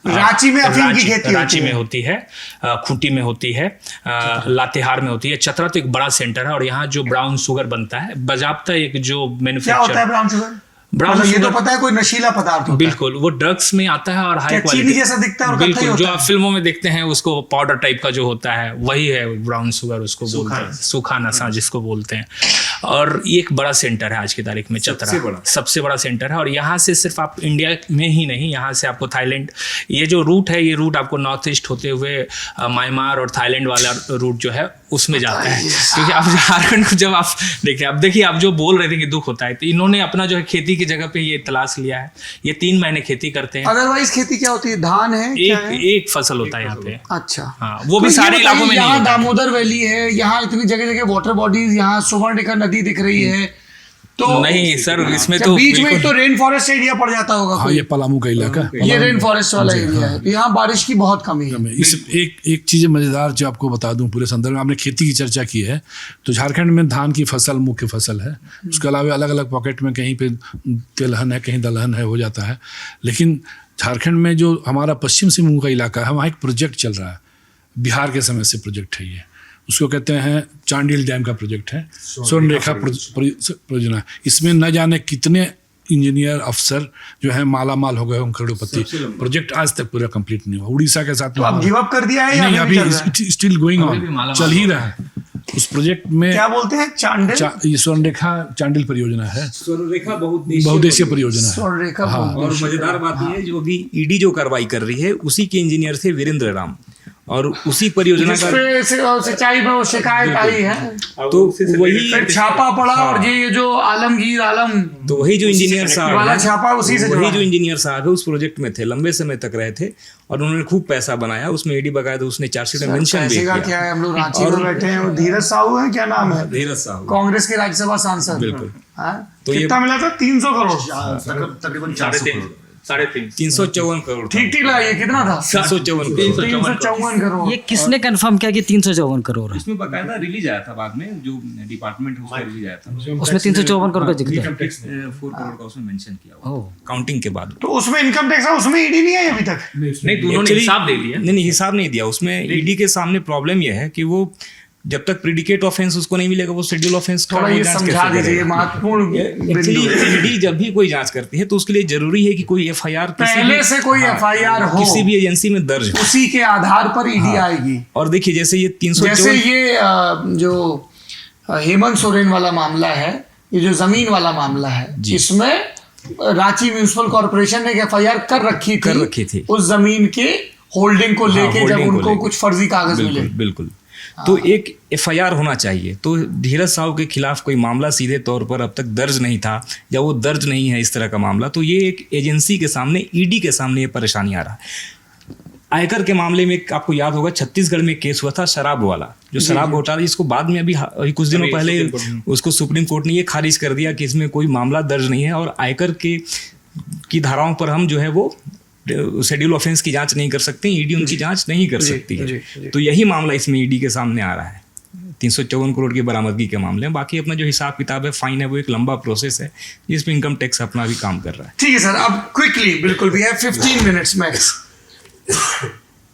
C: रांची में अफीम की खेती
I: रांची में होती है, खूंटी में होती है, लातेहार में होती है, चतरा तो एक बड़ा सेंटर है। और यहाँ जो ब्राउन शुगर बनता है बाजाबता, एक जो मैन्युफैक्चर,
C: ब्राउन शुगर,
I: ब्राउन
C: ये तो पता है कोई नशीला पदार्थ होता है।
I: बिल्कुल, वो ड्रग्स में आता है और हाई क्वालिटी
C: जैसा दिखता है, और
I: बिल्कुल जो आप फिल्मों में देखते हैं उसको पाउडर टाइप का जो होता है वही है ब्राउन शुगर, उसको बोलते हैं सूखा नशा जिसको बोलते हैं। और ये एक बड़ा सेंटर है आज की तारीख में, चतरा सबसे बड़ा सेंटर है। और यहाँ से सिर्फ आप इंडिया में ही नहीं, यहाँ से आपको थाईलैंड, ये जो रूट है, ये रूट आपको नॉर्थ ईस्ट होते हुए म्यांमार और थाईलैंड वाला रूट जो है उसमें जाता है। क्योंकि आप झारखंड को जब आप देखिए आप जो बोल रहे थे कि दुख होता है, तो इन्होंने अपना जो है खेती की जगह पे ये तलाश लिया है। ये 3 महीने खेती करते हैं।
C: अदरवाइज खेती क्या होती है? धान है,
I: एक फसल होता है यहाँ पे।
C: अच्छा,
I: हाँ, वो भी सारे इलाकों में नहीं
C: यहाँ
I: होता।
C: दामोदर वैली है, यहाँ इतनी जगह जगह वाटर बॉडीज, यहाँ सुवर्णरेखा नदी दिख रही है, तो
I: नहीं सर, इसमें
C: अच्छा,
I: तो
C: बीच में तो रेन फॉरेस्ट एरिया पड़ जाता होगा।
A: हाँ, ये पलामू का इलाका,
C: ये रेन फॉरेस्ट वाला एरिया है, तो यहाँ बारिश की बहुत कमी है।
A: इस एक चीज़ मज़ेदार जो आपको बता दूं पूरे संदर्भ में, आपने खेती की चर्चा की है, तो झारखंड में धान की फसल मुख्य फसल है। उसके अलावा अलग अलग पॉकेट में कहीं पे तिलहन है, कहीं दलहन है, हो जाता है। लेकिन झारखंड में जो हमारा पश्चिम सिंहभूम का इलाका है, वहाँ एक प्रोजेक्ट चल रहा है, बिहार के समय से प्रोजेक्ट है ये, उसको कहते हैं चांडिल डैम का प्रोजेक्ट है, स्वर्णरेखा परियोजना। इसमें न जाने कितने इंजीनियर अफसर जो है माला माल हो गए हम, करोड़पति। प्रोजेक्ट आज तक पूरा कंप्लीट नहीं हुआ। उड़ीसा के साथ
C: तो अब गिव अप कर दिया है या
A: नहीं, अभी स्टिल गोइंग ऑन, चल ही रहा है। उस प्रोजेक्ट में
C: क्या बोलते हैं? चांडिल,
A: ये स्वर्णरेखा चांडिल परियोजना है,
D: स्वर्णरेखा
A: बहुउद्देशीय परियोजना है।
C: स्वर्णरेखा।
A: हाँ।
D: और मजेदार बात ये है, जो अभी ईडी जो कार्रवाई कर रही है, उसी के इंजीनियर थे वीरेंद्र राम, और उसी परियोजना का
C: सिंचाई में वो शिकायत आई है,
D: तो वही
C: फिर छापा पड़ा। और ये जो आलमगीर आलम,
D: तो वही जो इंजीनियर साहब
C: वाला छापा उसी से
D: वही जो इंजीनियर साहब है उस प्रोजेक्ट में थे, लंबे समय तक रहे थे, और उन्होंने खूब पैसा बनाया। उसमें ईडी बकायदा उसने चार्जशीट में मेंशन भी किया।
C: क्या है, हम लोग रांची में बैठे हैं, और धीरज साहू है, क्या नाम है?
D: धीरज साहू,
C: कांग्रेस के राज्यसभा सांसद।
D: बिल्कुल।
C: तो कितना मिला था? 300 करोड़,
B: तकरीबन 400 करोड़।
D: 354 करोड़।
C: ठीक ठीक लगा। ये कितना था?
D: 354
C: करोड़।
J: ये किसने कंफर्म किया कि 354 करोड़ है?
D: उसमें बकायदा रिलीज आया था बाद में, जो डिपार्टमेंट है उसका रिलीज आया था,
J: उसमें 354 करोड़ का जिक्र है।
D: 4 करोड़ का उसमें मेंशन किया हुआ काउंटिंग के बाद।
C: तो उसमें इनकम टैक्स है, उसमें ईडी नहीं है अभी तक?
D: नहीं, उन्होंने हिसाब दे दिया। नहीं, हिसाब नहीं दिया। उसमें ईडी के सामने प्रॉब्लम यह है कि वो जब तक प्रिडिकेट ऑफेंस उसको नहीं मिलेगा, वो शेड्यूल ऑफेंस
C: थोड़ा ये समझा दीजिए, महत्वपूर्ण बिंदु है।
D: ईडी जब भी कोई जांच करती है तो उसके लिए जरूरी है कि कोई एफआईआर
C: पहले से कोई एफआईआर हो,
D: किसी भी एजेंसी में दर्ज हो,
C: उसी के आधार पर ईडी आएगी।
D: और देखिए जैसे ये 354,
C: जैसे ये जो हेमंत सोरेन वाला मामला है, ये जो जमीन वाला मामला है, इसमें रांची म्यूनिसिपल कॉर्पोरेशन ने एक एफआईआर कर रखी थी उस जमीन के होल्डिंग को लेके, जब उनको कुछ फर्जी कागज मिले।
D: बिल्कुल। तो एक एफआईआर होना चाहिए। तो धीरज साहू के खिलाफ कोई मामला सीधे तौर पर अब तक दर्ज नहीं था, या वो दर्ज नहीं है इस तरह का मामला, तो ये एक एजेंसी के सामने, ईडी के सामने ये परेशानी आ रहा है। आयकर के मामले में आपको याद होगा छत्तीसगढ़ में केस हुआ था शराब वाला, जो शराब घोटाला, जिसको बाद में अभी कुछ दिनों पहले उसको सुप्रीम कोर्ट ने ये खारिज कर दिया कि इसमें कोई मामला दर्ज नहीं है, और आयकर की धाराओं पर हम जो है वो शेड्यूल ऑफेंस की जांच नहीं कर सकते, ईडी उनकी जांच नहीं कर सकती है। तो यही मामला इसमें ईडी के सामने आ रहा है, 354 करोड़ की बरामदगी के मामले में। बाकी अपना जो हिसाब किताब है, फाइन है, वो एक लंबा प्रोसेस है जिसमें इनकम टैक्स अपना भी काम कर रहा है।
C: ठीक है सर, अब क्विकली, बिल्कुल, we have 15 minutes max.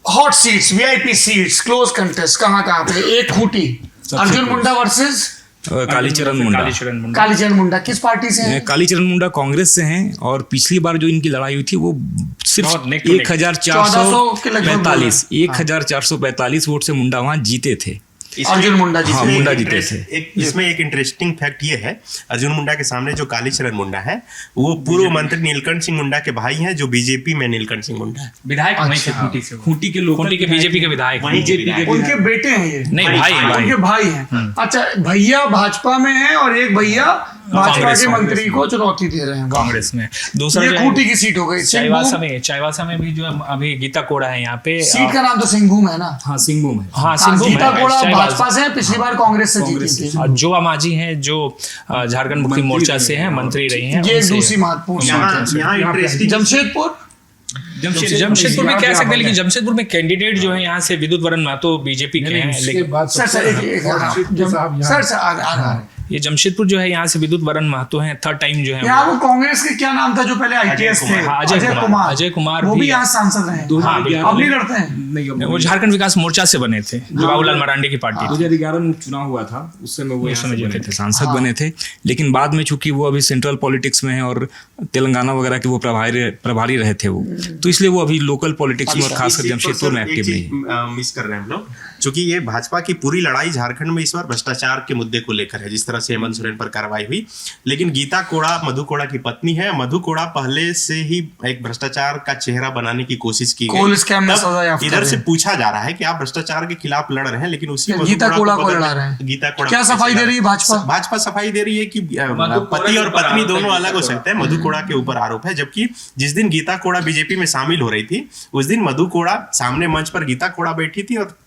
C: Hot seats, VIP seats, close contest कहाँ पे? एक खूंटी, अर्जुन मुंडा वर्सेस
D: कालीचरण
C: मुंडा। किस पार्टी से हैं?
D: कालीचरण मुंडा कांग्रेस से हैं, और पिछली बार जो इनकी लड़ाई हुई थी वो सिर्फ 1445 वोट से मुंडा वहां जीते थे।
C: अर्जुन मुंडा जी,
D: हाँ, मुंडा जीते थे।
E: इसमें एक इंटरेस्टिंग फैक्ट ये है, अर्जुन मुंडा के सामने जो कालीचरण मुंडा है वो पूर्व मंत्री नीलकंठ सिंह मुंडा के भाई हैं, जो बीजेपी में नीलकंठ सिंह मुंडा है
I: विधायक खूंटी के बीजेपी के विधायक,
C: उनके बेटे हैं ये?
I: नहीं, भाई,
C: उनके भाई हैं। अच्छा, भैया भाजपा में हैं और एक भैया भाजपा के मंत्री को चुनौती दे रहे हैं
I: कांग्रेस में। दूसरा
C: ये खूंटी की सीट हो गई।
I: चाईबासा में भी जो अभी गीता कोड़ा है यहाँ पे,
C: सीट का नाम तो सिंहभूम है ना?
D: हाँ, सिंहभूम है।
I: हाँ, सिंहभूम।
C: गीता कोड़ा भाजपा से, पिछली बार कांग्रेस से जीती थी।
I: और जोआ मांझी हैं, जो झारखंड मुक्ति मोर्चा से हैं, मंत्री रही हैं।
C: ये एक दूसरी महत्वपूर्ण।
I: जमशेदपुर में कह सकते हैं, लेकिन जमशेदपुर में कैंडिडेट जो है यहाँ से विद्युत वरण महतो बीजेपी के हैं। ये जमशेदपुर जो है यहाँ से विद्युत वरण महतो हैं, 3rd टाइम जो है।
C: यहाँ वो कांग्रेस के क्या नाम था जो पहले आईटीएस थे?
I: अजय कुमार
C: वो भी यहाँ सांसद रहे। अब नहीं लड़ते हैं।
I: वो झारखंड विकास मोर्चा से बने थे, जो बाबूलाल मरांडी की पार्टी।
D: 2011 में चुनाव हुआ था, उस समय वो बने थे, सांसद बने थे। लेकिन बाद में चूंकि वो अभी सेंट्रल पॉलिटिक्स में है और तेलंगाना वगैरह के वो प्रभारी रहे थे वो, तो इसलिए वो अभी लोकल पॉलिटिक्स में और खासकर जमशेदपुर में एक्टिव नहीं।
E: मिस कर रहे हैं हम लोग, क्योंकि ये भाजपा की पूरी लड़ाई झारखंड में इस बार भ्रष्टाचार के मुद्दे को लेकर है। जिस तरह से हेमंत सोरेन पर कार्रवाई हुई। लेकिन गीता कोड़ा मधु कोड़ा की पत्नी है। मधु कोड़ा पहले से ही एक भ्रष्टाचार का चेहरा बनाने की कोशिश की
C: कोल स्कैम में सजा
E: गई।
C: याफ्ता
E: इधर से
C: है।
E: पूछा जा रहा है कि आप भ्रष्टाचार के खिलाफ लड़ रहे हैं, लेकिन उसी मधु
C: गीता कोड़ा को
E: बदल-
C: लड़ा रहे हैं।
E: गीता कोड़ा
C: क्या
E: को
C: सफाई
E: कैसे
C: दे रही है भाजपा?
E: भाजपा सफाई दे रही है कि पति और पत्नी दोनों अलग हो सकते हैं। मधु कोड़ा के ऊपर आरोप है, जबकि जिस दिन गीता कोड़ा बीजेपी में शामिल हो रही थी उस दिन मधु कोड़ा सामने मंच पर गीता कोड़ा बैठी थी और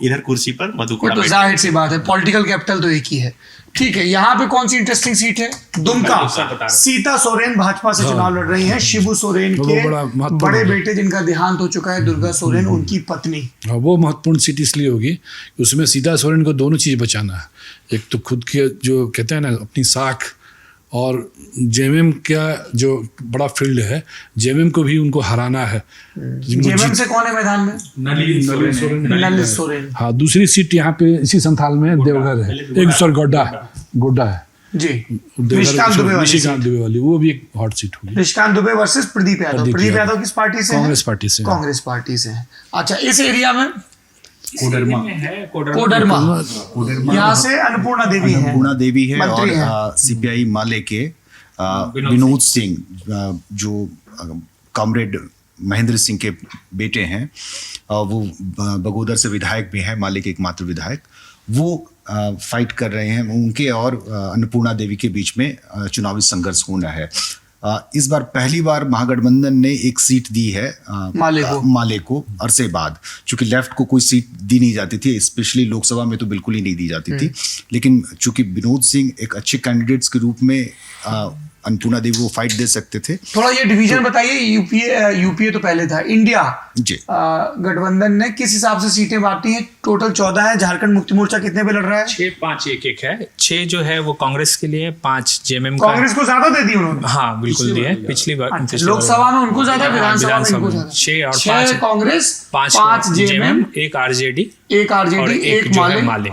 E: इधर कुर्सी पर मधु कोड़ा
C: तो
E: बैठी
C: जाहिर सी बात है, पॉलिटिकल कैपिटल तो एक ही है। ठीक है, यहाँ पे कौन सी इंटरेस्टिंग सीट है? दुमका। सीता सोरेन भाजपा से चुनाव लड़ रही हैं। शिबू सोरेन
A: वो
C: के
A: बड़ा महत्वपूर्ण
C: बड़े
A: है।
C: बेटे जिनका देहांत हो चुका है, दुर्गा सोरेन, उनकी पत्नी।
A: हाँ, वो महत्वपूर्ण सीट इसलिए होगी कि उसमें सीता सोरेन को दोनों चीज़ बचाना है। एक तो खुद के जो कहते हैं ना अपनी साख, और जेएमएम का जो बड़ा फील्ड है, जेएमएम को भी उनको हराना है।
C: जेएमएम से कौन है मैदान में? नलिन सोरेन।
A: हाँ, दूसरी सीट यहाँ पे इसी संथाल में देवघर है, एक सॉरी गोड्डा है
C: जी,
A: देवघर,
C: निशिकांत दुबे वाली
A: निशिकांत दुबे वाली, वो भी एक हॉट सीट होगी।
C: निशिकांत दुबे वर्सेस प्रदीप यादव। प्रदीप यादव किस पार्टी से?
A: कांग्रेस पार्टी से।
C: कांग्रेस पार्टी से है। अच्छा, इस एरिया में
I: कोडरमा
C: कोडरमा, यहाँ से अन्नपूर्णा देवी है।
B: अन्नपूर्णा देवी है
C: मंत्री हैं।
B: और सीपीआई माले के विनोद सिंह जो कॉमरेड महेंद्र सिंह के बेटे हैं, वो बगोदर से विधायक भी हैं, माले के एकमात्र विधायक, वो फाइट कर रहे हैं। उनके और अन्नपूर्णा देवी के बीच में चुनावी संघर्ष होना है। इस बार पहली बार महागठबंधन ने एक सीट दी है माले को अरसे बाद, चूंकि लेफ्ट को कोई सीट दी नहीं जाती थी, स्पेशली लोकसभा में तो बिल्कुल ही नहीं दी जाती थी। लेकिन चूंकि विनोद सिंह एक अच्छे कैंडिडेट्स के रूप में अन्नपूर्णा देवी वो फाइट दे सकते थे।
C: थोड़ा ये डिवीजन बताइए। यूपीए तो पहले था, इंडिया
B: जी
C: गठबंधन ने किस हिसाब से सीटें बांटी हैं? टोटल 14 है। झारखंड मुक्ति मोर्चा कितने पे लड़ रहा है?
I: 6-5-1-1 है। 6 जो है वो कांग्रेस के लिए, 5 जेएमएम का।
C: कांग्रेस को ज्यादा दे दी उन्होंने।
I: हाँ बिल्कुल दिए, पिछली बार
C: लोकसभा में उनको ज्यादा, विधानसभा में इनको ज्यादा।
I: 6 और
C: 5 कांग्रेस, 5 जेएमएम,
I: 1 आरजेडी,
C: एक आरजेडी, एक
I: माले।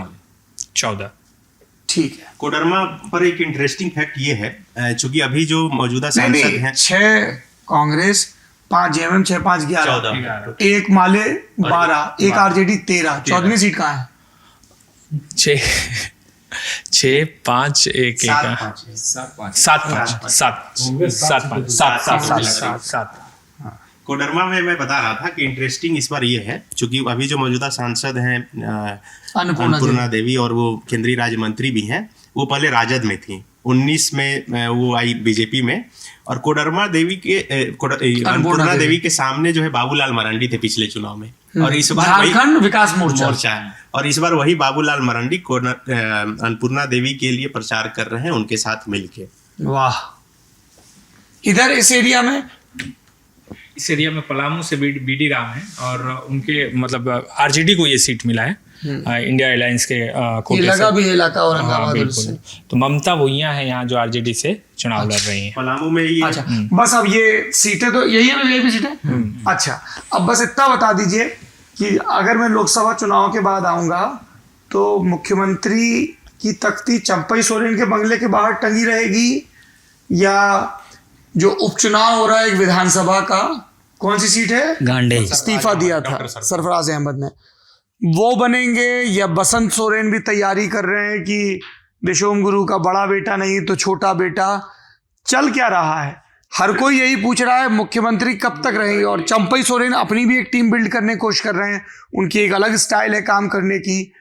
I: 14।
C: ठीक है।
E: कोडरमा पर एक इंटरेस्टिंग फैक्ट ये है, चूंकि अभी जो मौजूदा सांसद हैं 6
C: कांग्रेस, 5 जेएमएम, 6 5 11, एक माले 12, एक आरजेडी 13। 14वीं सीट कहाँ है?
I: 6-5-1-1 7-5
E: कोडरमा में मैं बता रहा था कि इंटरेस्टिंग इस बार ये है, चूंकि अभी जो मौजूदा सांसद हैं अन्नपूर्णा देवी, और वो केंद्रीय राज्य मंत्री भी हैं, वो पहले राजद में थी। 19 में वो आई बीजेपी में, और कोडरमा देवी के अन्नपूर्णा देवी के सामने जो है बाबूलाल मरांडी थे पिछले चुनाव में, और इस बार
C: झारखंड विकास मोर्चा
E: है, और इस बार वही बाबूलाल मरांडी अन्नपूर्णा देवी के लिए प्रचार कर रहे हैं उनके साथ मिलके।
C: वाह। इधर इस एरिया में
I: पलामू से बीडी राम है, और उनके मतलब आरजेडी को ये सीट मिला है, इंडिया अलायंस के
C: कोटे लगा भी इलाका औरंगाबाद से।
I: तो ममता भुइयां है यहाँ जो आरजेडी से चुनाव लड़ रही हैं।
E: पलामू में ये
C: अच्छा, बस अब ये सीटें तो यही है ना, यही भी सीटें। अच्छा, अब बस इतना बता दीजिए कि अगर मैं लोकसभा चुनाव के बाद आऊंगा तो मुख्यमंत्री की तख्ती चंपई सोरेन के बंगले के बाहर टंगी रहेगी, या जो उपचुनाव हो रहा है एक विधानसभा का, कौन सी सीट है?
J: गांडे,
C: इस्तीफा दिया था सरफराज अहमद ने, वो बनेंगे, या बसंत सोरेन भी तैयारी कर रहे हैं कि विशोम गुरु का बड़ा बेटा नहीं तो छोटा बेटा? चल क्या रहा है? हर कोई यही पूछ रहा है मुख्यमंत्री कब तक रहेंगे। और चंपई सोरेन अपनी भी एक टीम बिल्ड करने की कोशिश कर रहे हैं, उनकी एक अलग स्टाइल है काम करने की।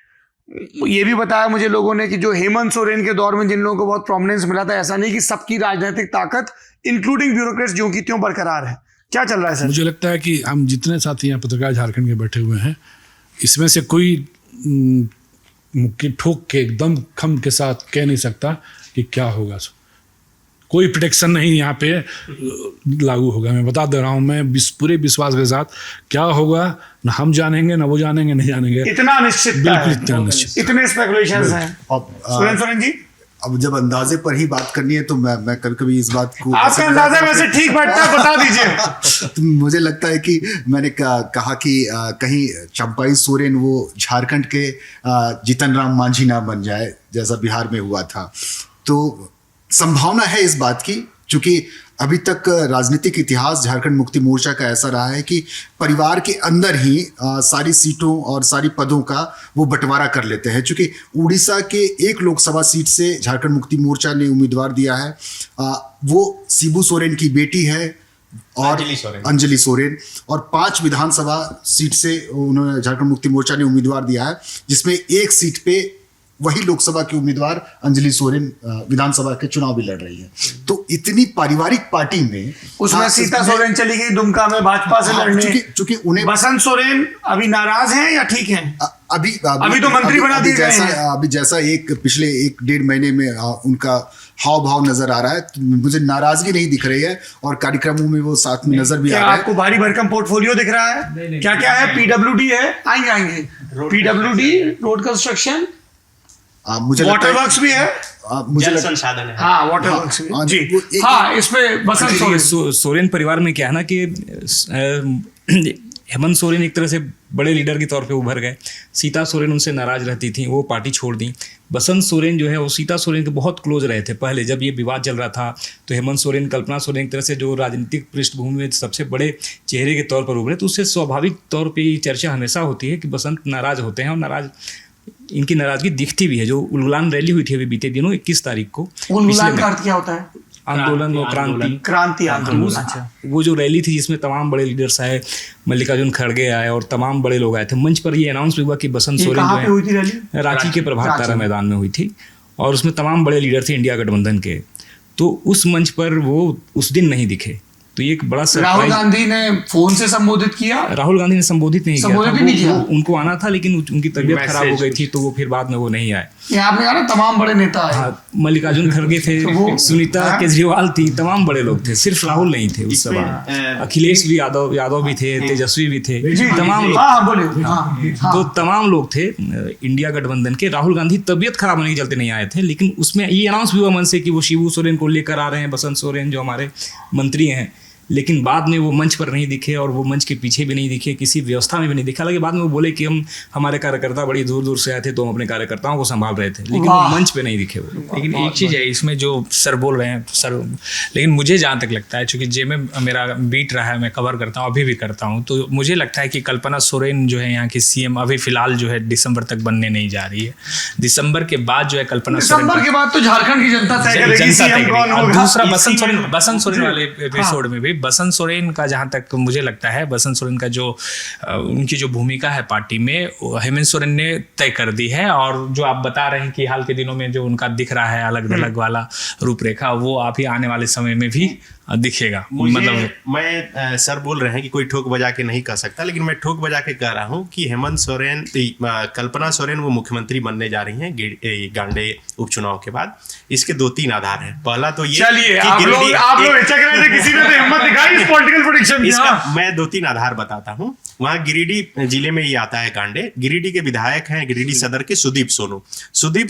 C: ये भी बताया मुझे लोगों ने कि जो हेमंत सोरेन के दौर में जिन लोगों को बहुत प्रोमिनेंस मिला था, ऐसा नहीं कि सबकी राजनीतिक ताकत इंक्लूडिंग ब्यूरोक्रेट्स जो की त्यों बरकरार है। क्या चल रहा है सर?
A: मुझे लगता है कि हम जितने साथी यहाँ पत्रकार झारखंड के बैठे हुए हैं, इसमें से कोई ठोक के एकदम खम के साथ कह नहीं सकता कि क्या होगा। कोई प्रोटेक्शन नहीं यहाँ पे लागू होगा। मैं बता दे रहा हूँ, मैं पूरे विश्वास के साथ, क्या होगा ना हम जानेंगे ना वो जानेंगे, नहीं जानेंगे।
C: इतना अनिश्चित,
A: बिल्कुल इतना अनिश्चित,
C: इतने स्पेकुलेशंस हैं। सोरेन जी,
B: अब जब अंदाजे पर ही बात करनी है तो मैं कभी इस बात को,
C: आपका अंदाजा वैसे ठीक बैठता है, बता दीजिए।
B: तो मुझे लगता है कि मैंने कहा कि कहीं चंपई सोरेन वो झारखंड के जीतन राम मांझी ना बन जाए जैसा बिहार में हुआ था। तो संभावना है इस बात की चूंकि अभी तक राजनीतिक इतिहास झारखंड मुक्ति मोर्चा का ऐसा रहा है कि परिवार के अंदर ही सारी सीटों और सारी पदों का वो बंटवारा कर लेते हैं। चूंकि उड़ीसा के एक लोकसभा सीट से झारखंड मुक्ति मोर्चा ने उम्मीदवार दिया है, वो शिबू सोरेन की बेटी है और अंजलि सोरेन, और 5 विधानसभा सीट से उन्होंने झारखंड मुक्ति मोर्चा ने उम्मीदवार दिया है, जिसमें एक सीट पे वही लोकसभा की उम्मीदवार अंजलि सोरेन विधानसभा के चुनाव भी लड़ रही है। तो इतनी पारिवारिक पार्टी में
C: उसमें सीता सोरेन चली गई दुमका में भाजपा से लड़ने,
B: चूंकि उन्हें
C: बसंत सोरेन अभी नाराज हैं या ठीक हैं?
B: अभी
C: तो मंत्री बना दिए गए हैं।
B: अभी जैसा एक पिछले 1-1.5 महीने में उनका हाव भाव नजर आ रहा है, तो मुझे नाराजगी नहीं दिख रही है और कार्यक्रमों में वो साथ में नजर भी आ रहा है।
C: आपको भारी भरकम पोर्टफोलियो दिख रहा है? क्या क्या है? PWD है, आएंगे PWD, रोड कंस्ट्रक्शन,
B: मुझे
C: वाटर वर्क्स भी है,
B: मुझे
E: संसाधन है।
C: हाँ वाटर वर्क्स भी जी। हाँ, इसमें बसंत
D: सोरेन परिवार में क्या है ना कि हेमंत सोरेन एक तरह से बड़े लीडर के तौर पे उभर गए। सीता सोरेन उनसे नाराज रहती थी, वो पार्टी छोड़ दी। बसंत सोरेन जो है वो सीता सोरेन के बहुत क्लोज रहे थे। पहले जब ये विवाद चल रहा था तो हेमंत सोरेन, कल्पना सोरेन एक तरह से जो राजनीतिक पृष्ठभूमि में सबसे बड़े चेहरे के तौर पर उभरे, तो उससे स्वाभाविक तौर पर ये चर्चा हमेशा होती है कि बसंत नाराज होते हैं, और नाराज इनकी नाराजगी दिखती भी है। जो उलगुलान रैली हुई थी अभी बीते दिनों 21 तारीख को,
C: उलगुलान का अर्थ क्या होता है?
D: आंदोलन और क्रांति आंदोलन। अच्छा, वो जो रैली थी जिसमें तमाम बड़े लीडर्स आए, मल्लिकार्जुन खड़गे आए और तमाम बड़े लोग आए थे। मंच पर ये अनाउंस भी हुआ कि बसंत सोरेन जो है रांची के प्रभात तारा मैदान में हुई थी, और उसमें तमाम बड़े लीडर थे इंडिया गठबंधन के। तो उस मंच पर वो उस दिन नहीं दिखे, तो ये एक बड़ा
C: राहुल गांधी ने फोन से संबोधित किया?
D: राहुल गांधी ने संबोधित नहीं किया, उनको आना था लेकिन उनकी तबीयत खराब हो गई थी, तो वो फिर बाद में वो नहीं आए।
C: आपने कहा ना तमाम बड़े नेता आए।
D: हाँ, मल्लिकार्जुन खड़गे थे, सुनीता केजरीवाल थी, तमाम बड़े लोग थे, सिर्फ राहुल नहीं थे उस समय। अखिलेश भी यादव भी थे, तेजस्वी भी थे, तमाम लोग। तो तमाम लोग थे इंडिया गठबंधन के। राहुल गांधी तबीयत खराब होने के चलते नहीं आए थे, लेकिन उसमें ये अनाउंस भी हुआ मन से कि वो शिबू सोरेन को लेकर आ रहे हैं, बसंत सोरेन जो हमारे मंत्री हैं। लेकिन बाद में वो मंच पर नहीं दिखे और वो मंच के पीछे भी नहीं दिखे, किसी व्यवस्था में भी नहीं दिखे। हालांकि बाद में वो बोले कि हमारे कार्यकर्ता बड़ी दूर दूर से आए थे तो हम अपने कार्यकर्ताओं को संभाल रहे थे, लेकिन वो मंच पे नहीं दिखे वो।
I: लेकिन एक चीज़ है इसमें जो सर बोल रहे हैं सर, लेकिन मुझे जहाँ तक लगता है, चूँकि जेमे मेरा बीट रहा है, मैं कवर करता हूँ, अभी भी करता हूँ, तो मुझे लगता है कि कल्पना सोरेन जो है यहाँ की CM अभी फिलहाल जो है दिसंबर तक बनने नहीं जा रही है। दिसंबर के बाद जो है कल्पना सोरेन,
C: दिसंबर के बाद तो झारखंड की जनता तय करेगी CM कौन होगा।
I: दूसरा बसंत सोरेन वाले एपिसोड में भी बसंत सोरेन का जहाँ तक मुझे लगता है, बसंत सोरेन का जो उनकी जो भूमिका है पार्टी में, हेमंत सोरेन ने तय कर दी है। और जो आप बता रहे हैं कि हाल के दिनों में जो उनका दिख रहा है अलग अलग वाला रूपरेखा, वो आप ही आने वाले समय में भी दिखेगा। मतलब
E: मैं सर बोल रहे हैं कि कोई ठोक बजा के नहीं कह सकता, लेकिन मैं ठोक बजा के कह रहा हूं कि हेमंत सोरेन, कल्पना सोरेन वो मुख्यमंत्री बनने जा रही हैं गांडे उपचुनाव के बाद। इसके 2-3 आधार हैं। पहला तो ये,
C: चलिए आप लोग हिचक रहे थे, किसी ने तो हिम्मत दिखाई इस पॉलिटिकल प्रेडिक्शन की।
E: इसका मैं 2-3 आधार बताता हूं। वहां गिरिडीह जिले में ये आता है गांडे। गिरिडीह के विधायक हैं गिरिडीह सदर के सुदीप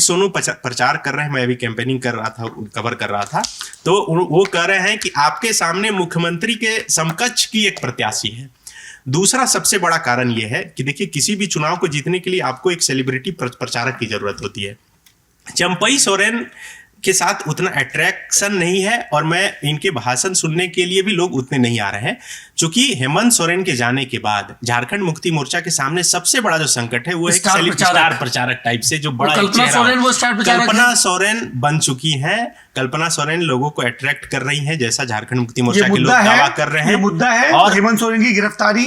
E: सोनू प्रचार कर रहे हैं। मैं अभी कैंपेनिंग कर रहा था, कवर कर रहा था, तो वो कह रहे हैं कि आपके सामने मुख्यमंत्री के समकक्ष की एक प्रत्याशी है। दूसरा सबसे बड़ा कारण यह है कि देखिए, किसी भी चुनाव को जीतने के लिए आपको एक सेलिब्रिटी प्रचारक की जरूरत होती है। चंपई सोरेन के साथ उतना अट्रैक्शन नहीं है, और मैं इनके भाषण सुनने के लिए भी लोग उतने नहीं आ रहे हैं। क्योंकि हेमंत सोरेन के जाने के बाद झारखंड मुक्ति मोर्चा के सामने सबसे बड़ा जो संकट है वो एक स्टार प्रचारक टाइप से जो बड़ा कल्पना सोरेन बन चुकी हैं। कल्पना सोरेन लोगों को अट्रैक्ट कर रही हैं, जैसा झारखंड मुक्ति मोर्चा के लोग दावा कर रहे हैं।
C: मुद्दा है और हेमंत सोरेन की गिरफ्तारी,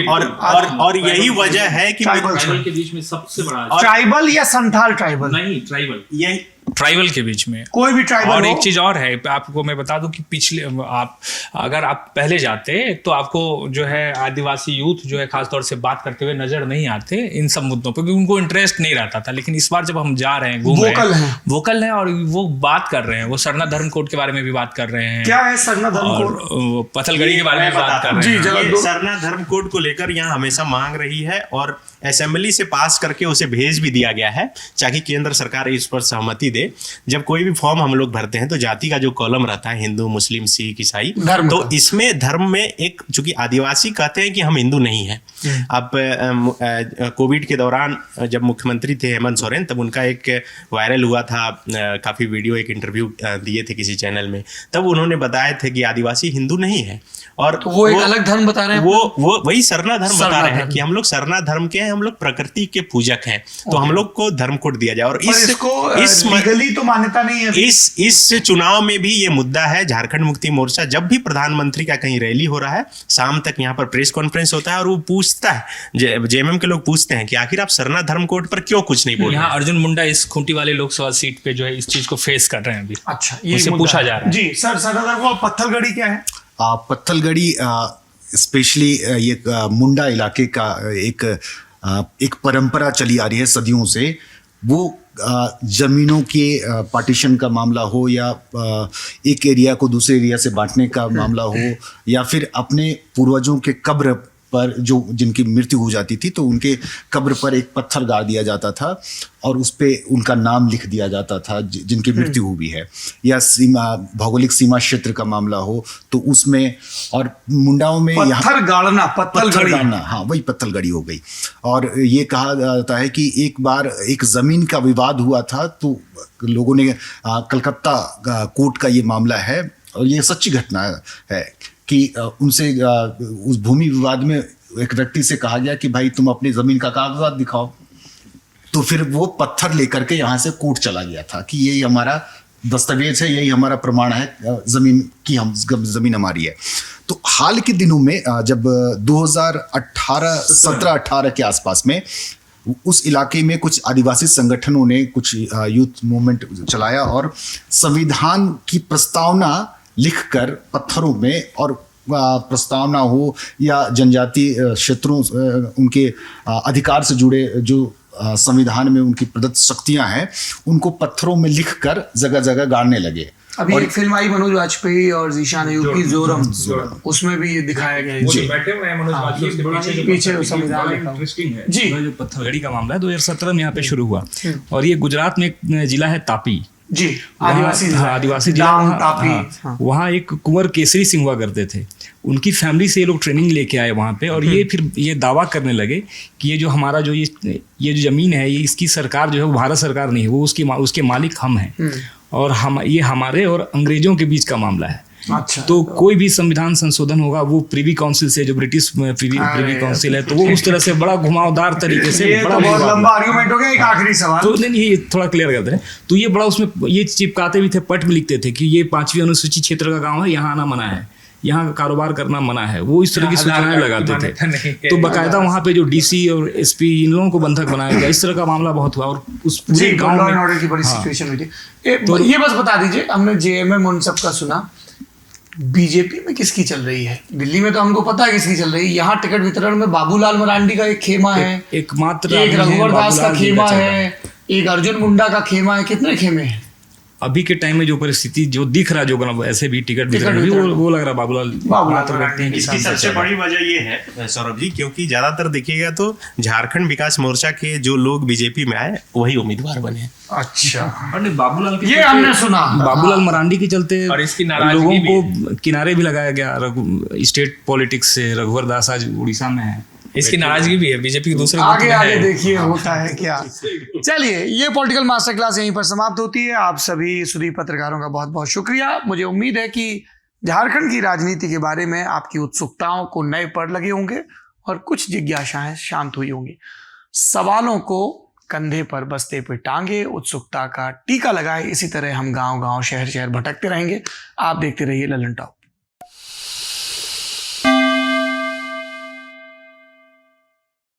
E: और यही वजह है कि
I: ट्राइबल के बीच में सबसे बड़ा,
C: ट्राइबल या संथाल ट्राइबल
I: नहीं, ट्राइबल,
E: यही
I: ट्राइबल के बीच में
C: कोई भी ट्राइबल।
I: और एक चीज और है, आपको मैं बता दूं कि पिछले अगर आप पहले जाते तो आपको जो है आदिवासी यूथ जो है खासतौर से बात करते हुए नजर नहीं आते इन सब मुद्दों पर, क्योंकि उनको इंटरेस्ट नहीं रहता था। लेकिन इस बार जब हम जा रहे हैं, घूम रहे हैं, वोकल है और वो बात कर रहे हैं। वो सरना धर्म कोड के बारे में भी बात कर रहे हैं।
C: क्या है सरना धर्म कोड?
I: पथलगड़ी के बारे में बात कर रहे हैं।
E: सरना धर्म कोड को लेकर यहाँ हमेशा मांग रही है और असेंबली से पास करके उसे भेज भी दिया गया है, ताकि केंद्र सरकार इस पर सहमति दे, जब कोई भी फॉर्म हम लोग भरते हैं तो जाति का जो कॉलम रहता है, हिंदू, मुस्लिम, सिख, ईसाई, तो इसमें धर्म में एक, चूंकि आदिवासी कहते हैं कि हम हिंदू नहीं हैं। अब कोविड के दौरान जब मुख्यमंत्री थे हेमंत सोरेन, तब उनका एक वायरल हुआ था काफ़ी वीडियो, एक इंटरव्यू दिए थे किसी चैनल में, तब उन्होंने बताए थे कि आदिवासी हिंदू नहीं है। और
C: तो वो एक अलग धर्म बता रहे हैं,
E: वो वही सरना धर्म बता रहे हैं कि हम लोग सरना धर्म के हैं, हम लोग प्रकृति के पूजक हैं, तो हम लोग को धर्म कोड दिया जाए। और इस
C: लीगली तो मान्यता नहीं है।
E: इस चुनाव में भी ये मुद्दा है। झारखंड मुक्ति मोर्चा जब भी प्रधानमंत्री का कहीं रैली हो रहा है, शाम तक यहाँ पर प्रेस कॉन्फ्रेंस होता है और वो पूछता है, जेएमएम के लोग पूछते हैं कि आखिर आप सरना धर्म कोड पर क्यों कुछ नहीं बोल रहे।
I: यहाँ अर्जुन मुंडा इस खूंटी वाले लोकसभा सीट पे जो है इस चीज को फेस कर रहे हैं अभी।
C: अच्छा,
I: ये पूछा जा रहा है।
C: जी सर, सरना धर्म, पत्थलगड़ी क्या है?
B: पत्थलगड़ी स्पेशली ये मुंडा इलाके का एक परंपरा चली आ रही है सदियों से। वो जमीनों के पार्टीशन का मामला हो, या एक एरिया को दूसरे एरिया से बांटने का मामला हो, या फिर अपने पूर्वजों के कब्र पर जो जिनकी मृत्यु हो जाती थी तो उनके कब्र पर एक पत्थर गाड़ दिया जाता था और उस पे उनका नाम लिख दिया जाता था जिनकी मृत्यु हुई है। या भौगोलिक सीमा क्षेत्र का मामला हो तो उसमें, और मुंडाओं में
C: पत्थर गाड़ना,
B: हाँ वही पत्थलगड़ी हो गई। और ये कहा जाता है कि एक बार एक ज़मीन का विवाद हुआ था, तो लोगों ने कलकत्ता कोर्ट का ये मामला है और ये सच्ची घटना है कि उनसे उस भूमि विवाद में एक व्यक्ति से कहा गया कि भाई तुम अपनी ज़मीन का कागजात दिखाओ, तो फिर वो पत्थर लेकर के यहाँ से कोर्ट चला गया था कि यही हमारा दस्तावेज है, यही हमारा प्रमाण है ज़मीन की, हम ज़मीन हमारी है। तो हाल के दिनों में जब 2017-18 के आसपास में उस इलाके में कुछ आदिवासी संगठनों ने कुछ यूथ मूवमेंट चलाया और संविधान की प्रस्तावना लिखकर पत्थरों में, और प्रस्तावना हो या जनजातीय क्षेत्रों उनके अधिकार से जुड़े जो संविधान में उनकी प्रदत्त शक्तियां हैं, उनको पत्थरों में लिखकर जगह जगह गाड़ने लगे।
C: अभी एक फिल्म आई मनोज वाजपेयी और जीशान अयूब की, जोरम, उसमें भी ये दिखाया गया है।
D: जी, बैठे हुए हैं मनोज वाजपेयी,
C: पीछे संविधान
D: इंटरेस्टिंग है
C: जी।
D: जो पत्थलगड़ी का मामला है 2017 में यहाँ पे शुरू हुआ, और ये गुजरात में एक जिला है तापी
C: जी, आदिवासी
D: जिला, वहाँ एक कुंवर केसरी सिंह हुआ करते थे। उनकी फैमिली से ये लोग ट्रेनिंग लेके आए वहाँ पे, और ये फिर ये दावा करने लगे कि ये जो हमारा जो ये जो ज़मीन है, ये इसकी सरकार जो है वो भारत सरकार नहीं है, वो उसके मालिक हम हैं, और ये हमारे और अंग्रेजों के बीच का मामला है।
C: अच्छा,
D: तो कोई भी संविधान संशोधन होगा वो प्रिवी काउंसिल से, जो ब्रिटिश प्रिवी काउंसिल है, तो वो उस तरह से बड़ा घुमावदार तरीके से बड़ा
C: बहुत लंबा आर्गुमेंट हो गया। एक आखिरी सवाल,
D: तो नहीं ये थोड़ा क्लियर करते हैं। तो ये बड़ा उसमें ये चिपकाते भी थे, पट में लिखते थे कि ये 5वीं अनुसूचित क्षेत्र का गाँव है, यहाँ आना मना है, यहाँ कारोबार करना मना है। वो इस तरह की सूचनाएं लगाते थे। तो बाकायदा वहाँ पे जो डीसी और एसपी इन लोगों को बंधक बनाया गया, इस तरह का मामला बहुत हुआ, और उस पूरे गाँव में
C: ऑर्डर की बड़ी सिचुएशन हुई थी। तो ये बस बता दीजिए, हमने जेएमएम उन सब का सुना, बीजेपी में किसकी चल रही है? दिल्ली में तो हमको पता है किसकी चल रही है। यहाँ टिकट वितरण में बाबूलाल मरांडी का एक खेमा है,
D: एकमात्र
C: एक रघुवर दास का खेमा है, एक अर्जुन मुंडा का खेमा है। कितने खेमे हैं
D: अभी के टाइम में? जो परिस्थिति जो दिख रहा, जो ऐसे भी टिकट वितरण भी वो लग रहा बाबूलाल
E: मरांडी। इसकी सबसे बड़ी वजह ये है सौरभ जी, क्योंकि ज्यादातर देखिएगा तो झारखंड विकास मोर्चा के जो लोग बीजेपी में आए वही उम्मीदवार बने।
C: अच्छा,
D: और बाबूलाल
C: ये हमने सुना,
D: बाबूलाल मरांडी के चलते
I: और इसकी
D: लोगों को किनारे भी लगाया गया स्टेट पॉलिटिक्स से। रघुवर दास आज उड़ीसा में है,
I: इसकी नाराजगी भी है बीजेपी के दूसरे।
C: आगे देखिए होता है क्या। चलिए, ये पॉलिटिकल मास्टर क्लास यहीं पर समाप्त होती है। आप सभी सुधी पत्रकारों का बहुत बहुत शुक्रिया। मुझे उम्मीद है कि झारखंड की राजनीति के बारे में आपकी उत्सुकताओं को नए पड़ लगे होंगे और कुछ जिज्ञासाएं शांत हुई होंगी। सवालों को कंधे पर बस्ते पे टांगे, उत्सुकता का टीका लगाए। इसी तरह हम गांव गांव शहर शहर भटकते रहेंगे। आप देखते रहिए लल्लन टॉप।